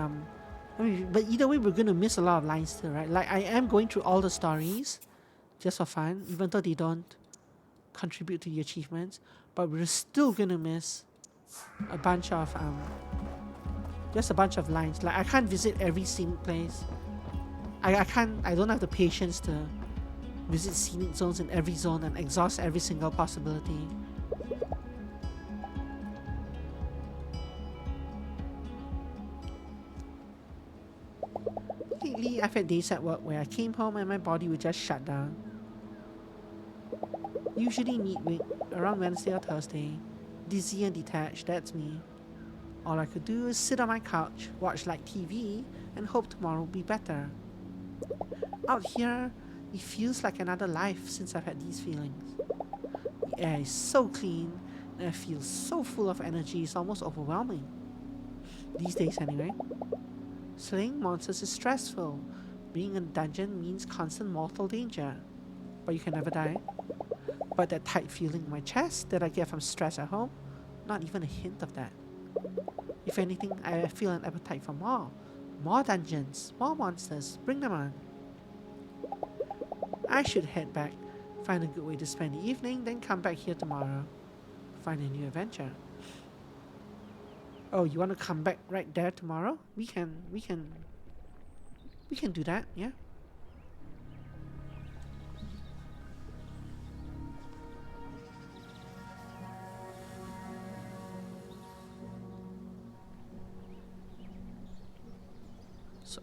Speaker 1: but either way we're gonna miss a lot of lines too, right? Like I am going through all the stories just for fun, even though they don't contribute to the achievements, but we're still gonna miss a bunch of just a bunch of lines. Like I can't visit every scenic place. I don't have the patience to visit scenic zones in every zone and exhaust every single possibility. Lately, I've had days at work where I came home and my body would just shut down. Usually midweek, around Wednesday or Thursday. Dizzy and detached, that's me. All I could do is sit on my couch, watch light TV, and hope tomorrow will be better. Out here, it feels like another life since I've had these feelings. The air is so clean, and I feel so full of energy, it's almost overwhelming. These days, anyway. Slaying monsters is stressful. Being in a dungeon means constant mortal danger. But you can never die. But that tight feeling in my chest that I get from stress at home, not even a hint of that. If anything, I feel an appetite for more. More dungeons, more monsters, bring them on. I should head back, find a good way to spend the evening, then come back here tomorrow. Find a new adventure. Oh, you want to come back right there tomorrow? We can do that, yeah? So,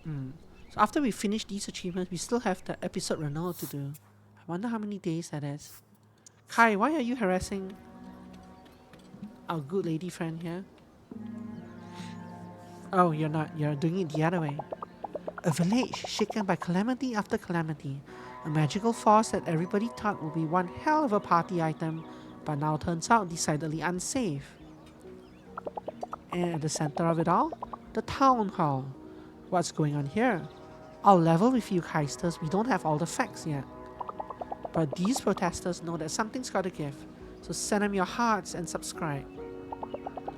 Speaker 1: so after we finish these achievements, we still have the episode renewal to do. I wonder how many days that is. Kai, why are you harassing our good lady friend here? Oh, you're not. You're doing it the other way. A village shaken by calamity after calamity. A magical force that everybody thought would be one hell of a party item, but now turns out decidedly unsafe. And at the center of it all, the town hall. What's going on here? I'll level with you heisters, we don't have all the facts yet. But these protesters know that something's gotta give, so send them your hearts and subscribe.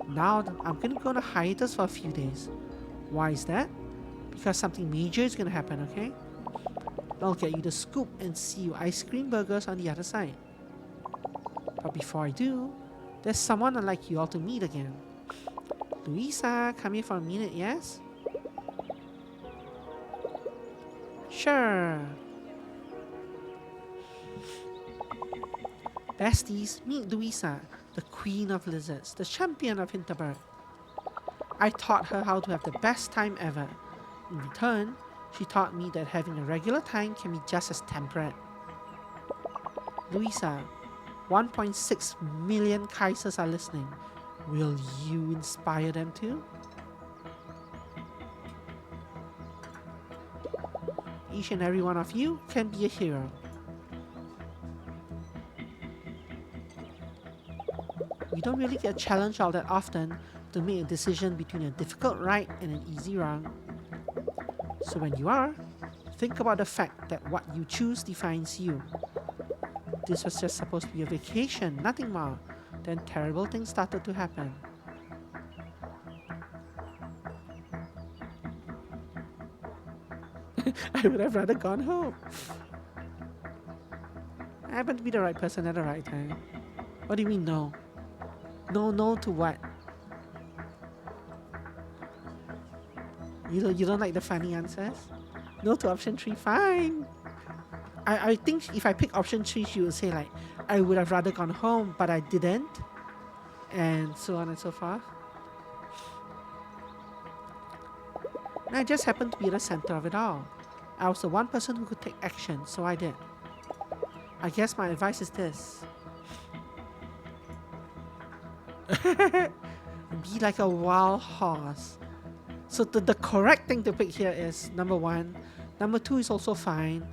Speaker 1: Now I'm gonna hiatus for a few days. Why is that? Because something major is gonna happen, okay? I'll get you the scoop and see you ice cream burgers on the other side. But before I do, there's someone I'd like you all to meet again. Louisa, come here for a minute, yes? Sure. Besties, meet Louisa, the queen of lizards, the champion of Hinterberg. I taught her how to have the best time ever. In return, she taught me that having a regular time can be just as temperate. Louisa, 1.6 million Kaisers are listening. Will you inspire them too? Each and every one of you can be a hero. We don't really get challenged all that often to make a decision between a difficult right and an easy wrong. So when you are, think about the fact that what you choose defines you. This was just supposed to be a vacation, nothing more. Then terrible things started to happen. I would have rather gone home. I happened to be the right person at the right time. What do you mean no? No to what? You don't like the funny answers? No to option 3, fine. I think if I pick option 3, she would say like, I would have rather gone home, but I didn't. And so on and so forth. And I just happened to be at the center of it all. I was the one person who could take action, so I did. I guess my advice is this. Be like a wild horse. So the correct thing to pick here is number 1. Number 2 is also fine.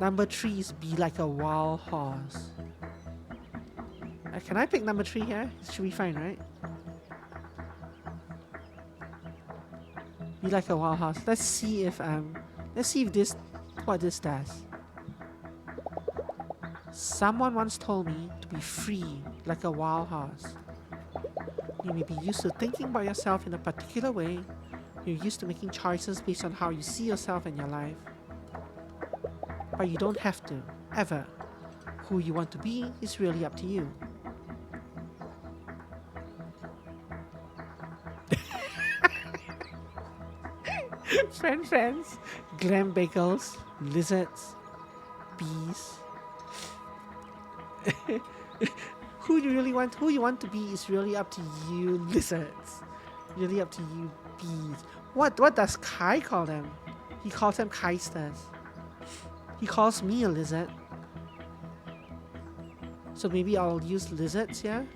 Speaker 1: Number 3 is be like a wild horse. Can I pick number 3 here? It should be fine, right? Be like a wild horse. Let's see if this what this does. Someone once told me to be free like a wild horse. You may be used to thinking about yourself in a particular way. You're used to making choices based on how you see yourself in your life. But you don't have to, ever. Who you want to be is really up to you. Friends, glam bagels, lizards, bees. Who you want to be is really up to you, lizards. Really up to you, bees. What does Kai call them? He calls them Kaisters. He calls me a lizard. So maybe I'll use lizards here.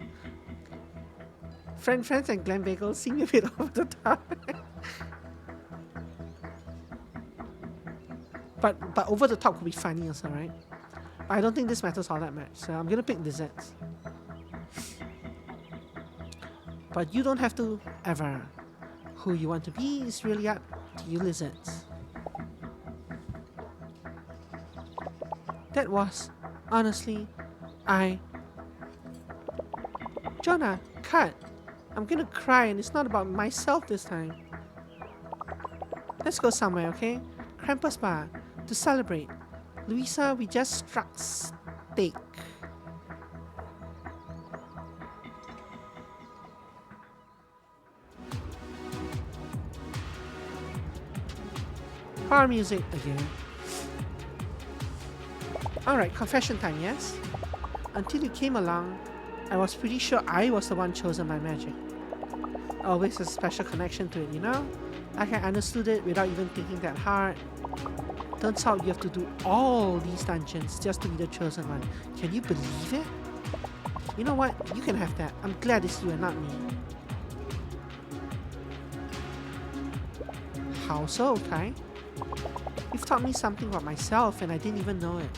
Speaker 1: Friends and glam bagels seem a bit over the top. but over the top could be funny also, right? But I don't think this matters all that much, so I'm gonna pick lizards. But you don't have to ever. Who you want to be is really up to you, lizards. That was, honestly, Jonah, cut. I'm gonna cry and it's not about myself this time. Let's go somewhere, okay? Krampus Bar, to celebrate. Louisa, we just struck steak. Horror music again. Alright, confession time, yes? Until you came along, I was pretty sure I was the one chosen by magic. Always a special connection to it, you know? Like I understood it without even thinking that hard. Turns out you have to do all these dungeons just to be the chosen one. Can you believe it? You know what? You can have that. I'm glad it's you and not me. How so, Kai? You've taught me something about myself and I didn't even know it.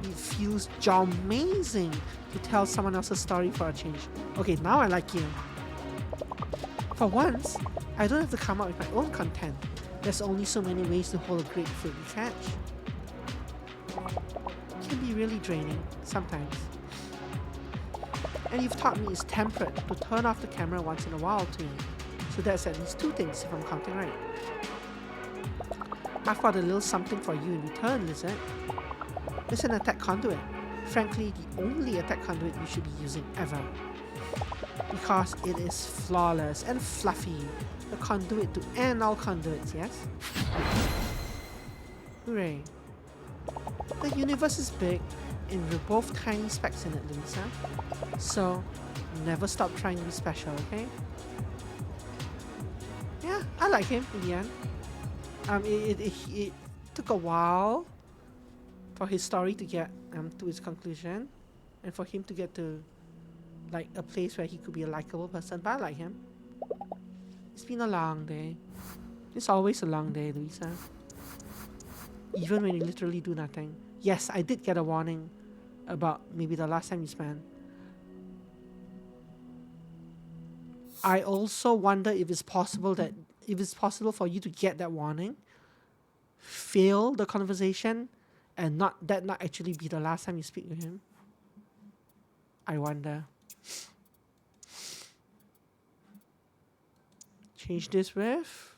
Speaker 1: It feels amazing to tell someone else's story for a change. Okay, now I like you. For once, I don't have to come up with my own content. There's only so many ways to hold a grapefruit you catch. It can be really draining, sometimes. And you've taught me it's temperate to turn off the camera once in a while too. So that's at least 2 things if I'm counting right. I've got a little something for you in return, lizard. It's an attack conduit. Frankly, the only attack conduit you should be using ever. Because it is flawless and fluffy. The conduit to end all conduits, yes? Hooray. The universe is big and we're both tiny specks in it, Louisa. So, never stop trying to be special, okay? Yeah, I like him in the end. It took a while for his story to get to its conclusion and for him to get to like a place where he could be a likable person, but I like him. It's been a long day. It's always a long day, Louisa. Even when you literally do nothing. Yes, I did get a warning about maybe the last time you spent. I also wonder if it's possible for you to get that warning, fail the conversation, and not actually be the last time you speak with him. I wonder. Change this with.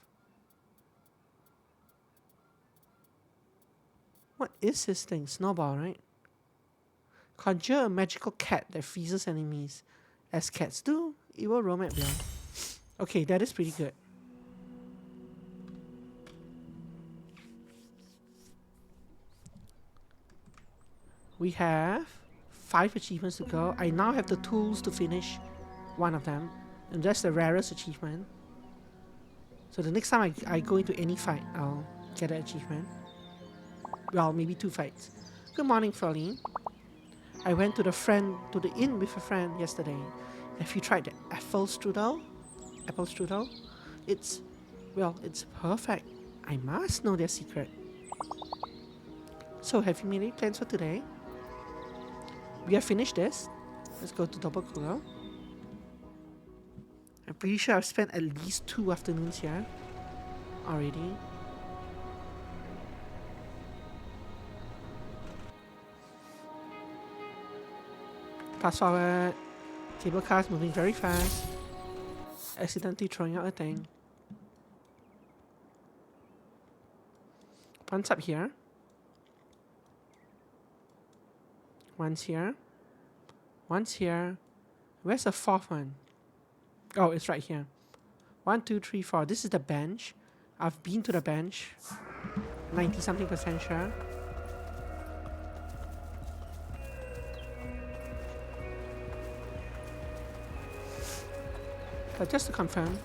Speaker 1: What is this thing? Snowball, right? Conjure a magical cat that freezes enemies. As cats do, it will roam at will. Okay, that is pretty good. We have 5 achievements to go. I now have the tools to finish one of them. And that's the rarest achievement. So the next time I go into any fight, I'll get an achievement. Well, maybe 2 fights. Good morning, Fraulein. I went to the inn with a friend yesterday. Have you tried the apple strudel? It's perfect. I must know their secret. So, have you made any plans for today? We have finished this. Let's go to Double Cooler. I'm pretty sure I've spent at least 2 afternoons here already. Fast forward. Cable car's moving very fast. Accidentally throwing out a thing. One's up here. One's here. One's here. Where's the 4th one? Oh, it's right here. 1, 2, 3, 4. This is the bench. I've been to the bench. 90-something% sure. But just to confirm.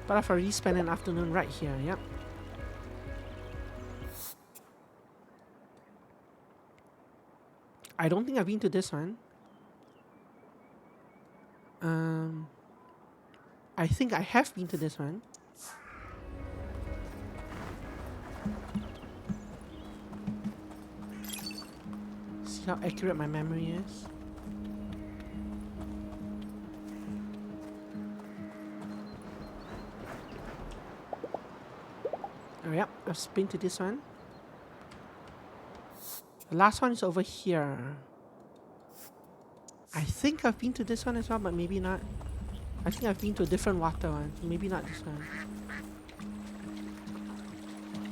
Speaker 1: But I've already spent an afternoon right here, yep. I don't think I've been to this one. I think I have been to this one. See how accurate my memory is. Oh, yep, I've been to this one. The last one is over here. I think I've been to this one as well, but maybe not. I think I've been to a different water one. Maybe not this one.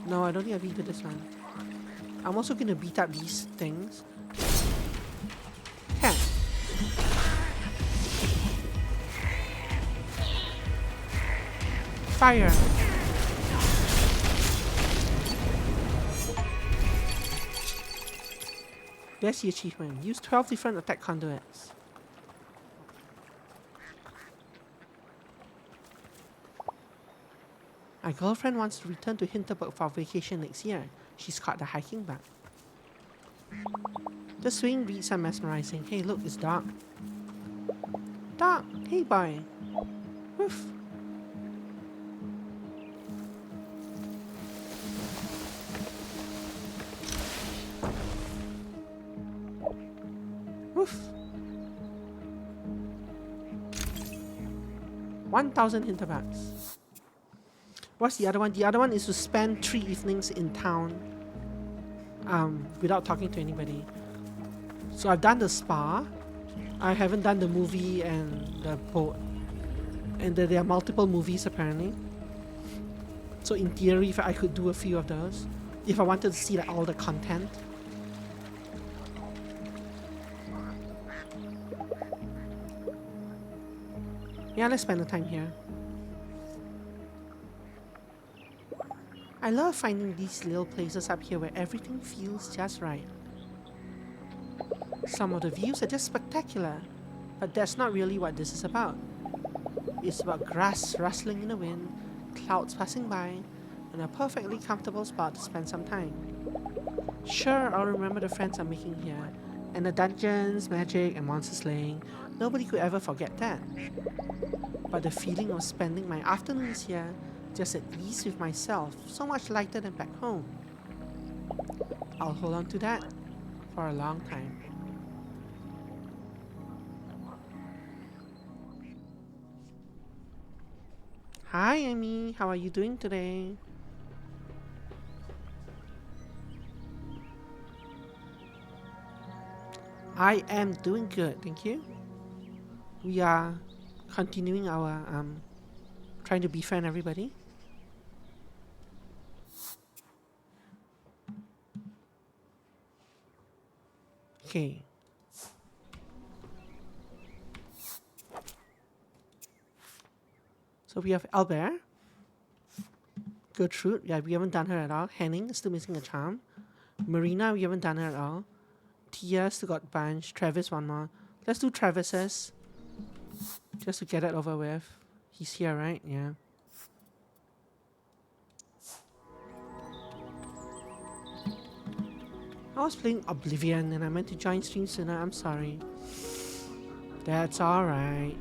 Speaker 1: No, I don't think I've been to this one. I'm also going to beat up these things. Cat. Fire. There's the achievement. Use 12 different attack conduits. My girlfriend wants to return to Hinterberg for vacation next year. She's caught the hiking bug. The swing reads are mesmerizing. Hey look, it's dark. Dark! Hey boy! Woof! Woof! 1,000 Hinterbergs. What's the other one? The other one is to spend 3 evenings in town without talking to anybody. So I've done the spa. I haven't done the movie and the boat. And there are multiple movies apparently. So in theory, if I could do a few of those. If I wanted to see like, all the content. Yeah, let's spend the time here. I love finding these little places up here where everything feels just right. Some of the views are just spectacular, but that's not really what this is about. It's about grass rustling in the wind, clouds passing by, and a perfectly comfortable spot to spend some time. Sure, I'll remember the friends I'm making here, and the dungeons, magic, and monster slaying. Nobody could ever forget that. But the feeling of spending my afternoons here, just at ease with myself, so much lighter than back home. I'll hold on to that for a long time. Hi Amy, how are you doing today? I am doing good, thank you. We are continuing our trying to befriend everybody. Okay. So we have Albert. Gertrude, yeah, we haven't done her at all. Henning is still missing a charm. Marina, we haven't done her at all. Tia still got bunch. Travis, one more. Let's do Travis's. Just to get it over with. He's here, right? Yeah. I was playing Oblivion and I meant to join stream sooner. I'm sorry. That's alright.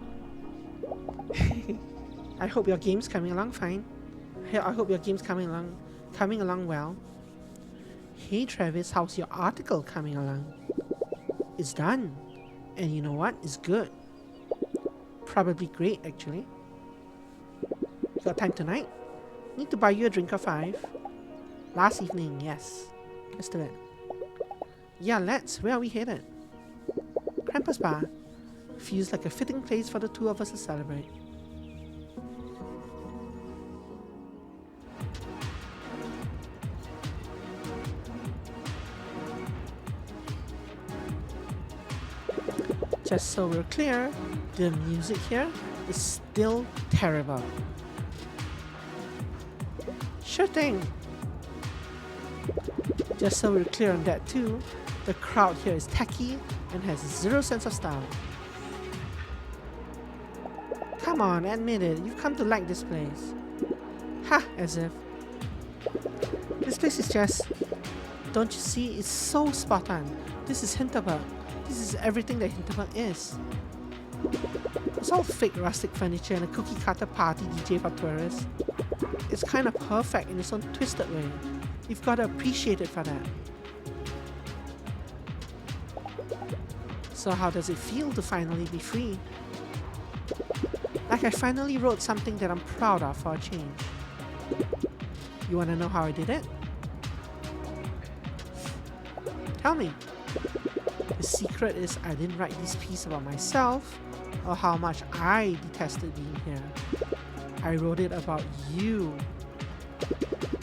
Speaker 1: I hope your game's coming along fine. I hope your game's coming along well. Hey Travis, how's your article coming along? It's done. And you know what? It's good. Probably great actually. You got time tonight? Need to buy you a drink or 5. Last evening, yes. Let's do it. Yeah, let's. Where are we headed? Krampus Bar. Feels like a fitting place for the two of us to celebrate. Just so we're clear, the music here is still terrible. Sure thing. Just so we're clear on that too, the crowd here is tacky and has zero sense of style. Come on, admit it, you've come to like this place. Ha, as if. This place is just... Don't you see? It's so spot on. This is Hinterberg. This is everything that Hinterberg is. It's all fake rustic furniture and a cookie cutter party DJ for tourists. It's kind of perfect in its own twisted way. You've got to appreciate it for that. So how does it feel to finally be free? Like I finally wrote something that I'm proud of for a change. You want to know how I did it? Tell me. The secret is I didn't write this piece about myself or how much I detested being here. I wrote it about you.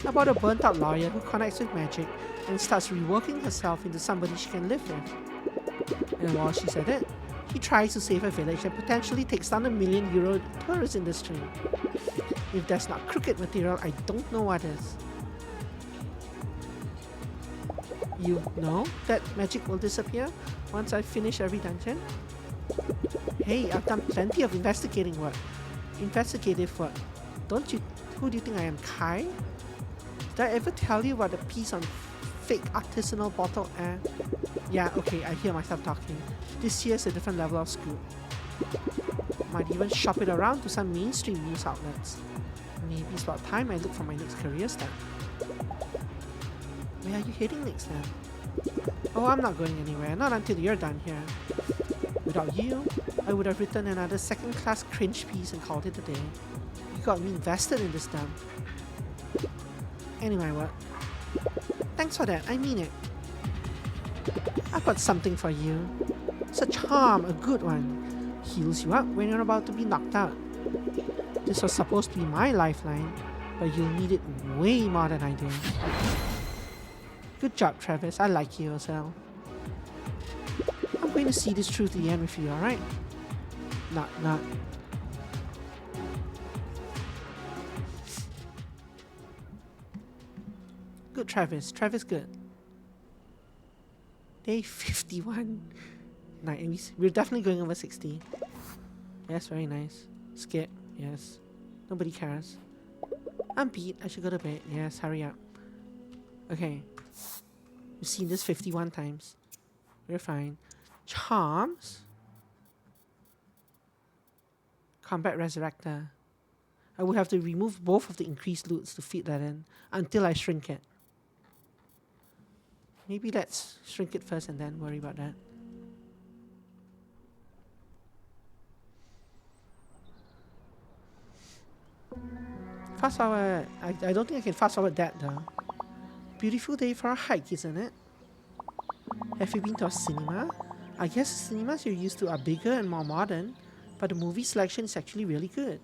Speaker 1: About a burnt out lawyer who connects with magic and starts reworking herself into somebody she can live with. And while she's at it, he tries to save a village and potentially takes down the €1 million tourist industry. If that's not crooked material, I don't know what is. You know that magic will disappear once I finish every dungeon? Hey, I've done plenty of investigative work. Who do you think I am, Kai? Did I ever tell you about the piece on fake artisanal bottle air? Yeah, okay, I hear myself talking. This year's a different level of scoop. Might even shop it around to some mainstream news outlets. Maybe it's about time I look for my next career step. Where are you heading next then? Oh, I'm not going anywhere, not until you're done here. Without you, I would have written another second-class cringe piece and called it a day. You got me invested in this dump. Anyway, what? Thanks for that, I mean it. I've got something for you. It's a charm, a good one. Heals you up when you're about to be knocked out. This was supposed to be my lifeline, but you'll need it way more than I do. Good job, Travis. I like you as well. I'm going to see this through to the end with you, alright? Not. Good, Travis. Travis, good. Day 51. Nice. We're definitely going over 60. Yes, very nice. Skip. Yes. Nobody cares. I'm beat. I should go to bed. Yes, hurry up. Okay. We've seen this 51 times. We're fine. Charms. Combat Resurrector. I would have to remove both of the increased loots to fit that in until I shrink it. Maybe let's shrink it first and then worry about that. Fast forward. I don't think I can fast forward that though. Beautiful day for a hike, isn't it? Have you been to a cinema? I guess the cinemas you're used to are bigger and more modern, but the movie selection is actually really good.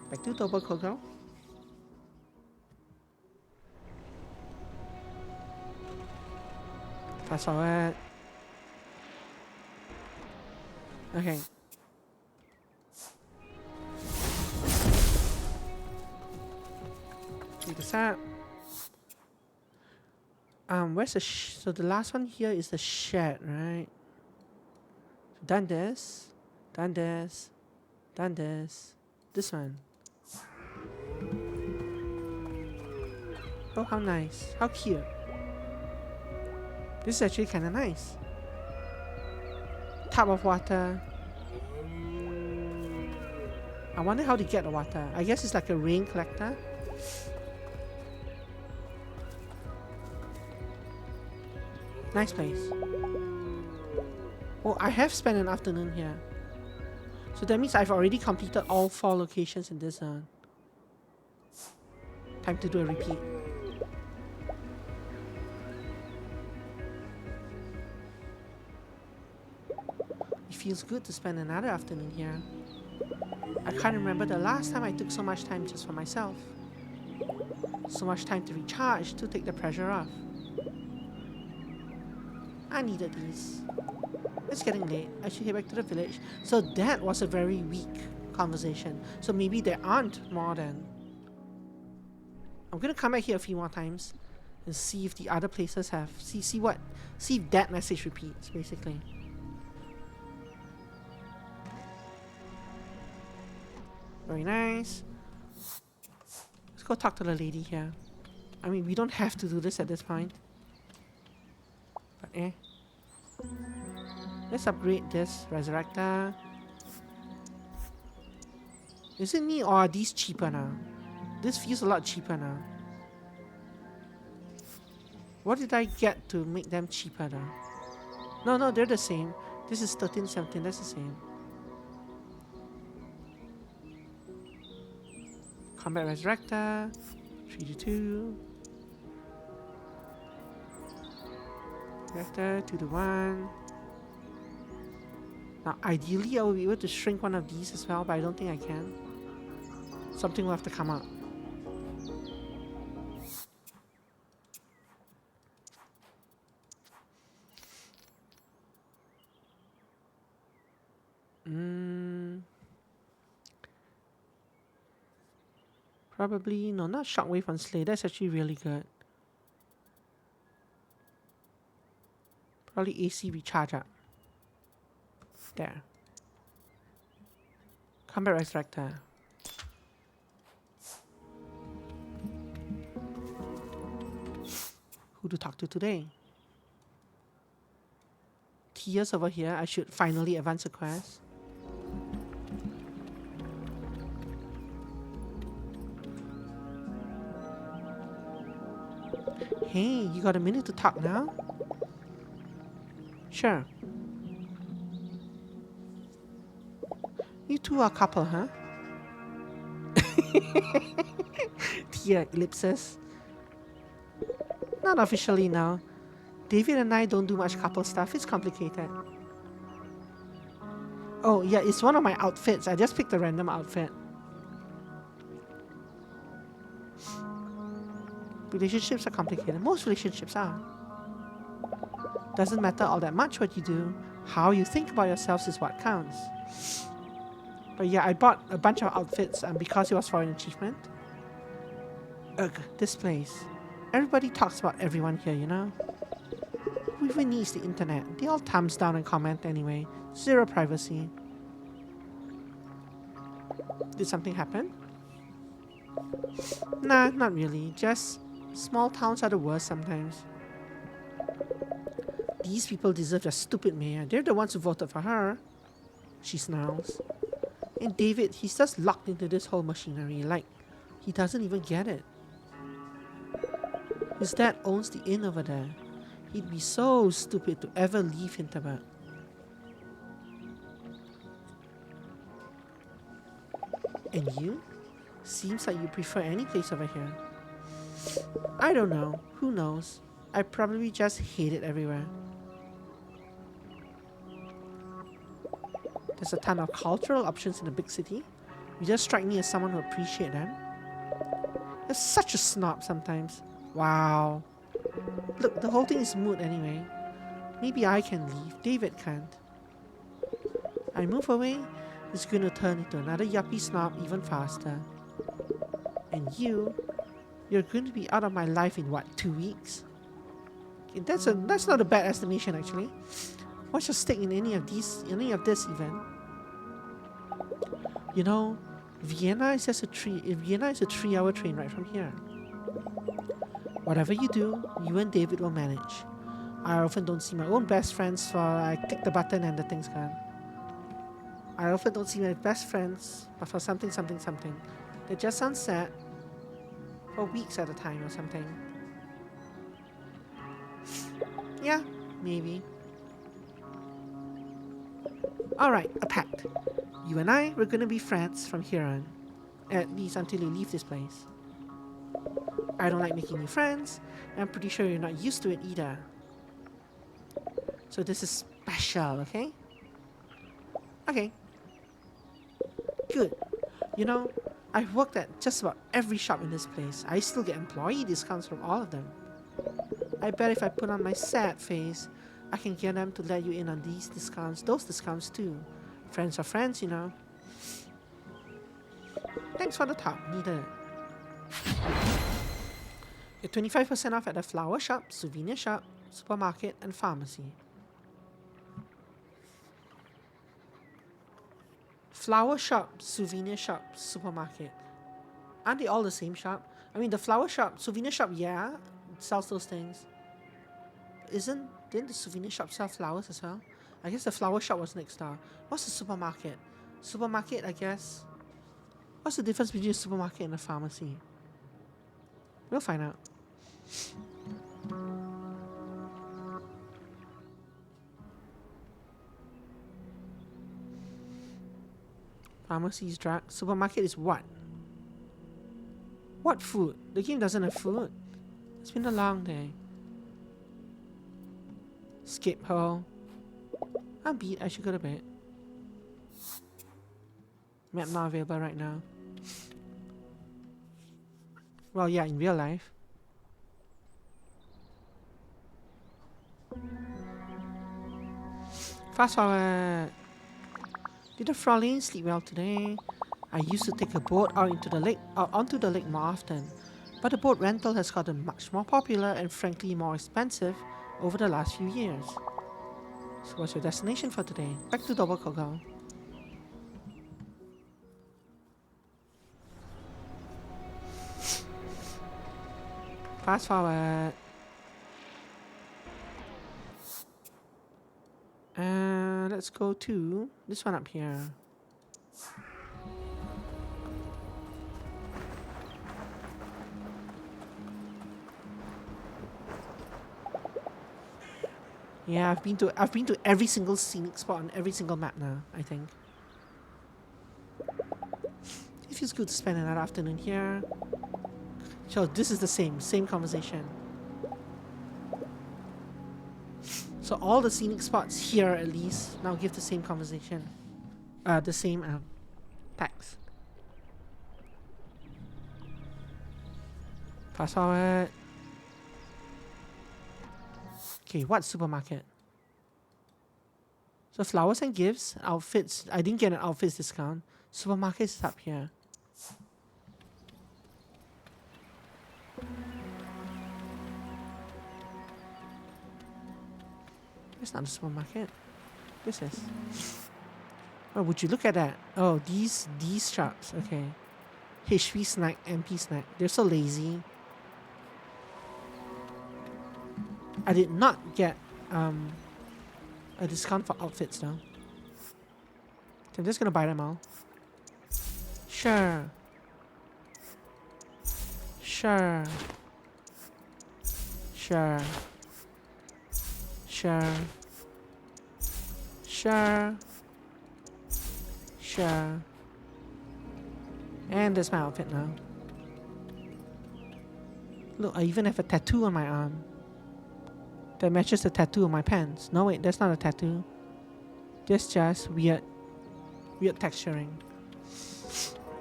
Speaker 1: Back to Double Kogo. Fast forward. Okay. Keep this up. Where's the so the last one here is the shed, right? Done this. This one. Oh, how nice. How cute. This is actually kind of nice. Tub of water. I wonder how to get the water. I guess it's like a rain collector. Nice place. Oh, I have spent an afternoon here. So that means I've already completed all 4 locations in this zone. Time to do a repeat. It feels good to spend another afternoon here. I can't remember the last time I took so much time just for myself. So much time to recharge, to take the pressure off. I needed these. It's getting late. I should head back to the village. So that was a very weak conversation. So maybe there aren't more than... I'm gonna come back here a few more times and see if the other places have... See if that message repeats, basically. Very nice. Let's go talk to the lady here. I mean, we don't have to do this at this point. But let's upgrade this Resurrector. Is it me or are these cheaper now? This feels a lot cheaper now. What did I get to make them cheaper though? No, they're the same. This is 13, 17, that's the same. Combat Resurrector, 3-2. Resurrector, 2-1. Now, ideally, I will be able to shrink one of these as well, but I don't think I can. Something will have to come out. Probably, no, not Shockwave on Slay. That's actually really good. Probably AC recharge up. There. Combat Resurrector. Who to talk to today? Tia's over here. I should finally advance a quest. Hey, you got a minute to talk now? Sure. You two are a couple, huh? Tia ellipses. Not officially now. David and I don't do much couple stuff. It's complicated. Oh, yeah, it's one of my outfits. I just picked a random outfit. Relationships are complicated. Most relationships are. Doesn't matter all that much what you do. How you think about yourselves is what counts. But yeah, I bought a bunch of outfits because it was for an achievement. Ugh, this place. Everybody talks about everyone here, you know? Who even needs the internet? They all thumbs down and comment anyway. Zero privacy. Did something happen? Nah, not really. Just small towns are the worst sometimes. These people deserve a stupid mayor. They're the ones who voted for her. She snarls. And David, he's just locked into this whole machinery. Like, he doesn't even get it. His dad owns the inn over there. He'd be so stupid to ever leave Hinterberg. And you? Seems like you prefer any place over here. I don't know. Who knows? I probably just hate it everywhere. There's a ton of cultural options in a big city. You just strike me as someone who appreciates them. You're such a snob sometimes. Wow. Look, the whole thing is moot anyway. Maybe I can leave. David can't. I move away, it's going to turn into another yuppie snob even faster. And you're going to be out of my life in what, 2 weeks? Okay, that's not a bad estimation actually. What's your stake in any of this even? You know, Vienna is a 3-hour train ride from here. Whatever you do, you and David will manage. I often don't see my own best friends for I click the button and the thing's gone. I often don't see my best friends, but for something. They just sound sad for weeks at a time or something. Yeah, maybe. Alright, a pact. You and I, we're gonna be friends from here on. At least until you leave this place. I don't like making new friends. I'm pretty sure you're not used to it either. So this is special, okay? Okay. Good. You know, I've worked at just about every shop in this place. I still get employee discounts from all of them. I bet if I put on my sad face, I can get them to let you in on these discounts, those discounts too. Friends are friends, you know. Thanks for the top, needed it. You're 25% off at the flower shop, souvenir shop, supermarket, and pharmacy. Flower shop, souvenir shop, supermarket. Aren't they all the same shop? I mean, the flower shop, souvenir shop, yeah, it sells those things. Didn't the souvenir shop sell flowers as well? I guess the flower shop was next door. What's the supermarket? Supermarket, I guess. What's the difference between a supermarket and a pharmacy? We'll find out. Pharmacy is drug. Supermarket is what? What food? The game doesn't have food. It's been a long day. Skip hole. I'm beat. I should go to bed. Map not available right now. Well, yeah, in real life. Fast forward. Did the Fraulein sleep well today? I used to take a boat onto the lake more often, but the boat rental has gotten much more popular and frankly more expensive over the last few years. So what's your destination for today? Back to Double Coco. Fast forward. Let's go to this one up here. Yeah, I've been to every single scenic spot on every single map now, I think. It feels good to spend another afternoon here. So this is the same conversation. So all the scenic spots here at least now give the same conversation. The same text. Fast forward. Okay, what supermarket? So flowers and gifts, outfits. I didn't get an outfits discount. Supermarket is up here. It's not a supermarket. This is. Oh, would you look at that? Oh, these shops. Okay. HP snack, MP snack. They're so lazy. I did not get a discount for outfits though. So I'm just gonna buy them all. Sure. Sure. Sure. Sure. Sure. Sure. And there's my outfit now. Look, I even have a tattoo on my arm that matches the tattoo on my pants. No wait, that's not a tattoo. That's just weird texturing.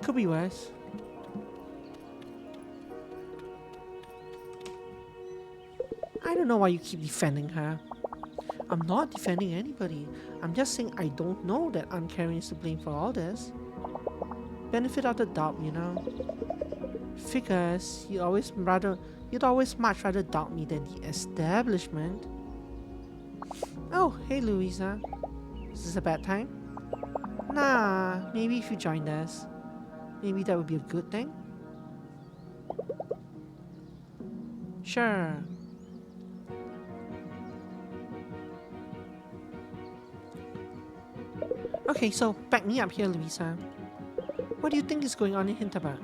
Speaker 1: Could be worse. I don't know why you keep defending her. I'm not defending anybody. I'm just saying I don't know that Uncaring is to blame for all this. Benefit of the doubt, you know. Figures you'd always much rather doubt me than the establishment. Oh, hey Louisa. Is this a bad time? Nah, maybe if you joined us. Maybe that would be a good thing. Sure. Okay, so back me up here, Louisa. What do you think is going on in Hinterberg?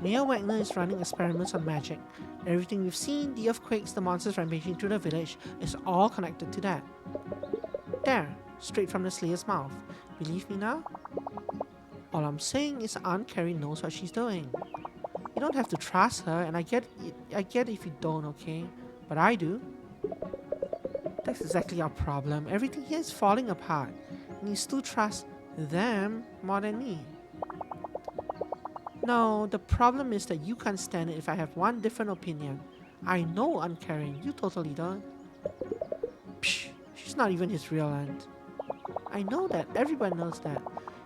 Speaker 1: Mayor Wagner is running experiments on magic. Everything we've seen, the earthquakes, the monsters rampaging through the village, is all connected to that. There, straight from the Slayer's mouth. Believe me now? All I'm saying is Aunt Carrie knows what she's doing. You don't have to trust her, and I get if you don't, okay? But I do. That's exactly our problem. Everything here is falling apart, and you still trust them more than me. No, the problem is that you can't stand it if I have one different opinion. I know uncaring. You totally don't. Psh, she's not even his real aunt. I know that. Everyone knows that.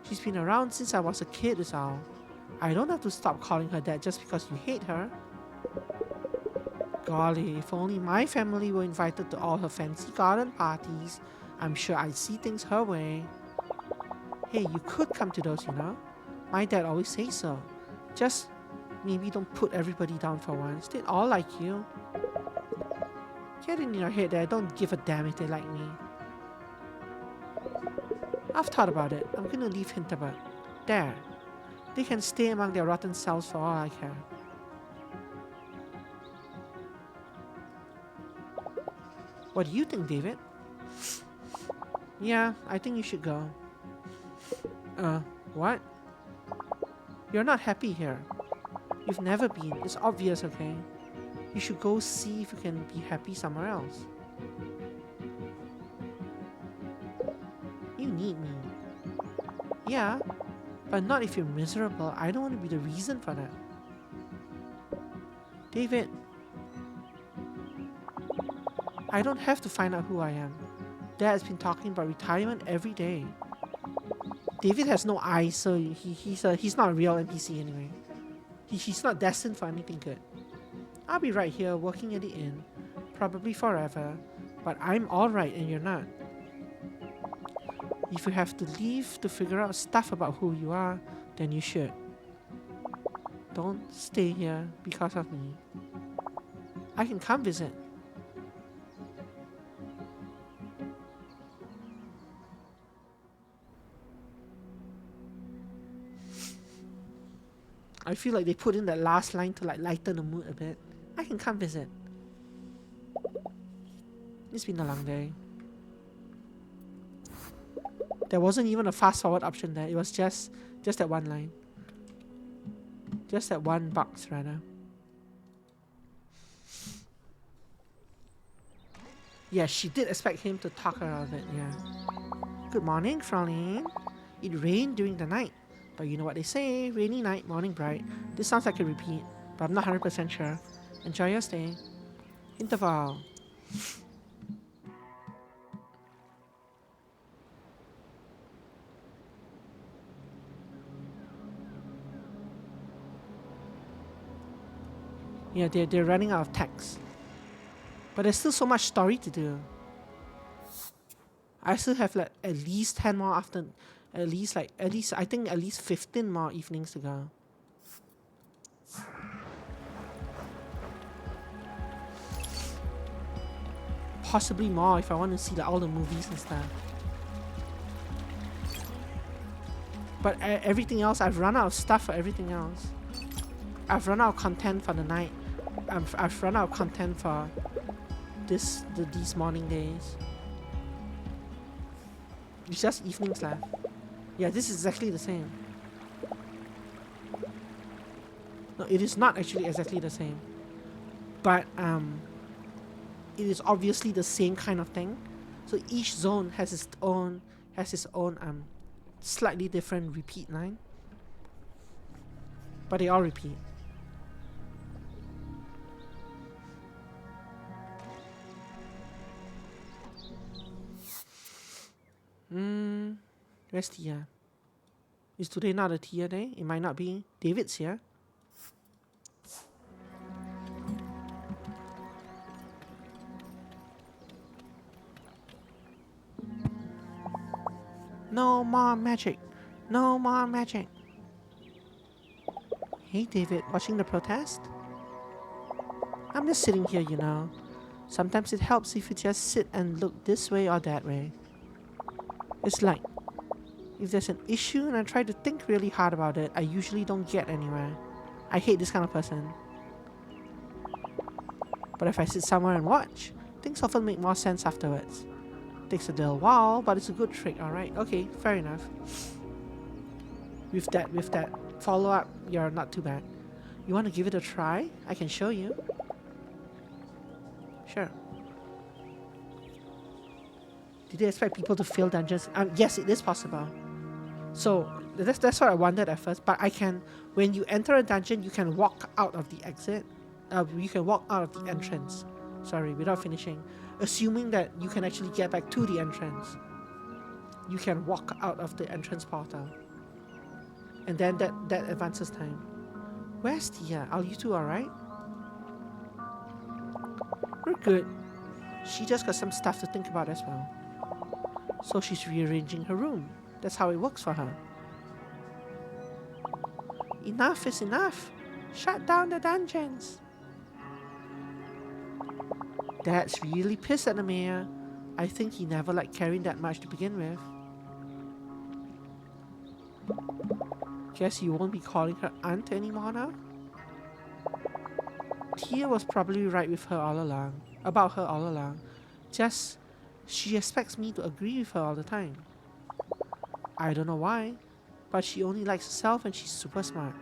Speaker 1: She's been around since I was a kid is all. I don't have to stop calling her that just because you hate her. Golly, if only my family were invited to all her fancy garden parties, I'm sure I'd see things her way. Hey, you could come to those, you know? My dad always says so. Just maybe don't put everybody down for once. They'd all like you. Get in your head that I don't give a damn if they like me. I've thought about it. I'm gonna leave Hinterberg. There. They can stay among their rotten selves for all I care. What do you think, David? Yeah, I think you should go. What? You're not happy here. You've never been. It's obvious, okay? You should go see if you can be happy somewhere else. You need me. Yeah, but not if you're miserable. I don't want to be the reason for that. David, I don't have to find out who I am. Dad's been talking about retirement every day. David has no eyes, so he's not a real NPC anyway. He's not destined for anything good. I'll be right here working at the inn, probably forever, but I'm alright and you're not. If you have to leave to figure out stuff about who you are, then you should. Don't stay here because of me. I can come visit. I feel like they put in that last line to like lighten the mood a bit. I can come visit. It's been a long day. There wasn't even a fast forward option there. It was just that one line. Just that one box rather. Yeah, she did expect him to talk her out of it, yeah. Good morning, Fraulein. It rained during the night. But you know what they say, rainy night, morning bright. This sounds like a repeat, but I'm not 100% sure. Enjoy your stay. Interval. Yeah, they're running out of text. But there's still so much story to do. I still have like at least 10 more after... At least I think at least 15 more evenings to go. Possibly more if I want to see like all the movies and stuff. But everything else, I've run out of stuff for everything else. I've run out of content for the night. I've run out of content for these morning days. It's just evenings left. Yeah, this is exactly the same. No, it is not actually exactly the same. But it is obviously the same kind of thing. So each zone has its own slightly different repeat line. But they all repeat. Where's Tia? Is today not a Tia day? It might not be. David's here. No more magic. No more magic. Hey David, watching the protest? I'm just sitting here, you know. Sometimes it helps if you just sit and look this way or that way. It's like, if there's an issue and I try to think really hard about it, I usually don't get anywhere. I hate this kind of person. But if I sit somewhere and watch, things often make more sense afterwards. Takes a little while, but it's a good trick, alright? Okay, fair enough. With that follow-up, you're not too bad. You want to give it a try? I can show you. Sure. Did they expect people to fill dungeons? Yes, it is possible. So that's what I wondered at first. But I can, when you enter a dungeon, you can walk out of the exit. You can walk out of the entrance. Sorry, without finishing. Assuming that you can actually get back to the entrance. You can walk out of the entrance portal. And then that advances time. Where's Tia? Are you two alright? We're good. She just got some stuff to think about as well. So she's rearranging her room. That's how it works for her. Enough is enough. Shut down the dungeons. Dad's really pissed at the mayor. I think he never liked Karen that much to begin with. Guess you won't be calling her aunt anymore now? Tia was probably right with her all along. About her all along. Just, she expects me to agree with her all the time. I don't know why, but she only likes herself and she's super smart.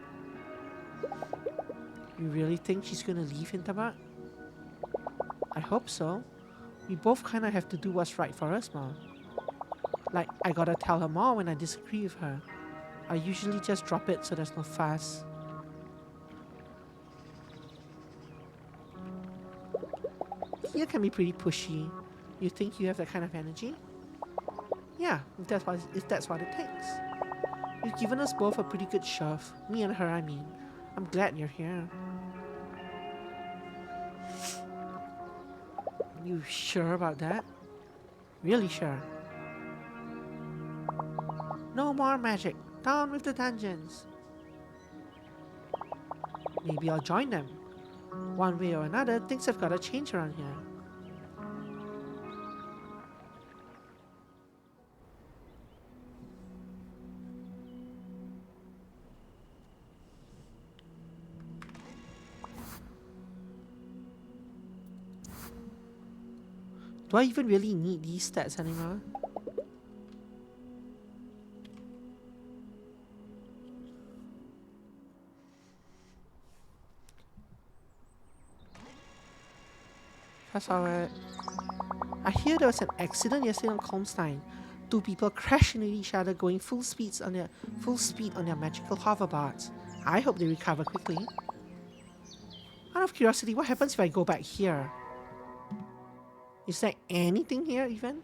Speaker 1: You really think she's gonna leave Hinterberg? I hope so. We both kinda have to do what's right for us, Mom. Like, I gotta tell her more when I disagree with her. I usually just drop it so there's no fuss. Tia can be pretty pushy. You think you have that kind of energy? Yeah, if that's what it takes. You've given us both a pretty good shove. Me and her, I mean. I'm glad you're here. You sure about that? Really sure? No more magic. Down with the dungeons. Maybe I'll join them. One way or another, things have gotta change around here. Do I even really need these stats anymore? That's alright. I hear there was an accident yesterday on Comstein. Two people crashed into each other going full speed on their magical hoverboards. I hope they recover quickly. Out of curiosity, what happens if I go back here? Is there anything here even?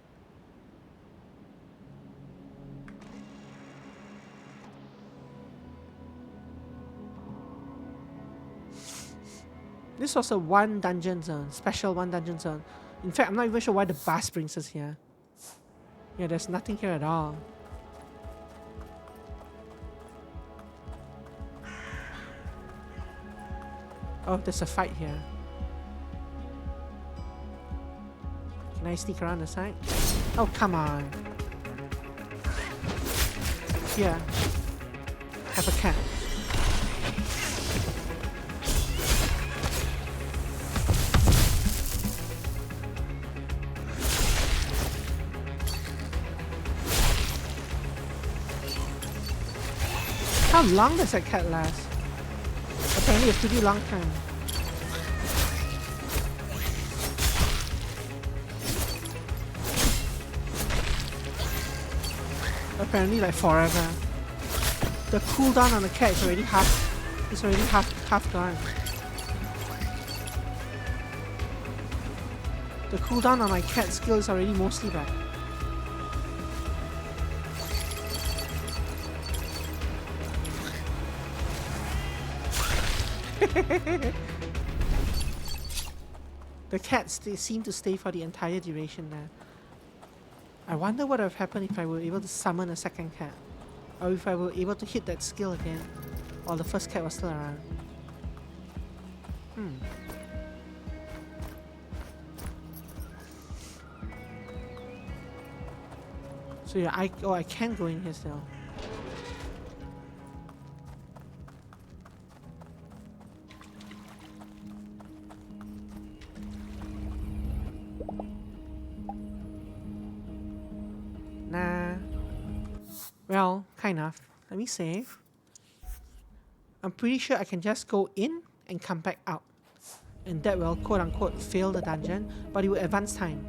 Speaker 1: This was a one dungeon zone, special one dungeon zone. In fact, I'm not even sure why the bus brings us here. Yeah, there's nothing here at all. Oh, there's a fight here. Can I sneak around the side? Oh, come on. Here. Have a cat. How long does that cat last? Apparently a pretty long time. Apparently like forever. The cooldown on the cat is already half gone. The cooldown on my cat skill is already mostly back. The cats, they seem to stay for the entire duration there. I wonder what would have happened if I were able to summon a second cat. Or if I were able to hit that skill again. While the first cat was still around. So yeah, I can go in here still. Nah. Well, kind of. Let me save. I'm pretty sure I can just go in and come back out. And that will quote unquote fail the dungeon, but it will advance time.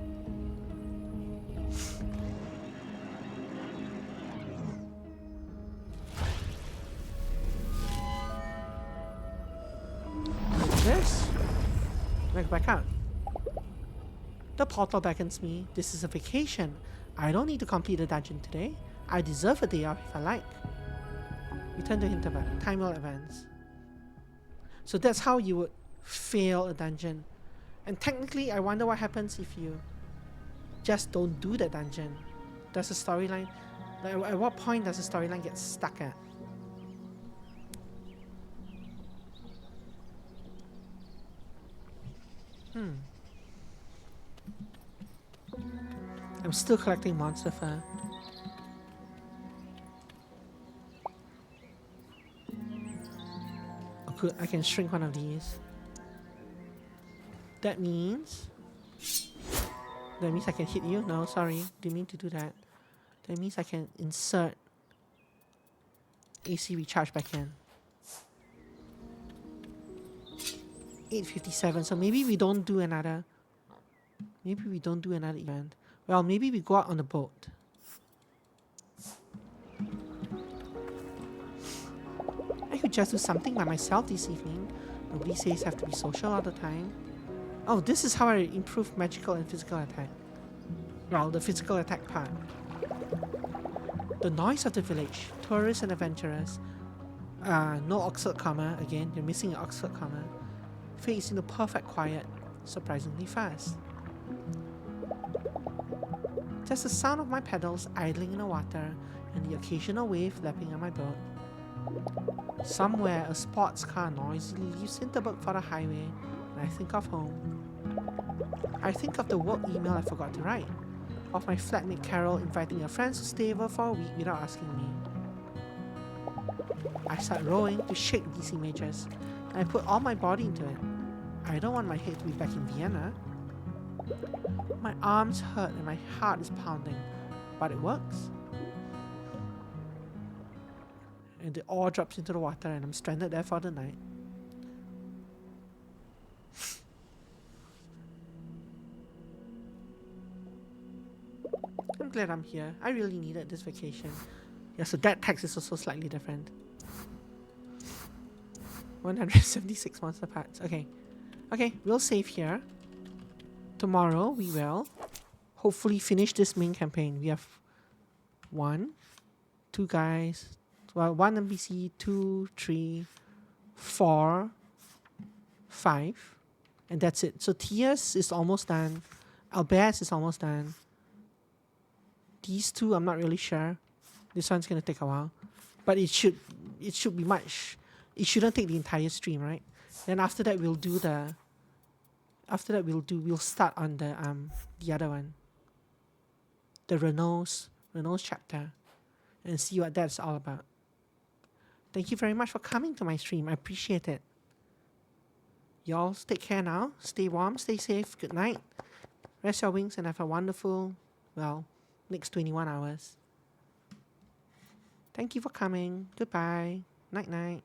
Speaker 1: Like this. back out. The portal beckons me. This is a vacation. I don't need to complete the dungeon today. I deserve a day off if I like. Return to Hinterberg. Time will advance. So that's how you would fail a dungeon. And technically, I wonder what happens if you just don't do the dungeon. Does the storyline... Like, at what point does the storyline get stuck at? I'm still collecting monster fur. Oh, good. I can shrink one of these. That means I can hit you? No, sorry. Didn't mean to do that. That means I can insert AC recharge back in. 8:57. So maybe we don't do another. Maybe we don't do another event. Well, maybe we go out on the boat. I could just do something by myself this evening. Nobody says I have to be social all the time. Oh, this is how I improve magical and physical attack. Well, the physical attack part. The noise of the village. Tourists and adventurers. No Oxford comma. Again, you're missing an Oxford comma. Fades into perfect quiet. Surprisingly fast. Just the sound of my pedals idling in the water and the occasional wave lapping on my boat. Somewhere, a sports car noisily leaves Hinterberg for the highway, and I think of home. I think of the work email I forgot to write, of my flatmate Carol inviting her friends to stay over for a week without asking me. I start rowing to shake these images, and I put all my body into it. I don't want my head to be back in Vienna. My arms hurt and my heart is pounding, but it works. And the oar drops into the water and I'm stranded there for the night. I'm glad I'm here. I really needed this vacation. Yeah, so that text is also slightly different. 176 monster parts. Okay. Okay, we'll save here. Tomorrow we will hopefully finish this main campaign. We have 2 guys, well, 1 NPC, 2, 3, 4, 5, and that's it. So Tias is almost done. Albert is almost done. These 2, I'm not really sure. This one's gonna take a while, but it should be much. It shouldn't take the entire stream, right? Then after that we'll do the. After that we'll start on the other one. The Renault's chapter, and see what that's all about. Thank you very much for coming to my stream. I appreciate it. Y'all take care now. Stay warm, stay safe. Good night. Rest your wings and have a wonderful, well, next 21 hours. Thank you for coming. Goodbye. Night night.